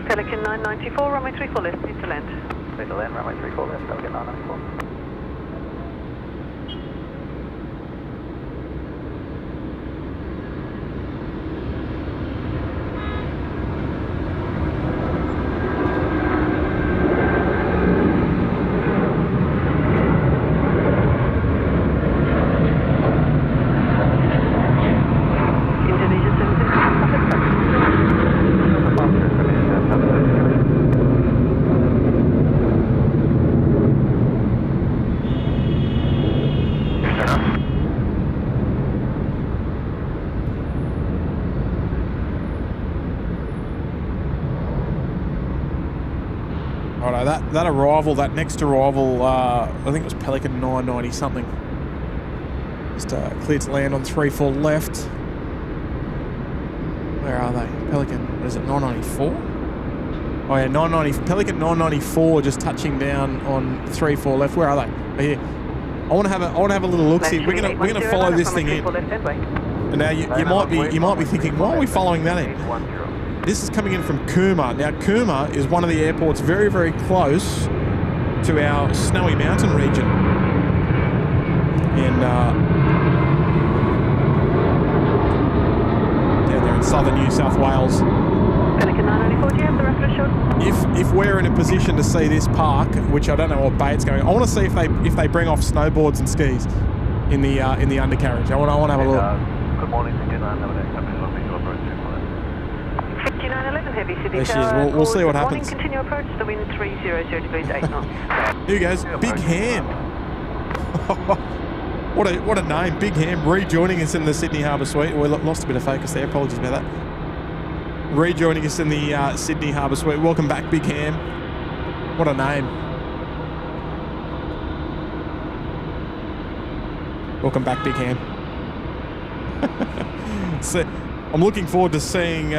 Pelican 994, runway 34 left, clear to land. Clear to land, runway 34 left, Pelican 994. That arrival, that next arrival, I think it was Pelican 990 something. Just cleared to land on 3-4 left. Where are they? Pelican, what is it, 994? Oh yeah, 990, Pelican 994 just touching down on 3-4 left. Where are they? They're here. I want to have a little look. See, we're gonna follow this thing in. And now you might be thinking, why are we following that in? This is coming in from Cooma. Now, Cooma is one of the airports very, very close to our Snowy Mountain region. And down there in southern New South Wales. Pelican 994, do you have the rapid shot? If we're in a position to see this park, which I don't know what bay it's going, I want to see if they bring off snowboards and skis in the undercarriage. I want to have a look. Good morning, 5911. 5911 heavy city. There she is. We'll see what happens. Continue approach, the wind 300 degrees 8 knots. Here goes, Big Ham. What a name, Big Ham, rejoining us in the Sydney Harbour Suite. We lost a bit of focus there, apologies about that. Rejoining us in the Sydney Harbour Suite. Welcome back, Big Ham. What a name. Welcome back, Big Ham. So, I'm looking forward to seeing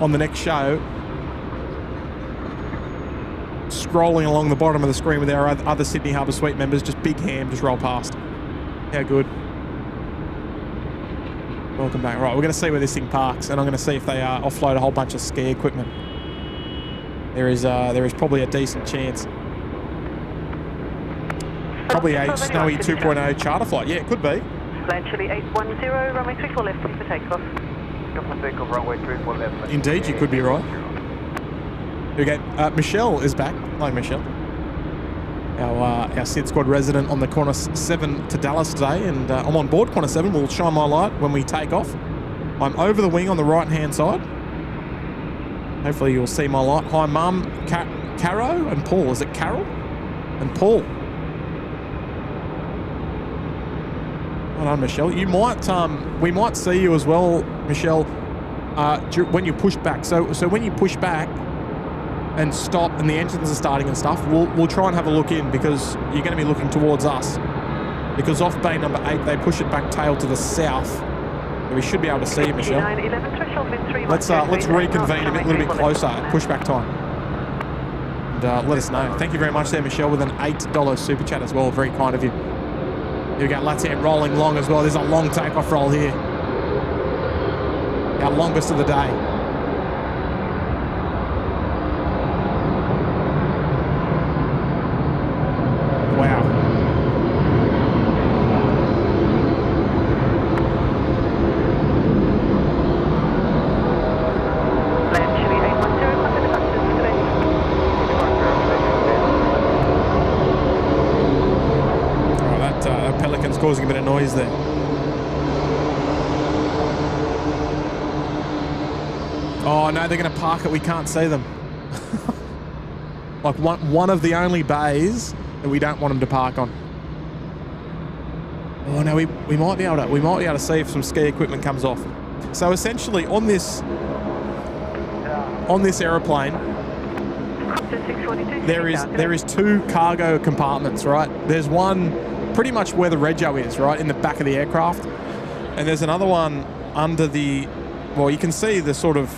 on the next show, scrolling along the bottom of the screen with our other Sydney Harbour Suite members, just Big Ham just roll past. How good. Welcome back. Right, we're going to see where this thing parks, and I'm going to see if they offload a whole bunch of ski equipment. There is probably a decent chance. Probably a Snowy 2.0 charter flight. Yeah, it could be. Land Chile 810, runway 34 left, clear for takeoff. Takeoff, runway 34 left. Indeed, you could be right. Okay, Michelle is back. Hello, Michelle. Our SydSquad resident on the Qantas 7 to Dallas today, and I'm on board Qantas 7. We'll shine my light when we take off. I'm over the wing on the right-hand side. Hopefully you'll see my light. Hi, Mum, Caro and Paul. Is it Carol? And Paul. Well done, Michelle. You might, we might see you as well, Michelle, when you push back. So when you push back and stop and the engines are starting and stuff, we'll try and have a look in, because you're going to be looking towards us. Because off bay number 8, they push it back tail to the south. So we should be able to see you, Michelle. Let's reconvene a little bit closer at pushback time. And let us know. Thank you very much there, Michelle, with an $8 super chat as well. Very kind of you. Here we go, Latam rolling long as well. There's a long takeoff roll here. Our longest of the day. causing a bit of noise there. Oh no, they're going to park it. We can't see them. Like one of the only bays that we don't want them to park on. Oh no, we might be able to see if some ski equipment comes off. So essentially on this aeroplane, there is two cargo compartments, right? There's one pretty much where the rego is, right, in the back of the aircraft, and there's another one under the. Well, you can see the sort of.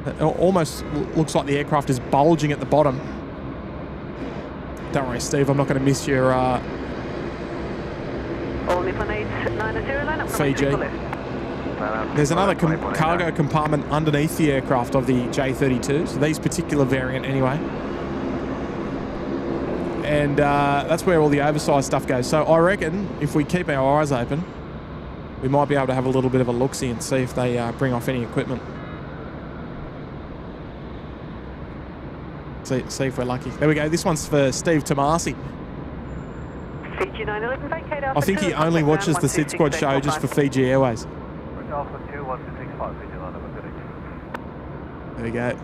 It almost looks like the aircraft is bulging at the bottom. Don't worry, Steve. I'm not going to miss your. Fiji. There's another cargo compartment underneath the aircraft of the J32, so these particular variant anyway. And that's where all the oversized stuff goes. So I reckon if we keep our eyes open, we might be able to have a little bit of a look-see and see if they bring off any equipment. See if we're lucky. There we go. This one's for Steve Tomasi. Fiji 911, vacate I think he only watches the SydSquad show just for Fiji Airways. There we go.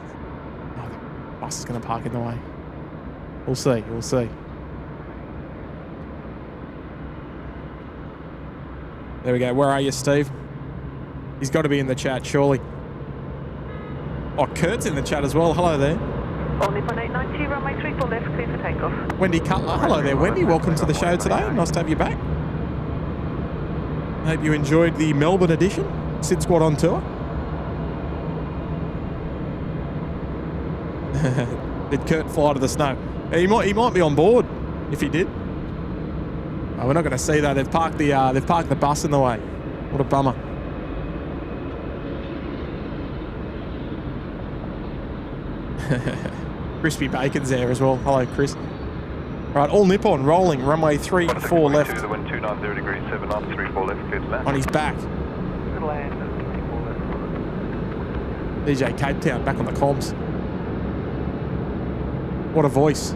Oh, the bus is going to park in the way. We'll see. We'll see. There we go. Where are you, Steve? He's got to be in the chat, surely. Oh, Kurt's in the chat as well. Hello there. Only 1890, runway 34 left, clear for takeoff. Wendy Cutler. Hello there, Wendy. Welcome to the show today. Nice to have you back. Hope you enjoyed the Melbourne edition. SydSquad on tour. Did Kurt fly to the snow? He might be on board if he did. Oh, we're not going to see that. They've parked the bus in the way. What a bummer. Crispy Bacon's there as well. Hello, Chris. Right, all Nippon rolling. Runway 34 left. The wind 290 degrees 7 knots, 34 left, clear to land. On his back. Good land. DJ Cape Town back on the comms. What a voice.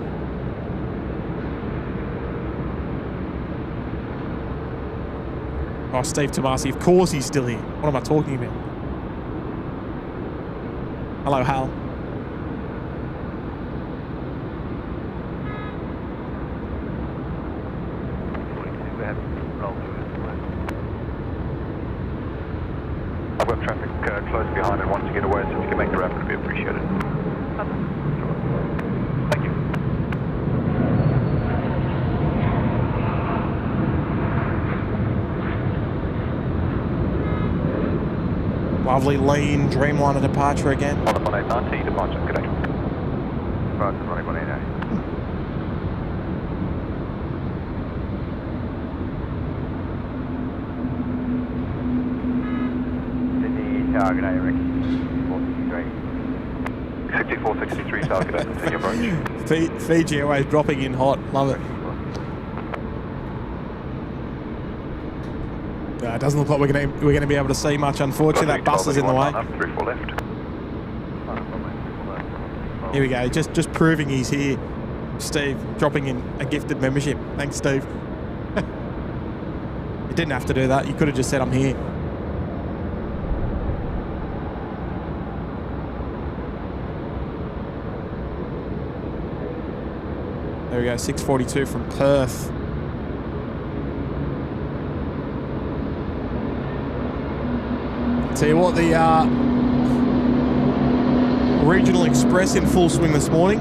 Oh, Steve Tomasi. Of course he's still here. What am I talking about? Hello, Hal. I've got traffic close behind and want to get away, so if you can make the rapid, it'd be appreciated. Thank you. Lovely lean Dreamliner departure again. On the 1890 departure, good day. Right, running 180. Target Eric, 6463 target at the approach. Fiji Airways dropping in hot. Love it. It doesn't look like we're going to be able to see much. Unfortunately, that bus is in the way. 34 left. Here we go. Just proving he's here. Steve dropping in a gifted membership. Thanks, Steve. You didn't have to do that. You could have just said I'm here. There we go, 642 from Perth. Tell you what, the Regional Express in full swing this morning.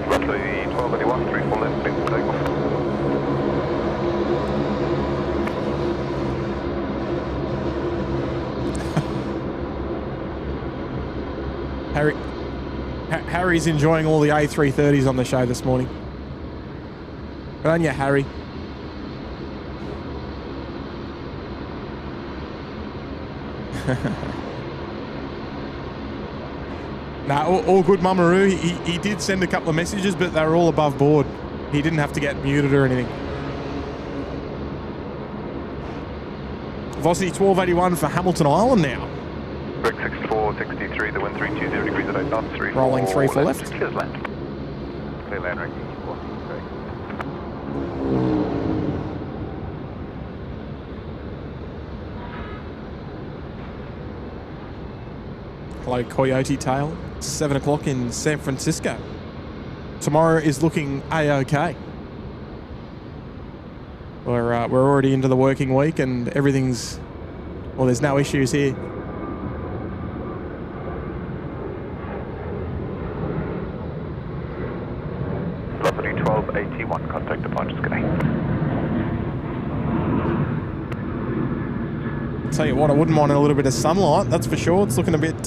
Roughly 1281, 34 left, clear for takeoff. Harry's enjoying all the A330s on the show this morning. Good on you, Harry. Nah, all good, Mamaroo. He did send a couple of messages, but they were all above board. He didn't have to get muted or anything. Velocity 1281 for Hamilton Island now. Break 6463, the wind 320 degrees at 8 knots, 34 Rolling 34 left. Clear land. clear land ranking 463. Hello, Coyote Tail. 7 o'clock in San Francisco. Tomorrow is looking A-OK. We're already into the working week and everything's... Well, there's no issues here. Velocity 1281, contact departure scanning. Tell you what, I wouldn't mind a little bit of sunlight, that's for sure. It's looking a bit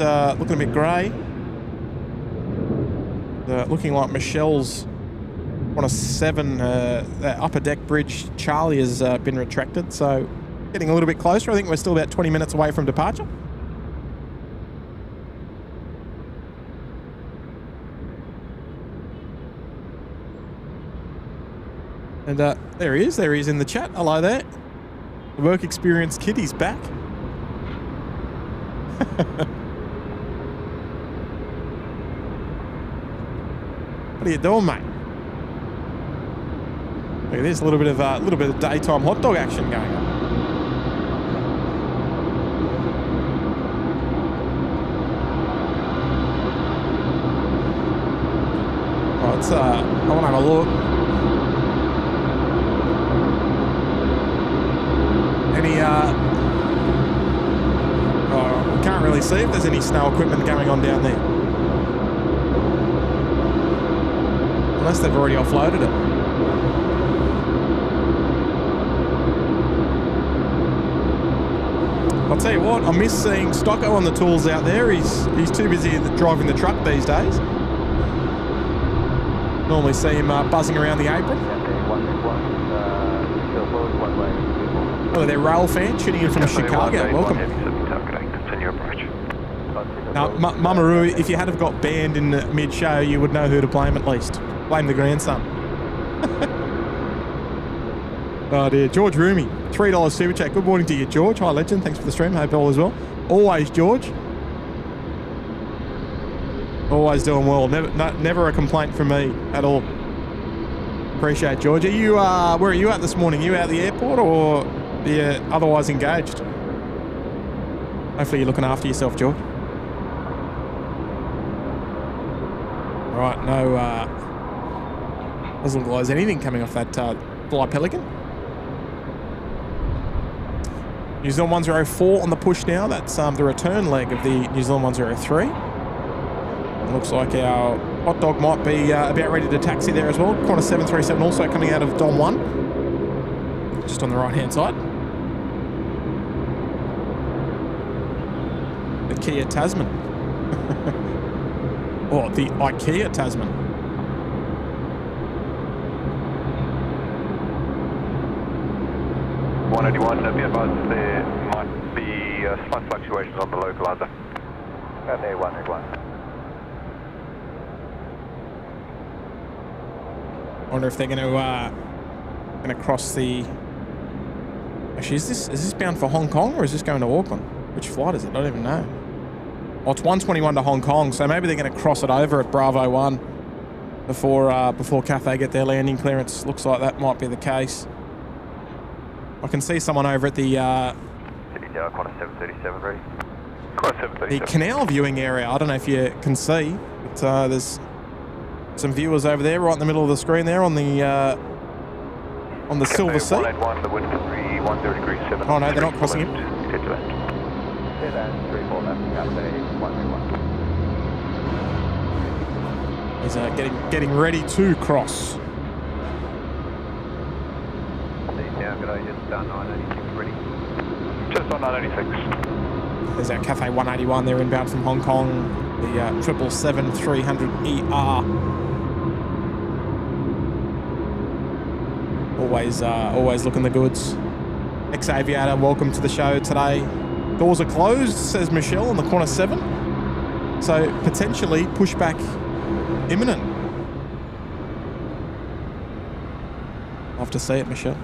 grey. Looking like Michelle's on a 7 upper deck bridge. Charlie has been retracted, so getting a little bit closer. I think we're still about 20 minutes away from departure. And there he is. There he is in the chat. Hello there. The work experience kid, he's back. What are you doing, mate? Look at this, a little bit of daytime hot dog action going on. Right, I want to have a look. We can't really see if there's any snow equipment going on down there. Unless they've already offloaded it. I'll tell you what, I miss seeing Stocko on the tools out there. He's too busy driving the truck these days. Normally see him buzzing around the apron. Oh, they're rail fans shooting in from Chicago. Welcome. Now, Mamaru, if you had have got banned in mid-show, you would know who to blame at least. Blame the grandson. Oh dear. George Roomy, $3 super chat. Good morning to you, George. Hi, legend. Thanks for the stream. Hope all is well. Always, George. Always doing well. Never a complaint from me at all. Appreciate it, George. Are you, where are you at this morning? Are you at the airport or are you otherwise engaged? Hopefully you're looking after yourself, George. Right, no, doesn't look like there's anything coming off that Fly Pelican. New Zealand 104 on the push now. That's the return leg of the New Zealand 103. It looks like our hot dog might be about ready to taxi there as well. Corner 737 also coming out of Dom 1. Just on the right-hand side. The Kia Tasman. Or the IKEA Tasman. Be advised there might be slight fluctuations on the localizer. Okay, 181. I wonder if they're going to cross the. Actually, is this bound for Hong Kong or is this going to Auckland? Which flight is it? I don't even know. Oh, it's 121 to Hong Kong, so maybe they're going to cross it over at Bravo 1 before Cathay get their landing clearance. Looks like that might be the case. I can see someone over at the Corner 737 ready. Corner 737. the canal viewing area. I don't know if you can see, but there's some viewers over there, right in the middle of the screen there on the Silver Sea. 181, the wind 10 degrees 7. Oh no, they're not crossing him. Head to land. Head and 34 left, Cathay 181. He's getting ready to cross. Down, good idea, just down 986 ready. Just on 986. There's our Cathay 181 there inbound from Hong Kong. The 777-300ER. Always looking the goods. Ex-aviator, welcome to the show today. Doors are closed, says Michelle on the corner 7. So potentially pushback imminent. Love to see it, Michelle.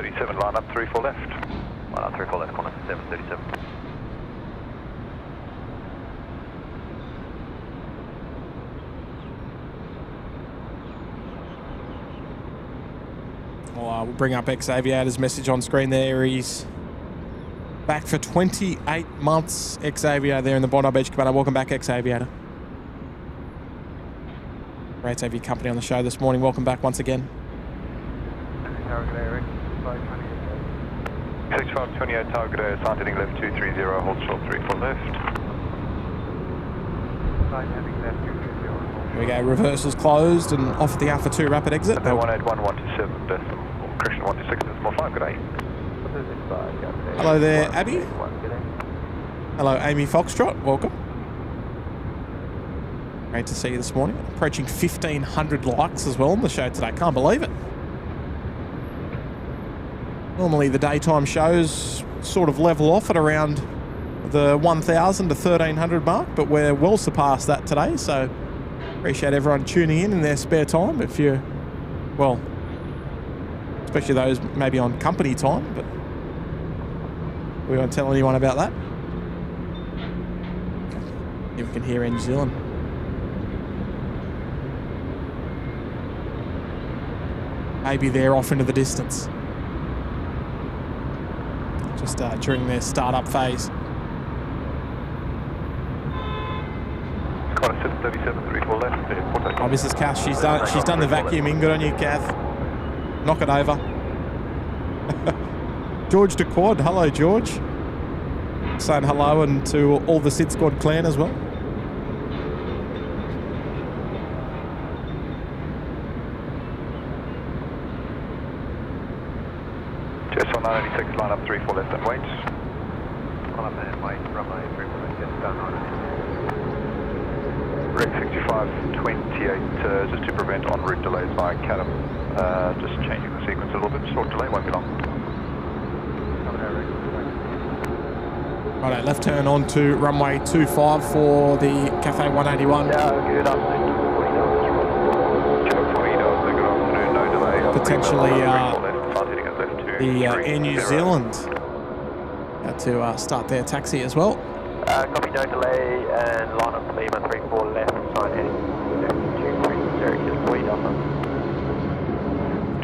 737, line up 34 left. Line up 34 left, corner 737. We'll bring up ex-aviator's message on screen there. He's back for 28 months, ex-aviator there in the Bondi Beach Cabana. Welcome back, ex-aviator. Great to have your company on the show this morning. Welcome back once again. Target Eric, 6528 target air, sign heading left 230, hold short 34 left. sign heading left 230. Here we go, reversals closed and off at the Alpha 2 rapid exit. 181, 127, correction 126, decimal 5, good day. Hello there, Abby. Hello, Amy Foxtrot. Welcome. Great to see you this morning. Approaching 1,500 likes as well on the show today. Can't believe it. Normally the daytime shows sort of level off at around the 1,000 to 1,300 mark, but we're well surpassed that today. So appreciate everyone tuning in their spare time. If you're, well, especially those maybe on company time, but we won't tell anyone about that. If we can hear in New Zealand. Maybe they're off into the distance. Just during their startup phase. Corner 737, 34 left, airport. Oh, Mrs. Cass, she's done the vacuuming. Good on you, Kath. Knock it over. George de Quad, hello George. Saying hello and to all the SydSquad clan as well. JS 986, line up 34 left and wait. Line up and wait, runway 34 left, yes, down on it. Rec 6528, just to prevent en route delays by Catam. Just changing the sequence a little bit, short delay, won't be long. Righto, left turn on to runway 25 for the Cafe 181. Good afternoon. No delay. Potentially the Air Air New Zealand had to start their taxi as well. Copy, no delay, and line up Lima 34 left, sign heading left 230, just lead up.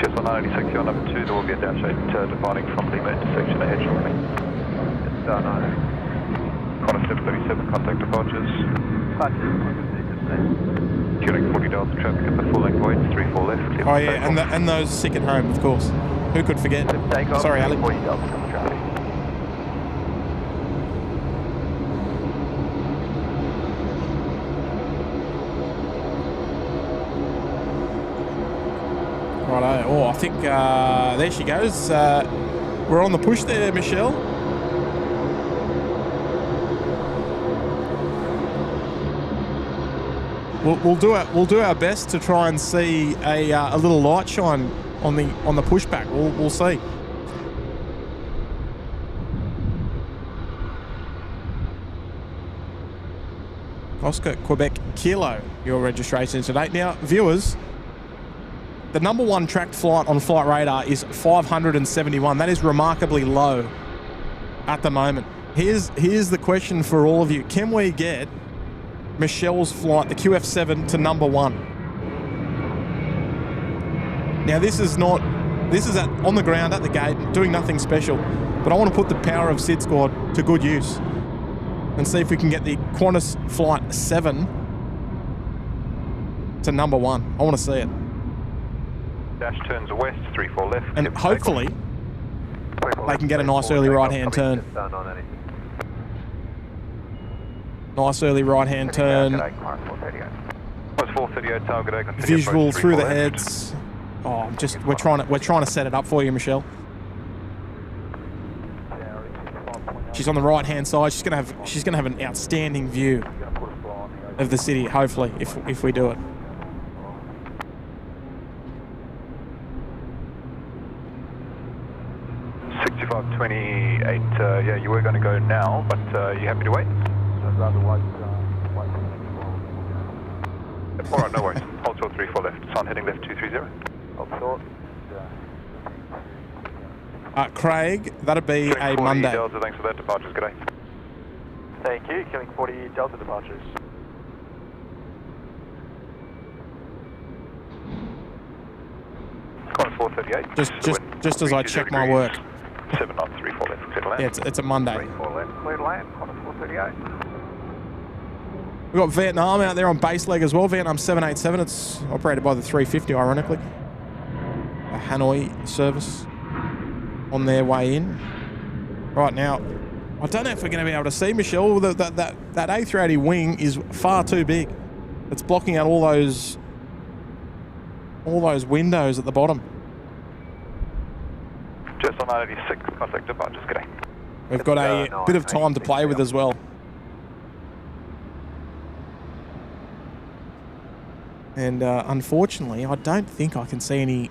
JS 986, you're number 2, there will be a dash 8 departing from Lima intersection ahead shortly. Down on it. Corner 737, contact departures. Queuing 40 Delta traffic at the full length void, 34 left. Oh yeah, and those sick at home, of course. Who could forget? Sorry, Ali. 40 Delta traffic. Righto. Oh, I think there she goes. We're on the push there, Michelle. We'll do our best to try and see a little light shine on the pushback. We'll see. Oscar Quebec Kilo, your registration is today. Now, viewers, the number one tracked flight on Flight Radar is 571. That is remarkably low at the moment. Here's the question for all of you. Can we get Michelle's flight, the QF7, to number one? Now this is on the ground at the gate, doing nothing special, but I want to put the power of SydSquad to good use and see if we can get the Qantas Flight 7 to number one. I want to see it. Dash turns west, 34 left. And hopefully they can get a nice early right-hand turn. Nice early right-hand turn. Visual through the heads. Oh, we're trying to set it up for you, Michelle. She's on the right-hand side. She's gonna have an outstanding view of the city. Hopefully, if we do it. Yeah, you were going to go now, but you happy to wait? Alright, no worries. Hold short 34 left. Sign heading left 230. Hold short. Craig, that'd be a Monday. Delta, thanks for that. Departures, good day. Thank you. Killing 40 Delta departures. Qantas 438. Just as I check my work. 7 knots, 34 left, clear to land. Yeah, it's a Monday. 34 left, clear to land, Qantas 438. We've got Vietnam out there on base leg as well. Vietnam 787. It's operated by the 350, ironically. A Hanoi service on their way in. Right now, I don't know if we're going to be able to see, Michelle. That A380 wing is far too big. It's blocking out all those windows at the bottom. Just on 986, contact departures, good day. We've got a bit of time to play with as well. And unfortunately, I don't think I can see any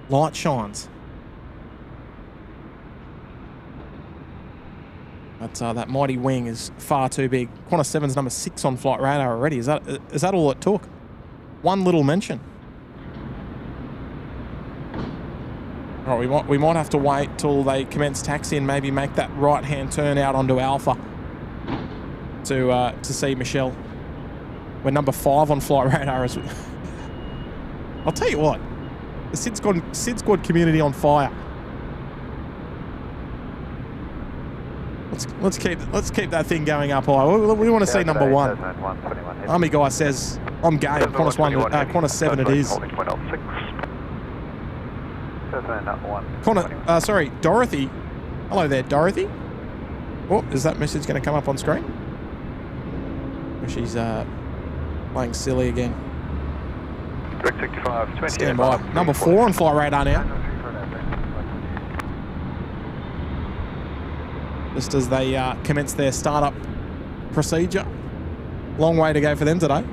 light shines. But that mighty wing is far too big. Qantas 7's number 6 on flight radar already. Is that all it took? One little mention. All right, we might have to wait till they commence taxi and maybe make that right-hand turn out onto Alpha to see Michelle. We're number 5 on flight radar. I'll tell you what, the SydSquad community on fire. Let's keep that thing going up high. We want to see number 1. Army guy says I'm game. Qantas 7 it is. Sorry, Dorothy. Hello there, Dorothy. Oh, is that message going to come up on screen? Or she's playing silly again. Direct 65, 20. Stand by. Number 4 on flight radar now. Just as they commence their startup procedure. Long way to go for them today.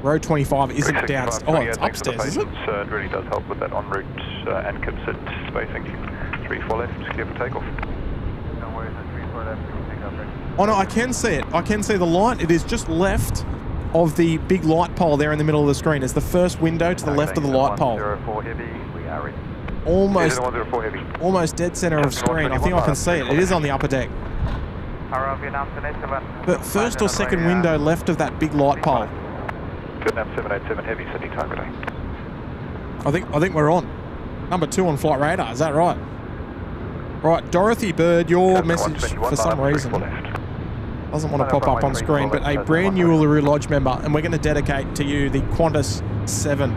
Row 25 isn't down. Oh, it's upstairs, is it? It really does help with that en route and considered spacing. 3-4 left, clear for takeoff. No worries, 3-4 left, pick up ready. Oh no, I can see it. I can see the light. It is just left of the big light pole there in the middle of the screen. It's the first window to the left of the light pole. 104 heavy, we are ready. Almost dead center of screen. I think I can see it. It is on the upper deck. But first or second window left of that big light pole. Vietnam 787 heavy, Sydney target day. I think we're on. Number 2 on flight radar. Is that right? Right, Dorothy Bird, your message for some reason doesn't want to pop up on screen, but a brand new Uluru Lodge member, and we're going to dedicate to you the Qantas 7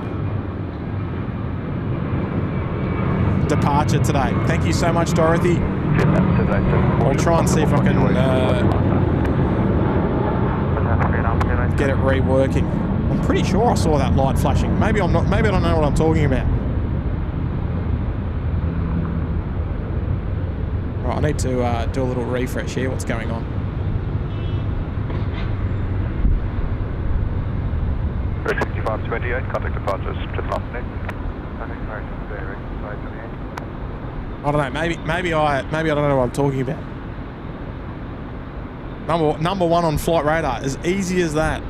departure today. Thank you so much, Dorothy. I'll try and see if I can get it reworking. I'm pretty sure I saw that light flashing. Maybe I'm not. Maybe I don't know what I'm talking about. Right, I need to do a little refresh here. What's going on? Direct 6528, contact departures, Clifton afternoon. I don't know. Maybe I don't know what I'm talking about. Number 1 on flight radar, as easy as that.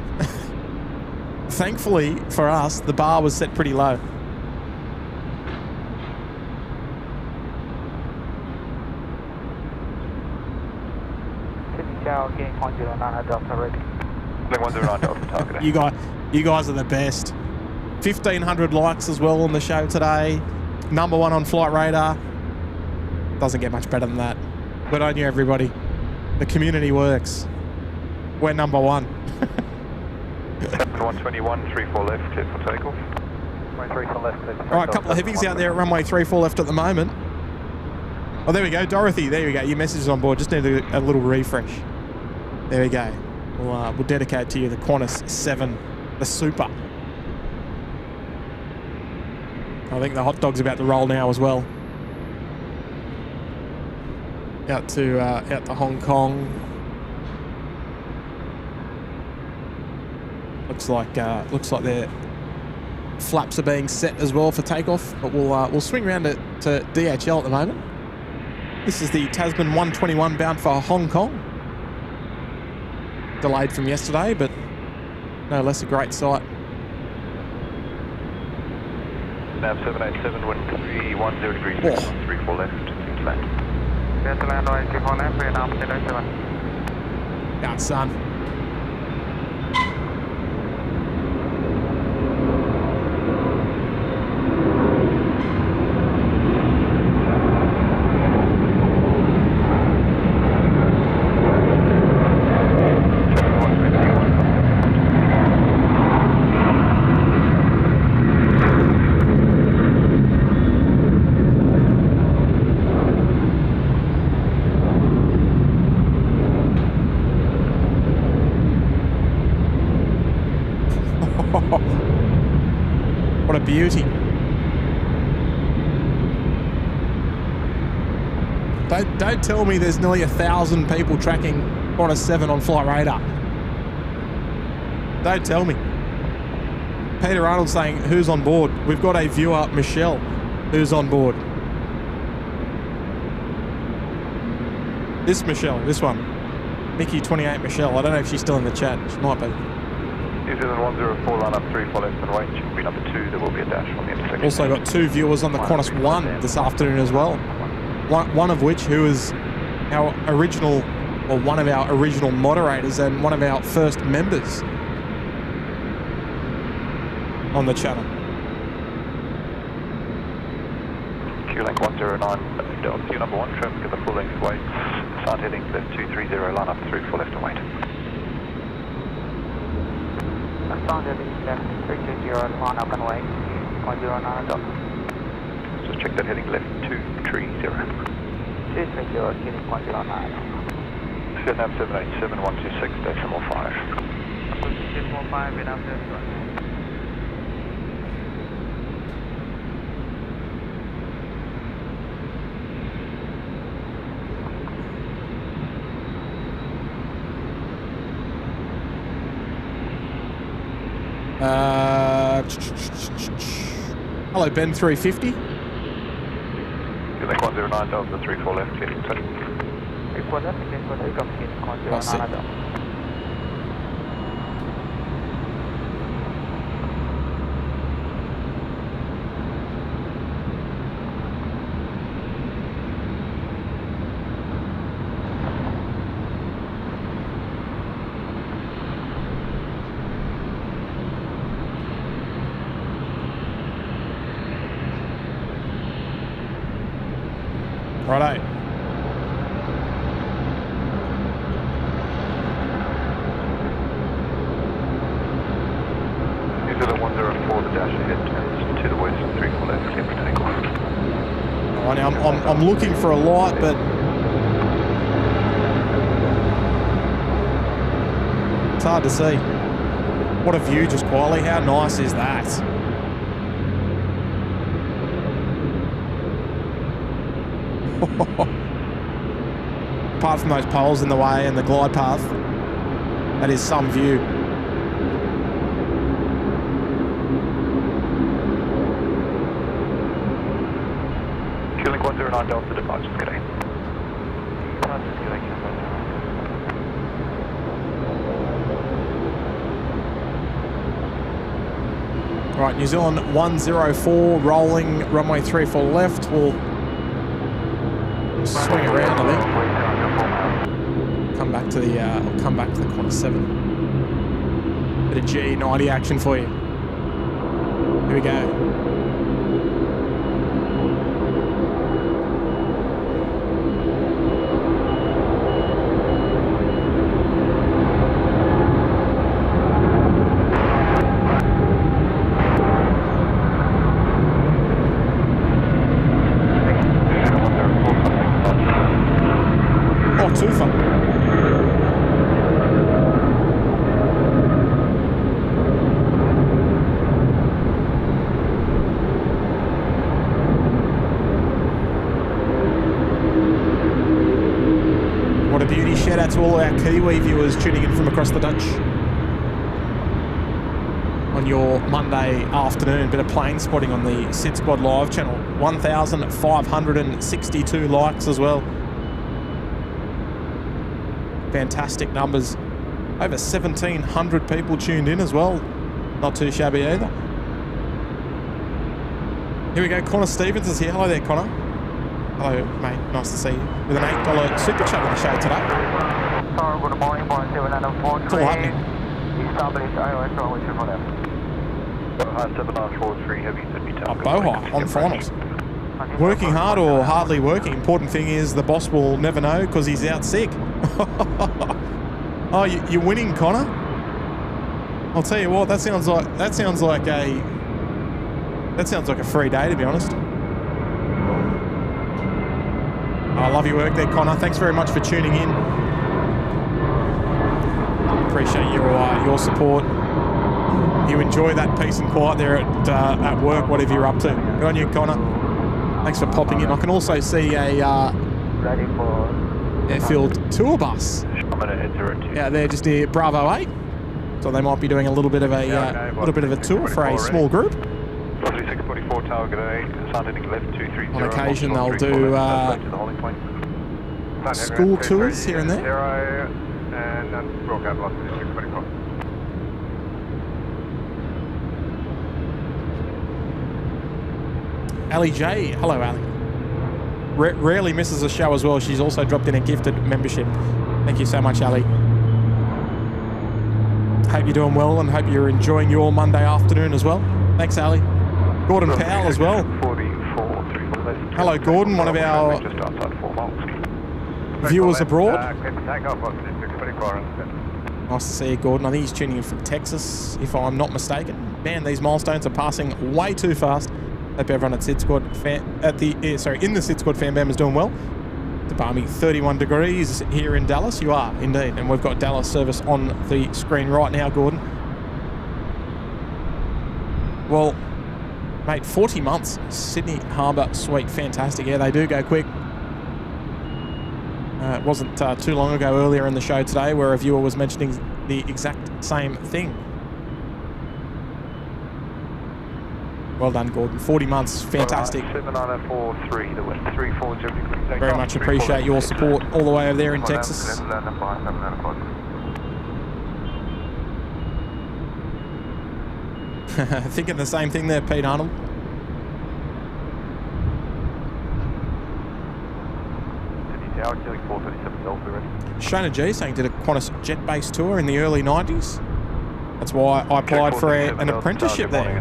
Thankfully for us, the bar was set pretty low. Sydney Tower, getting 109 Delta ready. 109 Delta target. You guys are the best. 1,500 likes as well on the show today. Number 1 on flight radar. Doesn't get much better than that. Good on you, everybody. The community works. We're number 1. 121, 3-4 left, clear for takeoff. 3-4 left, clear for takeoff. All right, a couple of heavies out there at runway 34 left at the moment. Oh, there we go. Dorothy, there we go. Your message is on board. Just need a little refresh. There we go. We'll dedicate to you the Qantas 7, the Super. I think the hot dog's about to roll now as well. Out to Hong Kong. Looks like their flaps are being set as well for takeoff. But we'll swing around to DHL at the moment. This is the Tasman 121 bound for Hong Kong. Delayed from yesterday, but no less a great sight Nav 787, wind 310 degrees, Oh. 34 left, to land. Clear to land, 34 left, Vietnam 007. Out, son. What a beauty. Don't tell me there's nearly 1,000 people tracking Qantas 7 on Flight Radar. Don't tell me. Peter Arnold saying, who's on board? We've got a viewer, Michelle, who's on board. This Michelle, this one. Mickey 28 Michelle. I don't know if she's still in the chat. She might be. New Zealand 104, line up 34 left and wait. Should be number 2. There will be a dash on the intersection. Also got 2 viewers on the Qantas 1 this afternoon as well. One of which who is our original, or one of our original moderators and one of our first members on the channel. Q-Link 109, Q number 1, traffic at the full length weights. Start heading left 230, line up 34 left and wait. Start heading left 320, line up and wait. 109. Just check that heading left 230. 230, heading 109. Vietnam 787, 126, decimal 5. Decimal 5, Vietnam 7. Hello, Ben 350. Q-Link 109, Delta 34 left, heading 2. 34 left, heading 109. That's it. Righto. New Zealand 104, the dash ahead turns to the west, 34 left, clear for takeoff. Right, now I'm looking for a light, but it's hard to see. What a view, just quietly. How nice is that? Apart from those poles in the way and the glide path, that is some view. Q-Link 109, Delta departures, good day. Right, New Zealand 104, rolling runway 34 left. We'll swing around, I think. Come back to the Qantas 7. Bit of G90 action for you. Here we go. Oh, too far. What a beauty. Shout out to all our Kiwi viewers tuning in from across the Dutch on your Monday afternoon. Bit of plane spotting on the SydSquad live channel. 1,562 likes as well. Fantastic numbers. Over 1,700 people tuned in as well. Not too shabby either. Here we go. Connor Stevens is here. Hello there, Connor. Hello, mate. Nice to see you. With an $8 super chat on the show today. Good morning, Boeing 794. It's all happening. Boeing 7943, heavy Sydney Tower. Bohai on finals. Working hard or hardly working. Important thing is the boss will never know because he's out sick. Oh, you're winning, Connor. I'll tell you what. That sounds like a free day, to be honest. I love your work there, Connor. Thanks very much for tuning in. Appreciate your support. You enjoy that peace and quiet there at work, whatever you're up to. Good on you, Connor. Thanks for popping in. I can also see a airfield tour bus out there just near Bravo 8. So they might be doing a little bit of a tour for a small group. 3644 Tower 8, sounding left 230. On occasion they'll do school tours here and there. And broke out lost 624. Ali J. Hello, Ali. Rarely misses a show as well. She's also dropped in a gifted membership. Thank you so much, Ali. Hope you're doing well and hope you're enjoying your Monday afternoon as well. Thanks, Ali. Gordon Powell as well. Hello, Gordon, one of our viewers abroad. Nice to see you, Gordon. I think he's tuning in from Texas, if I'm not mistaken. Man, these milestones are passing way too fast. Hope everyone at SydSquad in the SydSquad fan bam is doing well. It's balmy 31 degrees here in Dallas. You are indeed, and we've got Dallas service on the screen right now, Gordon. Well, mate, 40 months, Sydney Harbour Suite, fantastic. Yeah, they do go quick. It wasn't too long ago earlier in the show today where a viewer was mentioning the exact same thing. Well done, Gordon. 40 months, fantastic. 7943, the wind 340 degrees. Very much appreciate your support all the way over there in Texas. Thinking the same thing there, Pete Arnold. Shona G saying did a Qantas jet-based tour in the early 90s. That's why I applied for an apprenticeship there.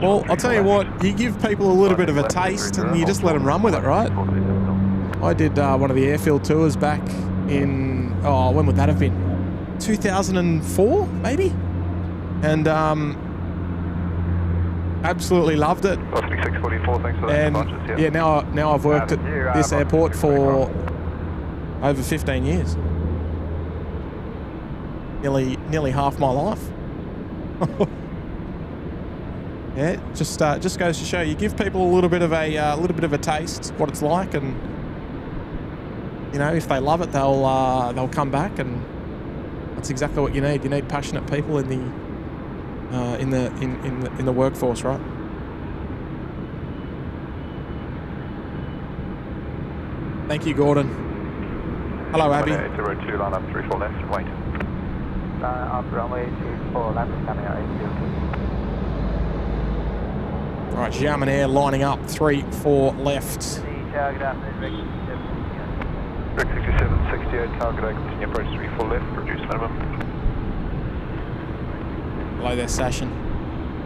Well, I'll tell you what, you give people a little bit of a taste and you just let them run with it, right? I did one of the airfield tours back in, when would that have been? 2004, maybe? And absolutely loved it. And yeah, now I've worked at this airport for over 15 years. Nearly half my life. Yeah, just goes to show you give people a little bit of a taste what it's like, and you know, if they love it, they'll come back, and that's exactly what you need. You need passionate people in the workforce, right? Thank you, Gordon. Hello, Abby. It's a road 2, line up 34 left, wait. Up runway 24 left, coming out 82. All right, German Air lining up 3-4 left. Rick 6768, target A, continue approach 34 left, reduce minimum. Hello there, Sashin.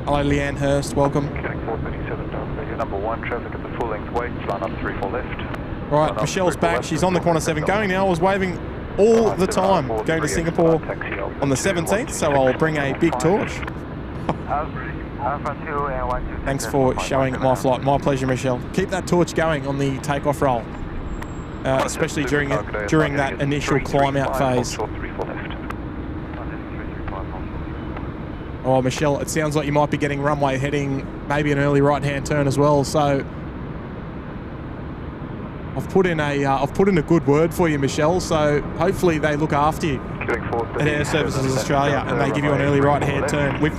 Hello, Leanne Hurst, welcome. Getting 437 down, number 1, traffic at the full length weight, line up 34 left. Right, Michelle's back. She's on the Qantas 7 going now. I was waving all the time going to Singapore on the 17th, so I'll bring a big torch. Thanks for showing my flight. My pleasure, Michelle. Keep that torch going on the takeoff roll, especially during that initial climb out phase. Oh, Michelle, it sounds like you might be getting runway heading, maybe an early right-hand turn as well. So I've put in a good word for you, Michelle. So hopefully they look after you at Air Services Australia and they give you an early right-hand turn. We've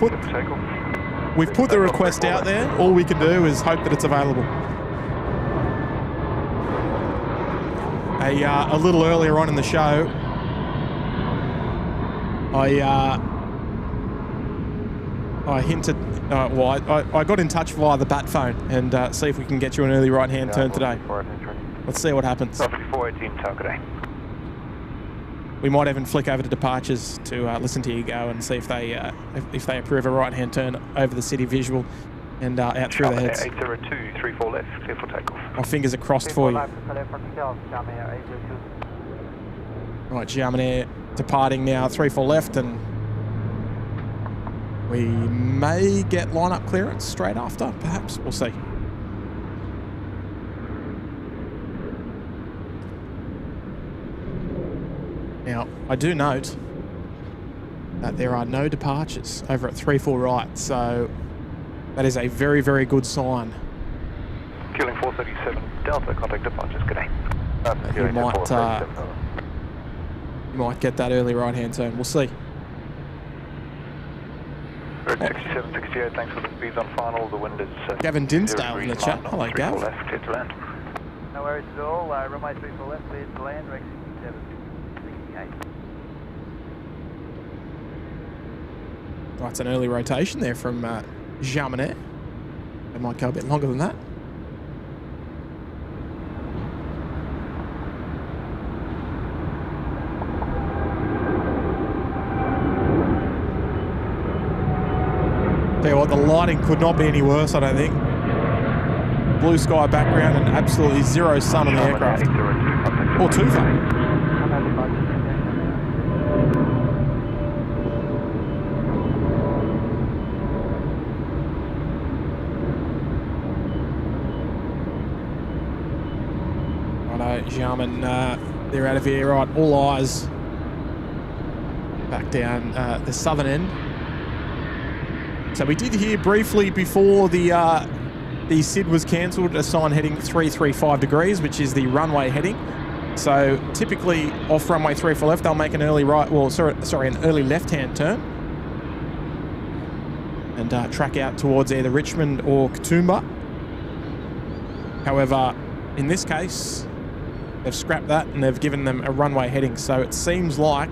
put the request out there. All we can do is hope that it's available. A little earlier on in the show, I hinted Well, I got in touch via the bat phone and see if we can get you an early right-hand turn today. Let's see what happens. 418 today. We might even flick over to departures to listen to you go and see if they approve a right-hand turn over the city visual and out through the heads. 802, 34 left, clear for takeoff. My fingers are crossed for you. Right, German Air departing now, 34 left, and we may get line-up clearance straight after, perhaps. We'll see. Now, I do note that there are no departures over at 34 right, so that is a very, very good sign. Killing 437, Delta, contact departures, good day. You might get that early right-hand turn. We'll see. Road 67, 68, thanks for the speeds on final. The wind is... Gavin Dinsdale in the chat. Hello, Gav. Left, clear to land. No worries at all. Runway 34 left, clear to land. Rex 67, 68. Right, it's an early rotation there from Jamanet. It might go a bit longer than that. Tell you what, the lighting could not be any worse, I don't think. Blue sky background and absolutely zero sun on the aircraft. Or Tufa. Jarman, they're out of here. Right, all eyes back down the southern end. So we did hear briefly before the SYD was cancelled a sign heading 335 degrees, which is the runway heading. So typically off runway 34 left, they'll make an early right, well, sorry, an early left-hand turn and track out towards either Richmond or Katoomba. However, in this case, they've scrapped that and they've given them a runway heading. So it seems like,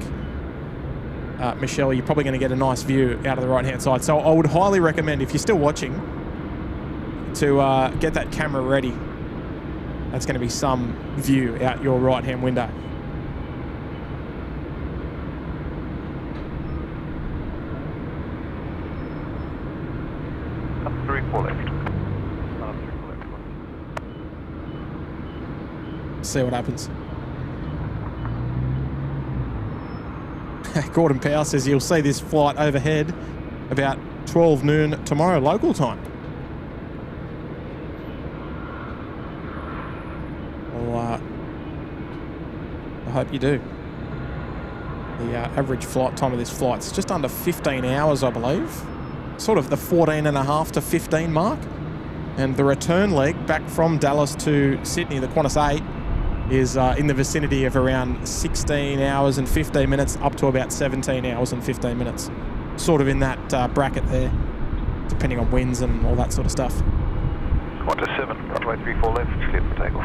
Michelle, you're probably going to get a nice view out of the right-hand side. So I would highly recommend, if you're still watching, to get that camera ready. That's going to be some view out your right-hand window. Up 34 left. See what happens. Gordon Powell says you'll see this flight overhead about 12 noon tomorrow local time. Well, I hope you do. The average flight time of this flight is just under 15 hours, I believe. Sort of the 14 and a half to 15 mark. And the return leg back from Dallas to Sydney, the Qantas 8, is in the vicinity of around 16 hours and 15 minutes up to about 17 hours and 15 minutes. Sort of in that bracket there, depending on winds and all that sort of stuff. Qantas 7, runway 34 left, clear for takeoff.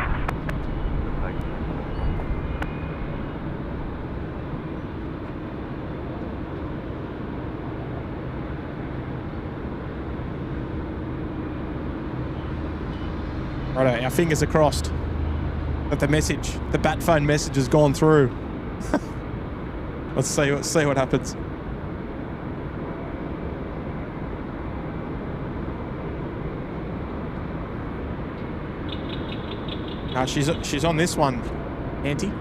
Righto, our fingers are crossed that the bat phone message has gone through. Let's see what happens. She's on this one, Auntie.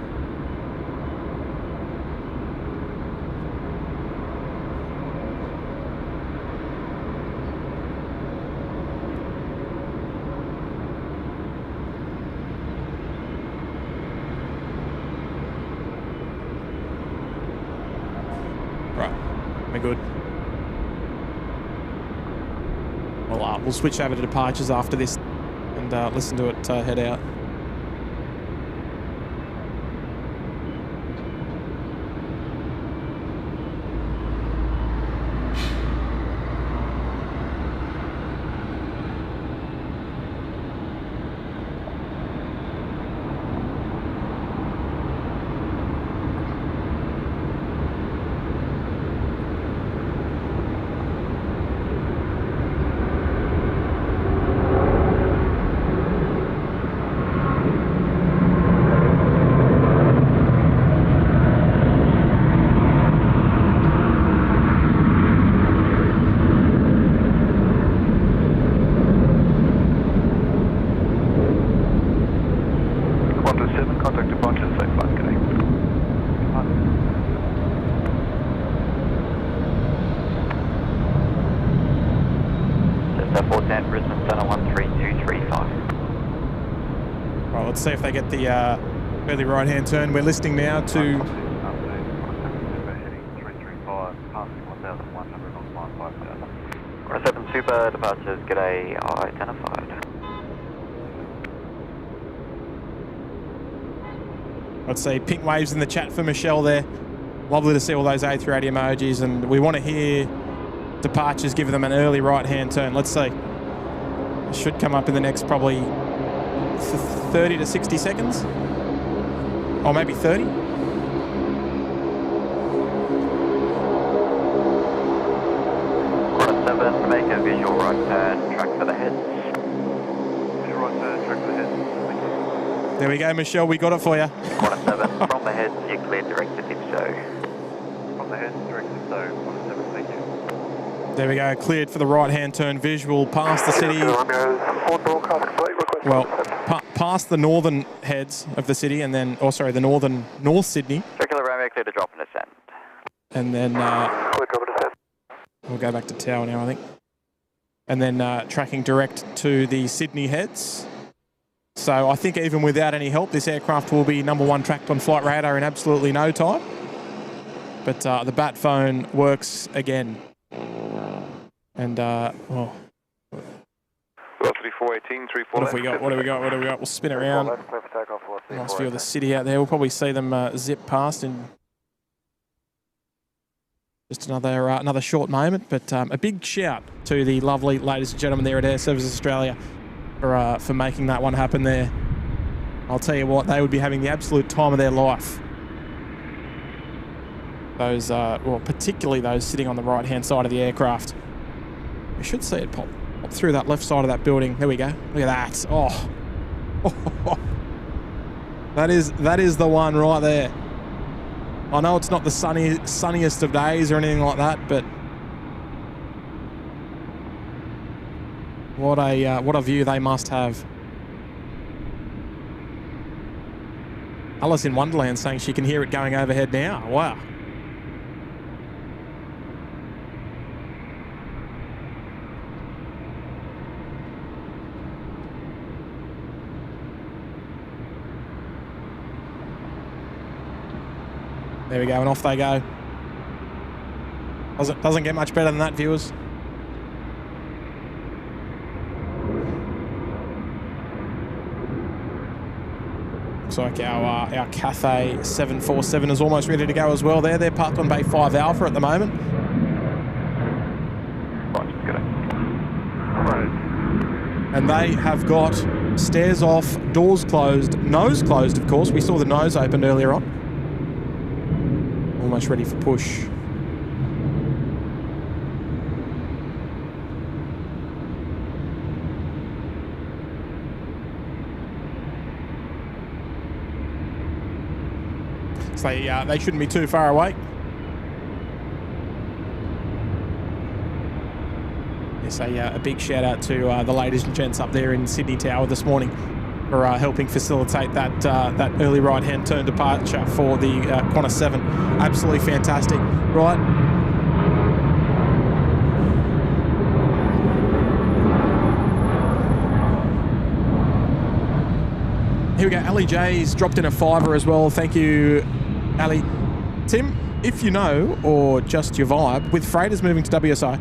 Good. Well, we'll switch over to departures after this and listen to it head out. let's see if they get the early right-hand turn. We're listening now to... Heading 335, passing 1,100 on climb 5,000. 7 Super, departures, g'day, identified. Let's see, pink waves in the chat for Michelle there. Lovely to see all those A380 emojis, and we want to hear departures, give them an early right-hand turn. Let's see. It should come up in the next probably 30 to 60 seconds. Or maybe 30. Quarter 7, make a visual right turn, track for the heads. Visual right turn, track for the head. Thank you. There we go, Michelle, we got it for you. Quarter 7, from the heads, you're cleared direct to Ditso. From the head, direct to zone, 107, thank you. There we go, cleared for the right-hand turn visual past the city. Well, past the northern heads of the city, and then, oh sorry, the North Sydney. Circular runway clear to drop and descend. And then we'll go back to tower now, I think. And then tracking direct to the Sydney heads. So I think even without any help, this aircraft will be #1 tracked on flight radar in absolutely no time. But the bat phone works again. And, well... Velocity 418, 34 What have we got? What do we got? What do we got? We'll spin around. Nice view of the city out there. We'll probably see them zip past in just another short moment. But a big shout to the lovely ladies and gentlemen there at Air Services Australia for making that one happen there. I'll tell you what, they would be having the absolute time of their life. Those, well, particularly those sitting on the right-hand side of the aircraft. We should see it pop through that left side of that building. There we go. Look at that. Oh. That is the one right there. I know it's not the sunniest of days or anything like that, but what a view they must have. Alice in Wonderland saying she can hear it going overhead now. Wow. There we go, and off they go. Doesn't get much better than that, viewers. Looks like our Cathay 747 is almost ready to go as well there. They're parked on Bay 5 Alpha at the moment. And they have got stairs off, doors closed, nose closed, of course. We saw the nose opened earlier on. Almost ready for push. So they shouldn't be too far away. Yes, a big shout out to the ladies and gents up there in Sydney Tower this morning for helping facilitate that early right-hand turn departure for the Qantas 7. Absolutely fantastic. Right. Here we go. Ali J's dropped in a $5 as well. Thank you, Ali. Tim, if you know, or just your vibe, with freighters moving to WSI,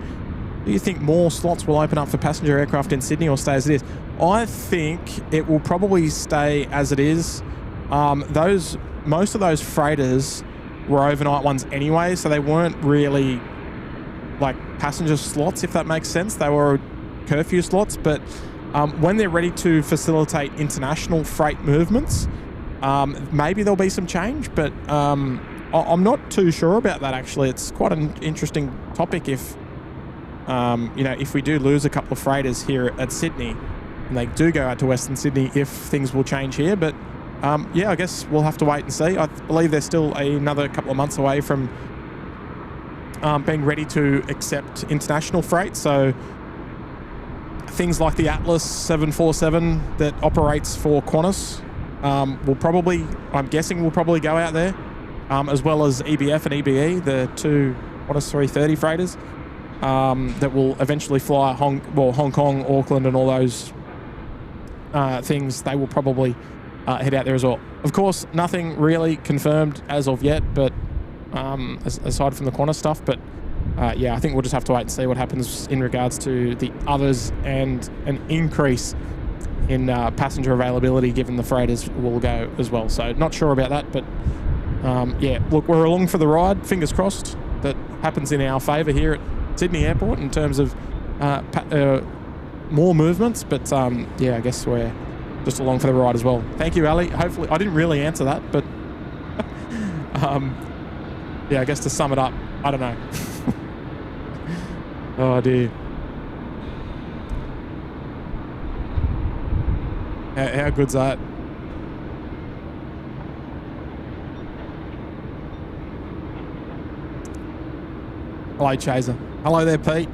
do you think more slots will open up for passenger aircraft in Sydney or stay as it is? I think it will probably stay as it is. Most of those freighters were overnight ones anyway, so they weren't really like passenger slots, if that makes sense. They were curfew slots, but when they're ready to facilitate international freight movements, maybe there'll be some change, but I'm not too sure about that actually. It's quite an interesting topic if if we do lose a couple of freighters here at Sydney and they do go out to Western Sydney, if things will change here. But yeah, I guess we'll have to wait and see. I believe they're still another couple of months away from being ready to accept international freight. So things like the Atlas 747 that operates for Qantas will probably go out there, as well as EBF and EBE, the two Qantas 330 freighters that will eventually fly Hong Kong, Auckland and all those things. They will probably head out there as well. Of course, nothing really confirmed as of yet, but aside from the Qantas stuff. But yeah, I think we'll just have to wait and see what happens in regards to the others and an increase in passenger availability, given the freighters will go as well. So not sure about that, but yeah, look, we're along for the ride. Fingers crossed that happens in our favour here at Sydney Airport in terms of more movements. But yeah, I guess we're just along for the ride as well. Thank you, Ali. Hopefully, I didn't really answer that, but yeah, I guess to sum it up, I don't know. Oh dear. How good's that? Hello, Chaser. Hello there, Pete.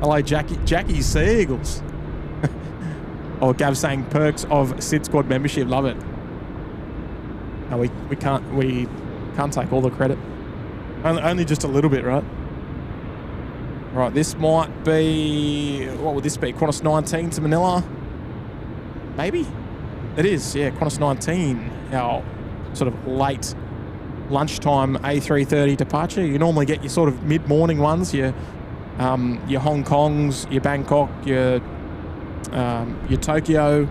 Hello, Jackie Seagulls. Oh, Gav saying perks of SydSquad membership. Love it. No, we can't take all the credit. Only just a little bit, right? Right, this might be, what would this be? Qantas 19 to Manila? Maybe? It is, yeah, Qantas 19. Our sort of late lunchtime A330 departure. You normally get your sort of mid-morning ones, your Hong Kongs, your Bangkok, your Tokyo,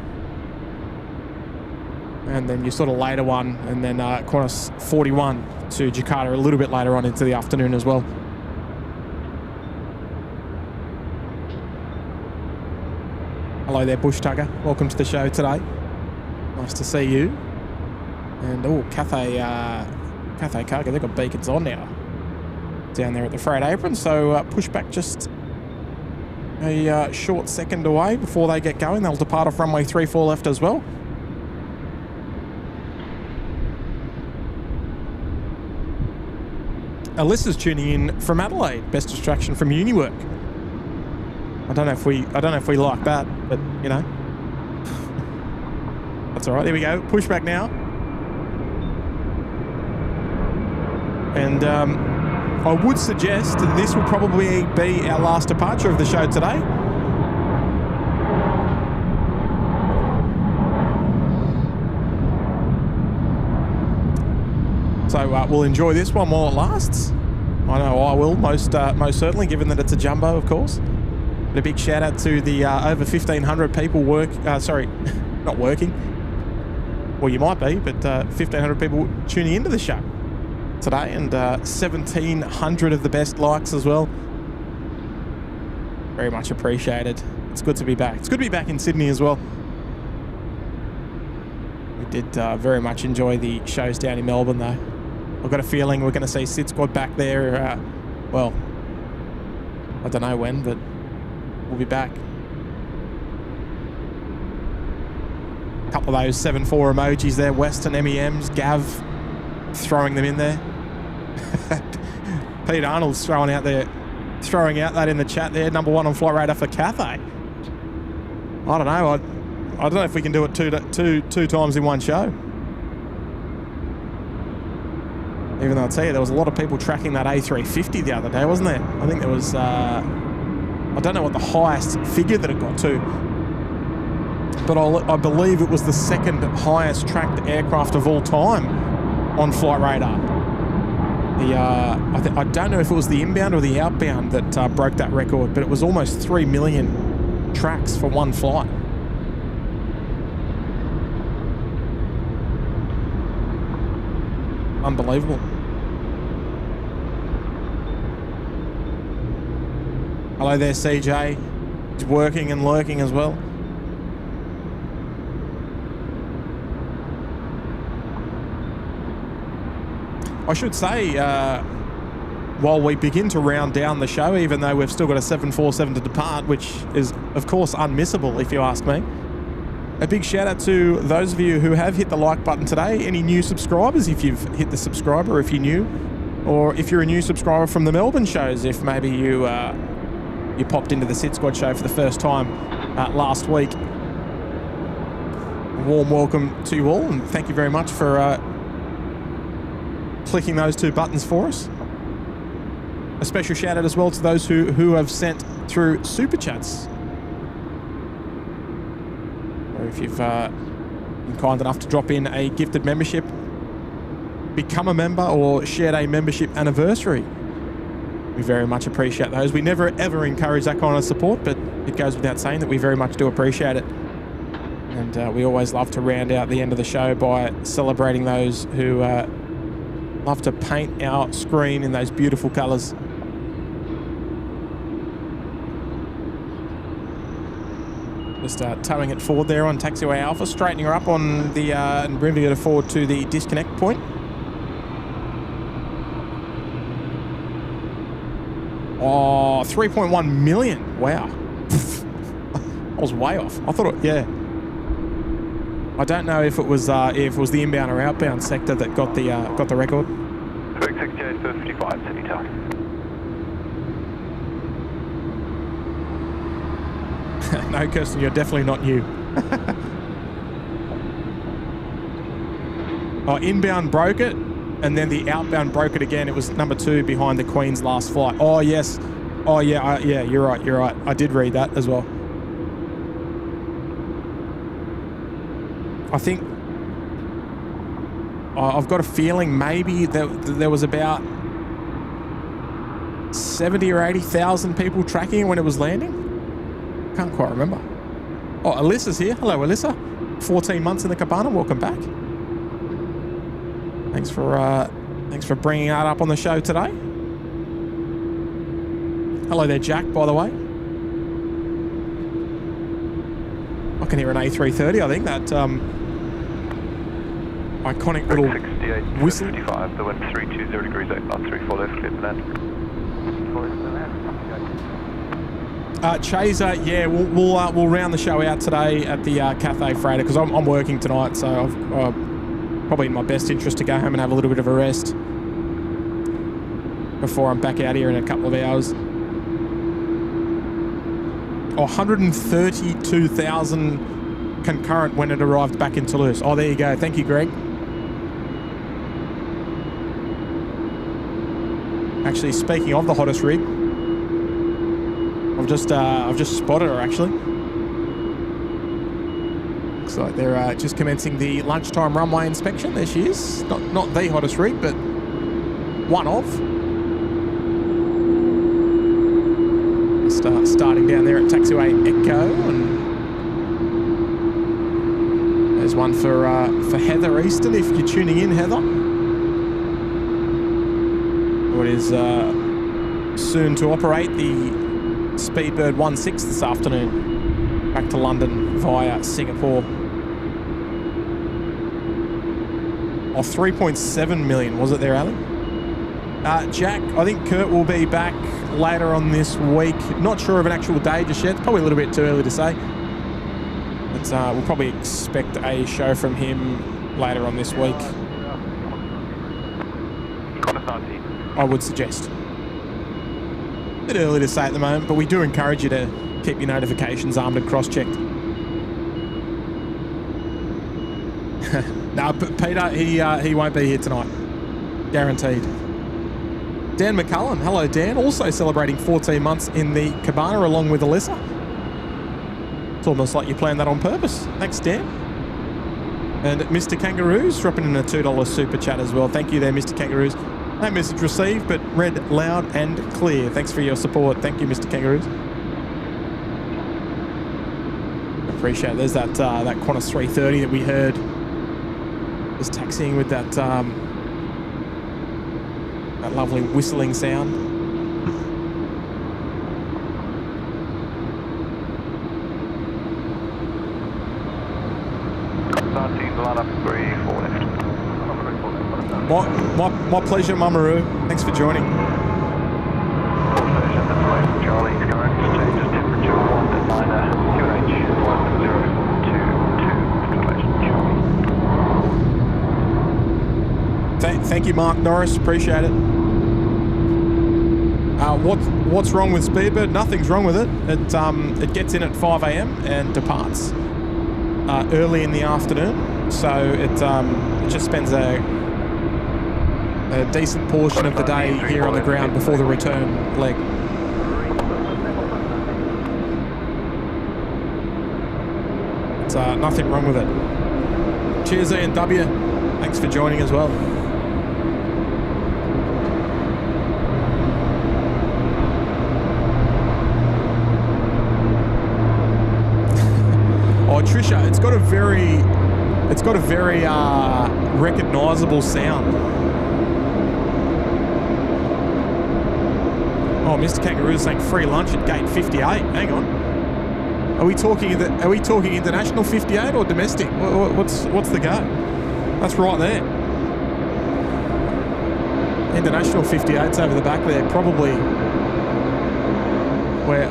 and then your sort of later one, and then Qantas 41 to Jakarta a little bit later on into the afternoon as well. Hello there, Bush Tugger. Welcome to the show today. Nice to see you. And oh, Cathay Cargo, they've got beacons on now down there at the freight apron. So pushback just a short second away before they get going. They'll depart off runway 34 left as well. Alyssa's tuning in from Adelaide. Best distraction from uni work. I don't know if we like that, but you know, that's all right. There we go. Pushback now, and I would suggest that this will probably be our last departure of the show today. So we'll enjoy this one while it lasts. I know I will, most certainly, given that it's a jumbo, of course. But a big shout out to the over 1,500 people not working. Well, you might be, but 1,500 people tuning into the show today, and 1,700 of the best likes as well. Very much appreciated. It's good to be back. It's good to be back in Sydney as well. We did very much enjoy the shows down in Melbourne, though. I've got a feeling we're going to see SydSquad back there. Well, I don't know when, but we'll be back. A couple of those 7-4 emojis there, Western MEMs, Gav throwing them in there. Pete Arnold's throwing out that in the chat there. Number 1 on flight radar for Cathay. I don't know. I don't know if we can do it two times in one show. Even though I'll tell you, there was a lot of people tracking that A350 the other day, wasn't there? I think there was, I don't know what the highest figure that it got to, but I believe it was the second highest tracked aircraft of all time on flight radar. I don't know if it was the inbound or the outbound that broke that record, but it was almost 3 million tracks for one flight. Unbelievable. Hello there, CJ. He's working and lurking as well. I should say, while we begin to round down the show, even though we've still got a 747 to depart, which is, of course, unmissable if you ask me, a big shout out to those of you who have hit the like button today. Any new subscribers, if you've hit the subscriber, if you're new, or if you're a new subscriber from the Melbourne shows, if maybe you popped into the SydSquad show for the first time last week. A warm welcome to you all, and thank you very much for clicking those two buttons for us. A special shout out as well to those who have sent through super chats. Or if you've been kind enough to drop in a gifted membership, become a member, or shared a membership anniversary. We very much appreciate those. We never ever encourage that kind of support, but it goes without saying that we very much do appreciate it. And we always love to round out the end of the show by celebrating those who love to paint our screen in those beautiful colours. Just towing it forward there on taxiway Alpha, straightening her up on the and bringing it forward to the disconnect point. Oh, 3.1 million. Wow. I was way off. I thought, yeah. I don't know if it was the inbound or outbound sector that got the record. Correct, 68 for 55, city tower. No, Kirsten, you're definitely not you. Oh, inbound broke it, and then the outbound broke it again. It was number 2 behind the Queen's last flight. Oh, yes. Oh, yeah, yeah, you're right. I did read that as well. I think I've got a feeling maybe there was about 70 or 80,000 people tracking it when it was landing. Can't quite remember. Oh, Alyssa's here. Hello, Alyssa. 14 months in the cabana. Welcome back. Thanks for bringing that up on the show today. Hello there, Jack, by the way. I can hear an A330, I think. That iconic little 68 whistle. 55, the wind 320 degrees 8 knots, 34 left, clear to land. Chaser, yeah, we'll round the show out today at the Cathay Freighter because I'm working tonight, so I've probably in my best interest to go home and have a little bit of a rest before I'm back out here in a couple of hours. 132,000 concurrent when it arrived back in Toulouse. Oh, there you go. Thank you, Greg. Actually, speaking of the hottest rig, I've just spotted her, actually. Looks like they're just commencing the lunchtime runway inspection. There she is. Not the hottest rig, but one of. Starting down there at taxiway Echo, and there's one for Heather Easton. If you're tuning in, Heather, what is soon to operate the Speedbird 16 this afternoon back to London via Singapore. Oh, 3.7 million was it there, Ali? Jack, I think Kurt will be back later on this week. Not sure of an actual day just yet. It's probably a little bit too early to say. But we'll probably expect a show from him later on this week. I would suggest. A bit early to say at the moment, but we do encourage you to keep your notifications armed and cross-checked. No, but Peter, he won't be here tonight. Guaranteed. Dan McCullen. Hello, Dan. Also celebrating 14 months in the cabana along with Alyssa. It's almost like you planned that on purpose. Thanks, Dan. And Mr. Kangaroos dropping in a $2 super chat as well. Thank you there, Mr. Kangaroos. No message received, but read loud and clear. Thanks for your support. Thank you, Mr. Kangaroos. Appreciate it. There's that Qantas 330 that we heard was taxiing with that that lovely whistling sound. Line up 3-4 left. My pleasure, Mamaroo. Thanks for joining. Charlie, current changes temperature 1 QNH 1022. Thank you, Mark Norris. Appreciate it. What's wrong with Speedbird? Nothing's wrong with it. It gets in at 5 a.m. and departs early in the afternoon. So it just spends a decent portion of the day here on the ground before the return leg. It's nothing wrong with it. Cheers, Ian W. Thanks for joining as well. Oh, Trisha, it's got a very recognisable sound. Oh, Mr. Kangaroo is saying free lunch at gate 58. Hang on. Are we talking international 58 or domestic? What's the go? That's right there. International 58's over the back there, probably where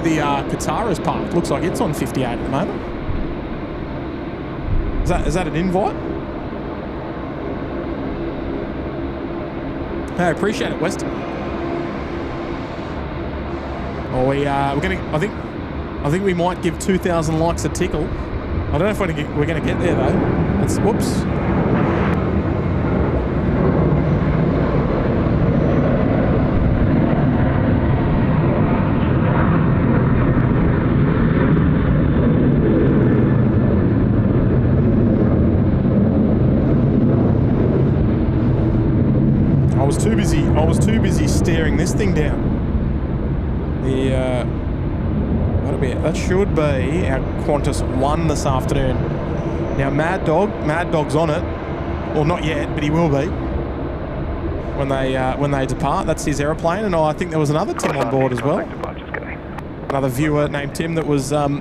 the Qatar is parked. Looks like it's on 58 at the moment. Is that an invite? Hey, I appreciate it, West. Oh, we're gonna. I think we might give 2,000 likes a tickle. I don't know if we're gonna get there though. Whoops. I was too busy staring this thing down. That should be our Qantas 1 this afternoon. Now Mad Dog's on it. Well, not yet, but he will be when they depart. That's his aeroplane, and I think there was another Tim on board as well. Another viewer named Tim that was that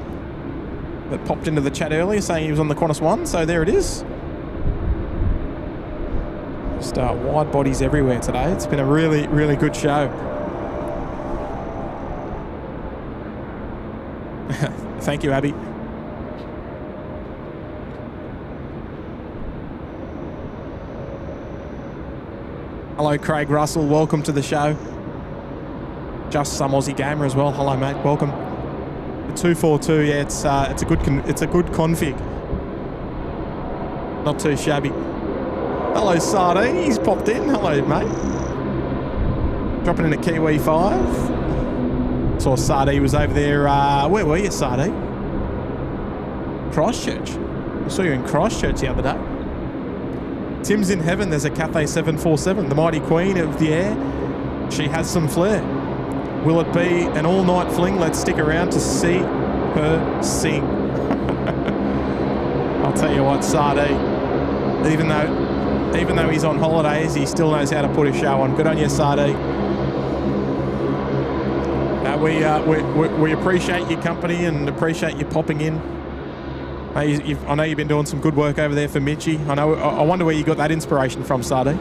popped into the chat earlier saying he was on the Qantas 1. So there it is. Just wide bodies everywhere today. It's been a really, really good show. Thank you, Abby. Hello, Craig Russell. Welcome to the show. Just some Aussie gamer as well. Hello, mate. Welcome. The 242. Yeah, it's a good config. Not too shabby. Hello, Sardine. He's popped in. Hello, mate. Dropping in a Kiwi 5. Saw Sardine was over there. Where were you, Sardine? Christchurch. I saw you in Christchurch the other day. Tim's in heaven. There's a Cathay 747, the mighty queen of the air. She has some flair. Will it be an all-night fling? Let's stick around to see her sing. I'll tell you what, Sardine. Even though he's on holidays, he still knows how to put a show on. Good on you, Sardine. We appreciate your company and appreciate you popping in. I know you've been doing some good work over there for Mitchie. I wonder where you got that inspiration from, Sardine.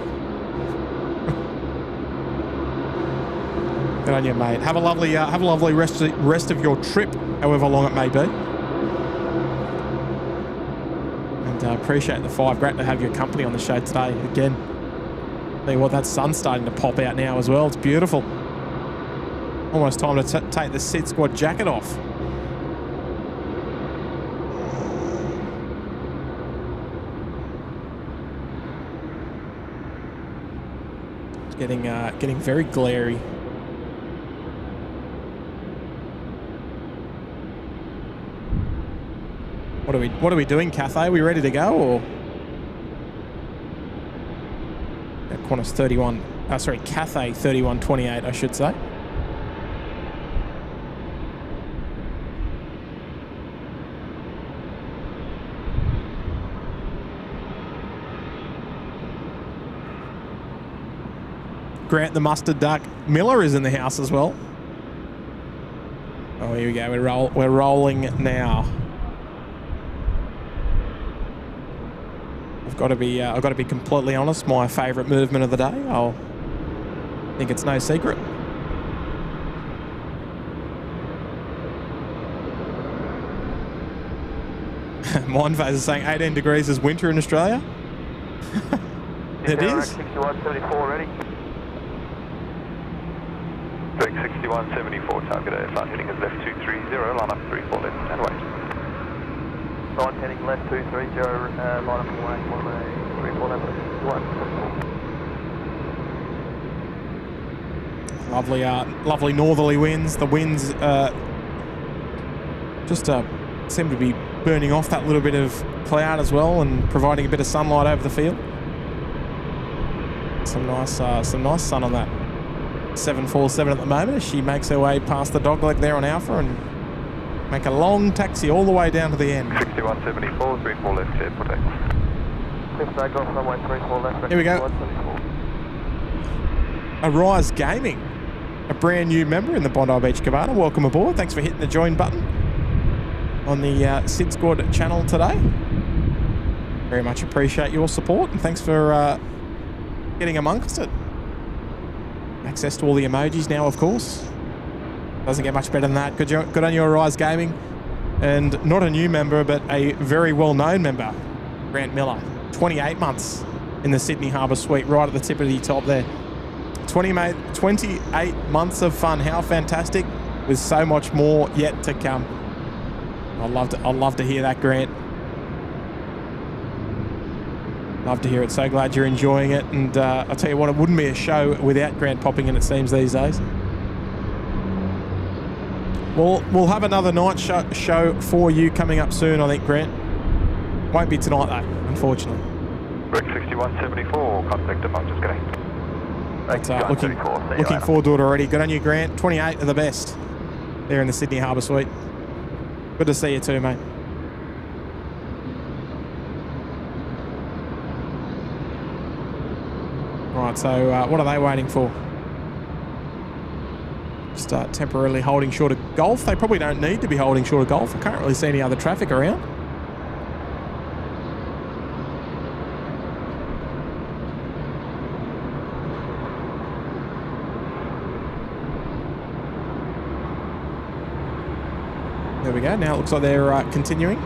Good on you, mate. Have a lovely rest of your trip, however long it may be. And I appreciate the 5. Great to have your company on the show today again. Tell you what, that sun's starting to pop out now as well. It's beautiful. Almost time to take the SydSquad jacket off. It's getting very glary. What are we doing, Cathay? Are we ready to go, or? Qantas 31. Sorry, Cathay 3128, I should say. Grant the Mustard Duck Miller is in the house as well. Oh, here we go. We're rolling now. I've got to be completely honest. My favourite movement of the day. I think it's no secret. Mindphase is saying 18 degrees is winter in Australia. It is. 6174 ready. Doing 6174, target AFR heading is left 230, line up 34 left and wait. Sign heading left 230, line up and wait, 34 left, 1. Lovely northerly winds. The winds just seem to be burning off that little bit of cloud as well and providing a bit of sunlight over the field. Some nice sun on that 747 at the moment as she makes her way past the dogleg there on Alpha and make a long taxi all the way down to the end. 6174, 34 left, clear for takeoff. Clear for takeoff, runway 34 left. Here we go. Arise Gaming, a brand new member in the Bondi Beach Cabana. Welcome aboard. Thanks for hitting the join button on the SydSquad channel today. Very much appreciate your support and thanks for getting amongst it. Access to all the emojis now, of course. Doesn't get much better than that. Good on you, Arise Gaming. And not a new member, but a very well-known member, Grant Miller. 28 months in the Sydney Harbour Suite, right at the tip of the top there. 28 months of fun. How fantastic, with so much more yet to come. I'd love to hear that, Grant. Love to hear it. So glad you're enjoying it. And I'll tell you what, it wouldn't be a show without Grant popping in, it seems, these days. We'll have another night show for you coming up soon, I think, Grant. Won't be tonight, though, unfortunately. Rick 6174, contact departures, go. But, looking forward to it already. Good on you, Grant. 28 are the best there in the Sydney Harbour Suite. Good to see you too, mate. Right, so what are they waiting for? Just temporarily holding short of Gulf. They probably don't need to be holding short of Gulf. I can't really see any other traffic around. There we go. Now it looks like they're continuing.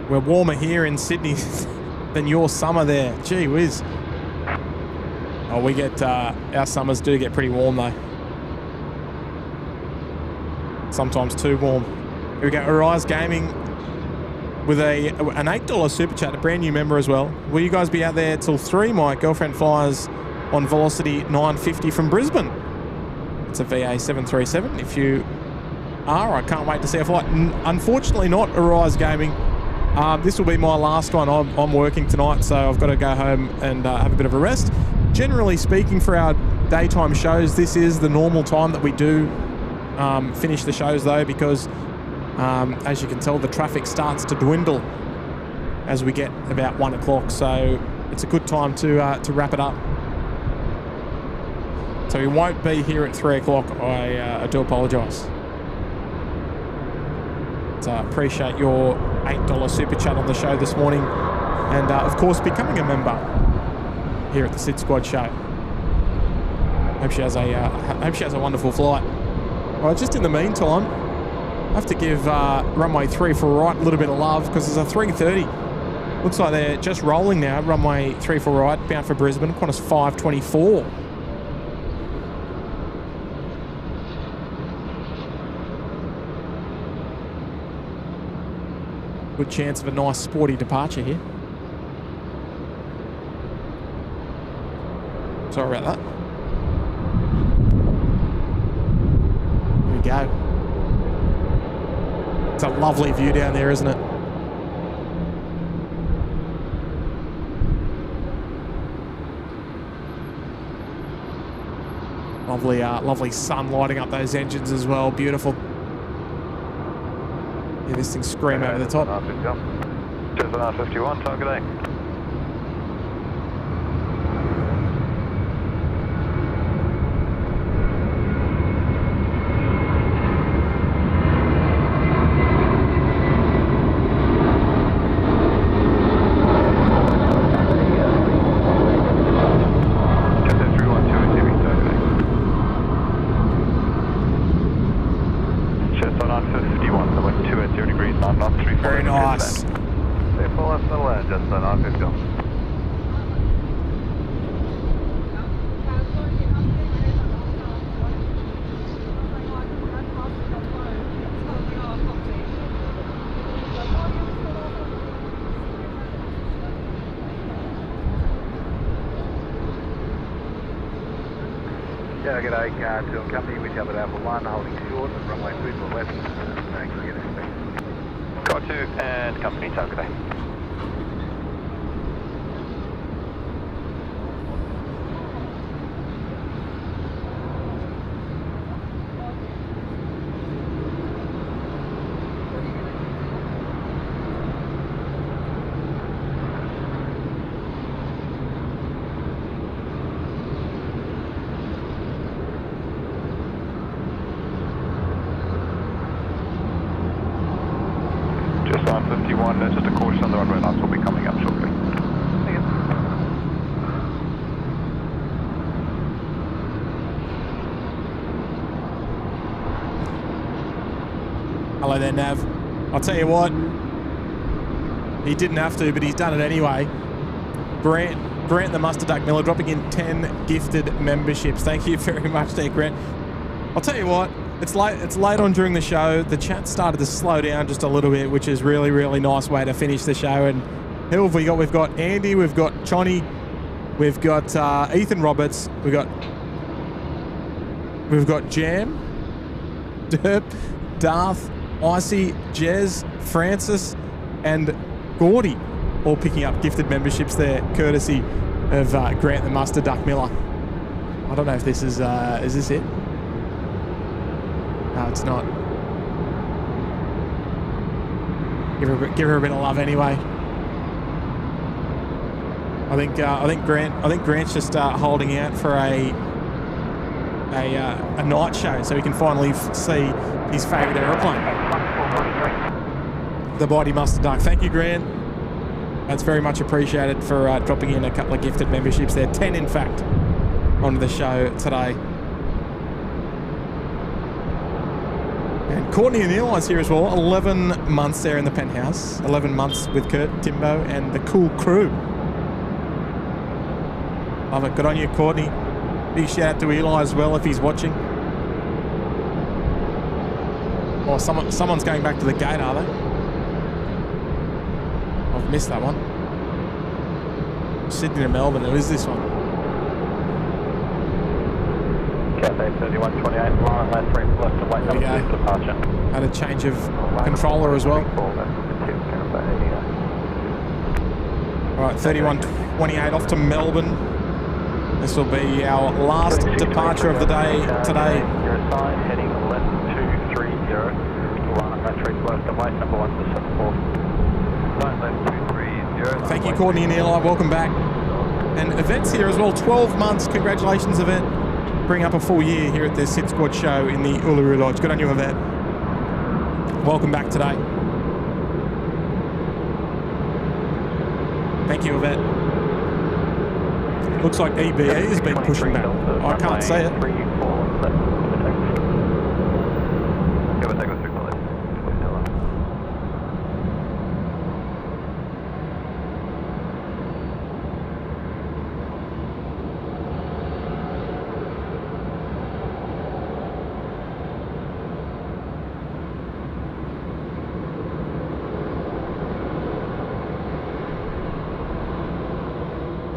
We're warmer here in Sydney than your summer there. Gee whiz. Oh, we get, our summers do get pretty warm though. Sometimes too warm. Here we go, Arise Gaming with an $8 super chat, a brand new member as well. Will you guys be out there till 3? My girlfriend flies on Velocity 950 from Brisbane. It's a VA 737. If you are, I can't wait to see a flight. Unfortunately not, Arise Gaming. This will be my last one. I'm working tonight, so I've got to go home and have a bit of a rest. Generally speaking, for our daytime shows, this is the normal time that we do finish the shows, though, because as you can tell, the traffic starts to dwindle as we get about 1 o'clock. So it's a good time to wrap it up. So we won't be here at 3 o'clock. I do apologise. So appreciate your $8 super chat on the show this morning, and of course becoming a member here at the SydSquad show. Hope she has a wonderful flight. Well, just in the meantime, I have to give runway 34 right a little bit of love, because there's a 330. Looks like they're just rolling now. Runway 34 right, bound for Brisbane. Qantas 524. Good chance of a nice sporty departure here. Sorry about that. Here we go. It's a lovely view down there, isn't it? Lovely, lovely sun lighting up those engines as well. Beautiful. Yeah, this thing scream over the top. Just an R51, target A. Very nice. They pull us to land, just an R51. Yeah, g'day, to accompany with Albert Alpha 1, holding short, runway 34 left, thanks for getting back. Car 2 and company time, good day. Just on 51, just a caution on the runway lights will be coming up shortly. Thank you. Hello there, Nav. I'll tell you what, he didn't have to, but he's done it anyway. Grant the Mustard Duck Miller dropping in 10 gifted memberships. Thank you very much there, Grant. I'll tell you what, it's late on during the show. The chat started to slow down just a little bit, which is really, really nice way to finish the show. And who have we got? We've got Andy, we've got Johnny, we've got Ethan Roberts, we've got Jam, Derp, Darth, Icy, Jez, Francis, and Gordy, all picking up gifted memberships there, courtesy of Grant the Mustard Duck Miller. I don't know if this is this it? No, it's not. Give her a bit of love anyway. I think Grant's just holding out for a night show so he can finally see his favourite aeroplane, the Mighty Mustard Duck. Thank you, Grant. That's very much appreciated for dropping in a couple of gifted memberships there. 10, in fact, onto the show today. And Courtney and Eli's here as well. 11 months there in the penthouse. 11 months with Kurt, Timbo, and the cool crew. Love it. Good on you, Courtney. Big shout out to Eli as well if he's watching. Oh, someone's going back to the gate, are they? I've missed that one. Sydney to Melbourne. Who is this one? Cathay 3128, line left 3 left to wait number 6 departure. Had a change of controller as well. Alright, 3128 off to Melbourne. This will be our last departure of the day today. You're assigned heading left 230, line left 3 left to wait number 1 to 74. Line left 230. Thank you, Courtney and Eli. Welcome back. And Yvette's here as well. 12 months. Congratulations, Yvette. Bring up a full year here at the SydSquad show in the Uluru Lodge. Good on you, Yvette. Welcome back today. Thank you, Yvette. Looks like EBE has been pushing back. I can't see it.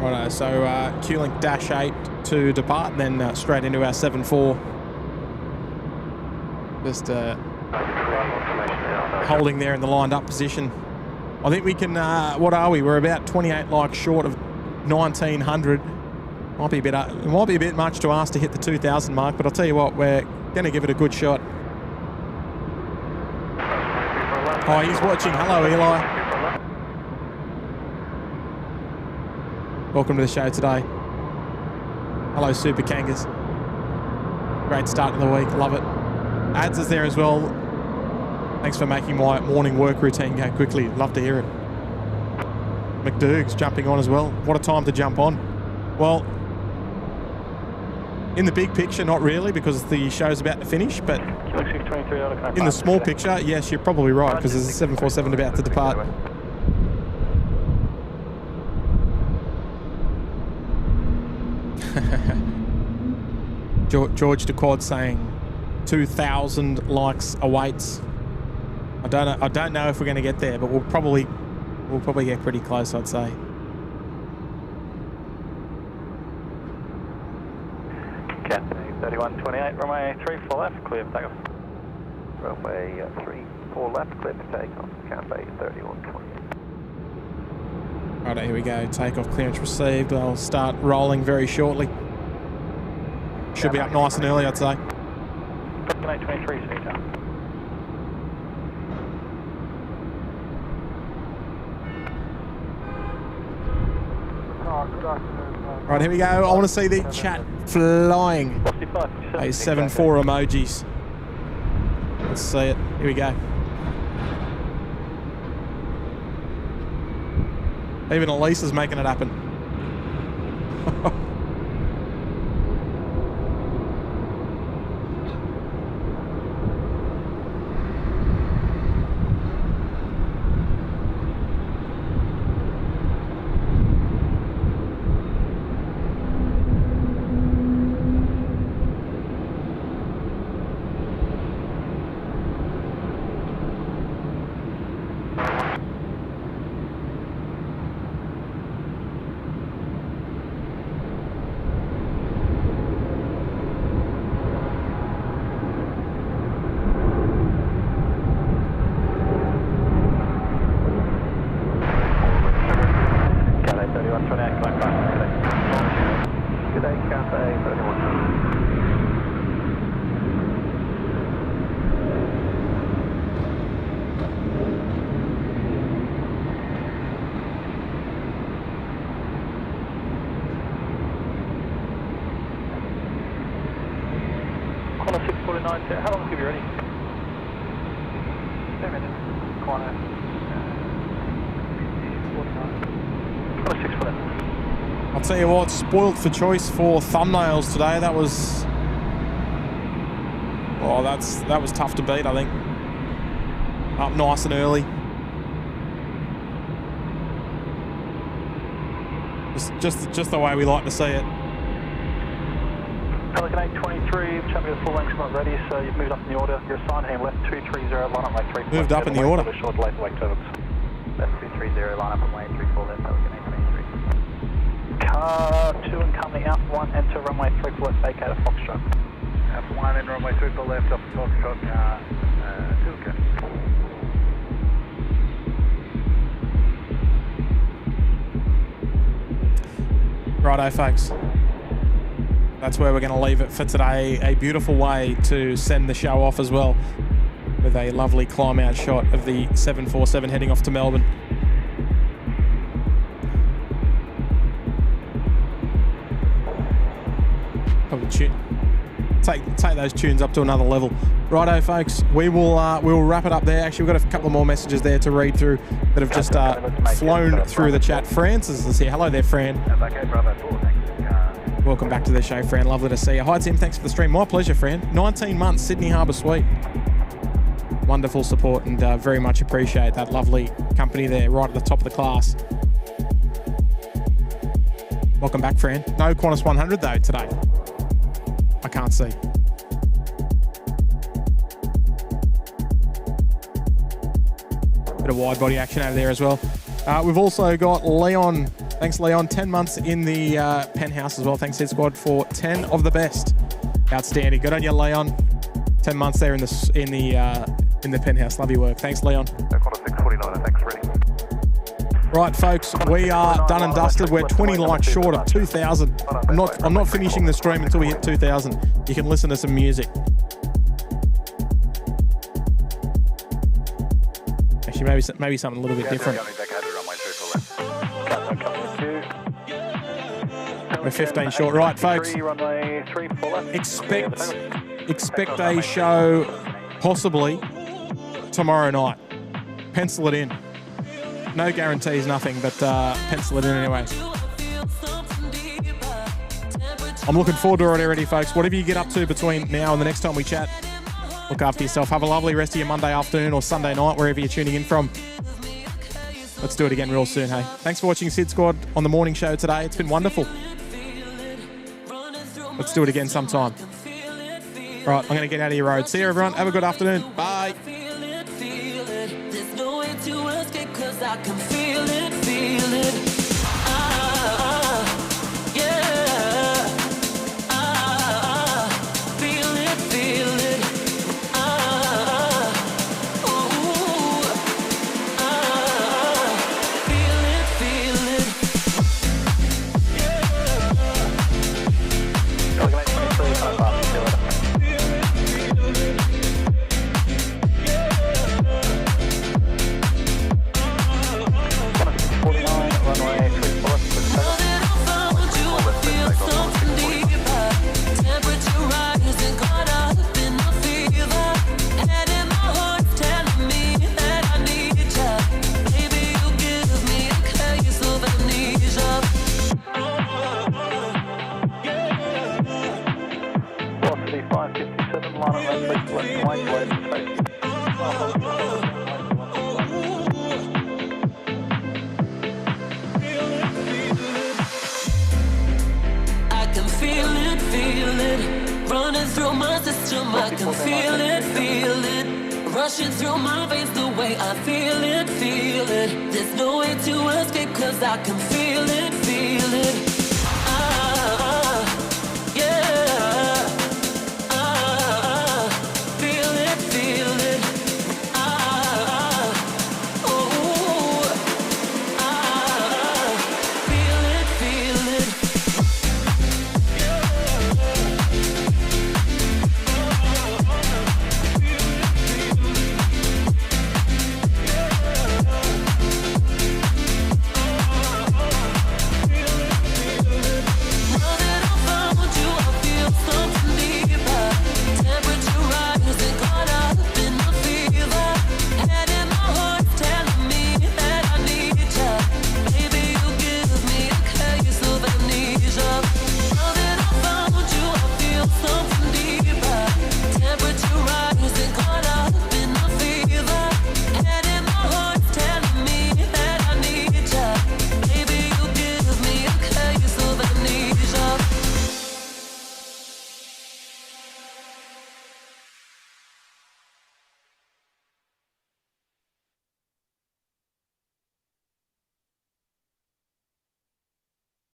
Righto, so Q-Link dash 8 to depart, and then straight into our 7-4. Just holding there in the lined up position. I think we can, what are we? We're about 28 likes short of 1900. Might be a bit, it might be a bit much to ask to hit the 2000 mark, but I'll tell you what, we're going to give it a good shot. Oh, he's watching. Hello, Eli. Welcome to the show today. Hello, Super Kangas. Great start to the week. Love it. Ads is there as well. Thanks for making my morning work routine go quickly. Love to hear it. McDoug's jumping on as well. What a time to jump on. Well, in the big picture, not really, because the show's about to finish, but in the small picture, yes, you're probably right, because there's a 747 about to depart. George DeQuad saying 2,000 likes awaits. I don't know if we're going to get there, but we'll probably get pretty close, I'd say. Cathay 3128, runway 34 left, clear for takeoff. Runway 34 left, clear for takeoff. Cafe 3128. Right, here we go. Takeoff clearance received. I'll start rolling very shortly. Should be up nice and early, I'd say. 5823, seater. Right, here we go. I want to see the chat flying. 65, A 74 emojis. Let's see it. Here we go. Even Elisa's making it happen. How long have you ready? 2 minutes. Corner. 6 I'll tell you what, spoiled for choice for thumbnails today. That was... Oh, that was tough to beat, I think. Up nice and early. Just the way we like to see it. Pelican 823, traffic at full length, not ready, so you've moved up in the order. Your sign hand left 230, line up like 3. Moved up in the order. Short left wake turbines. Left 230, line up runway 34 left, Pelican 823. Car 2 incoming, Alpha 1, enter runway 34 left, vacate at Foxtrot. Alpha 1 and runway 34 left, up to Foxtrot, car 2 okay. Righto, folks. That's where we're going to leave it for today. A beautiful way to send the show off as well, with a lovely climb out shot of the 747 heading off to Melbourne. Probably take those tunes up to another level. Righto, folks. We will wrap it up there. Actually, we've got a couple more messages there to read through that have just flown through the chat. Francis is here. Hello there, Fran. Okay, Bravo 4, thanks. Welcome back to the show, Fran. Lovely to see you. Hi, Tim. Thanks for the stream. My pleasure, Fran. 19 months, Sydney Harbour Suite. Wonderful support, and very much appreciate that lovely company there right at the top of the class. Welcome back, Fran. No Qantas 100, though, today. I can't see. Bit of wide body action over there as well. We've also got Leon. Thanks, Leon. 10 months in the penthouse as well. Thanks, SydSquad, for 10 of the best. Outstanding. Good on you, Leon. 10 months there in the penthouse. Love your work. Thanks, Leon. Qantas 649, thanks, ready. Right, folks, we are done and dusted. We're 20 likes short of 2,000. I'm not finishing the stream until we hit 2,000. You can listen to some music. Actually, maybe something a little bit different. We're 15 short. Right, folks. Expect a show possibly tomorrow night. Pencil it in. No guarantees, nothing, but pencil it in anyway. I'm looking forward to it already, folks. Whatever you get up to between now and the next time we chat, look after yourself. Have a lovely rest of your Monday afternoon or Sunday night, wherever you're tuning in from. Let's do it again real soon, hey? Thanks for watching SydSquad on the morning show today. It's been wonderful. Let's do it again sometime. Right, I'm going to get out of your road. See you, everyone. Have a good afternoon. Bye. I can feel it. Yeah. running through my system. I can feel it, feel it. Rushing through my veins the way I feel it, feel it. There's no way to escape 'cause I can feel it, feel it.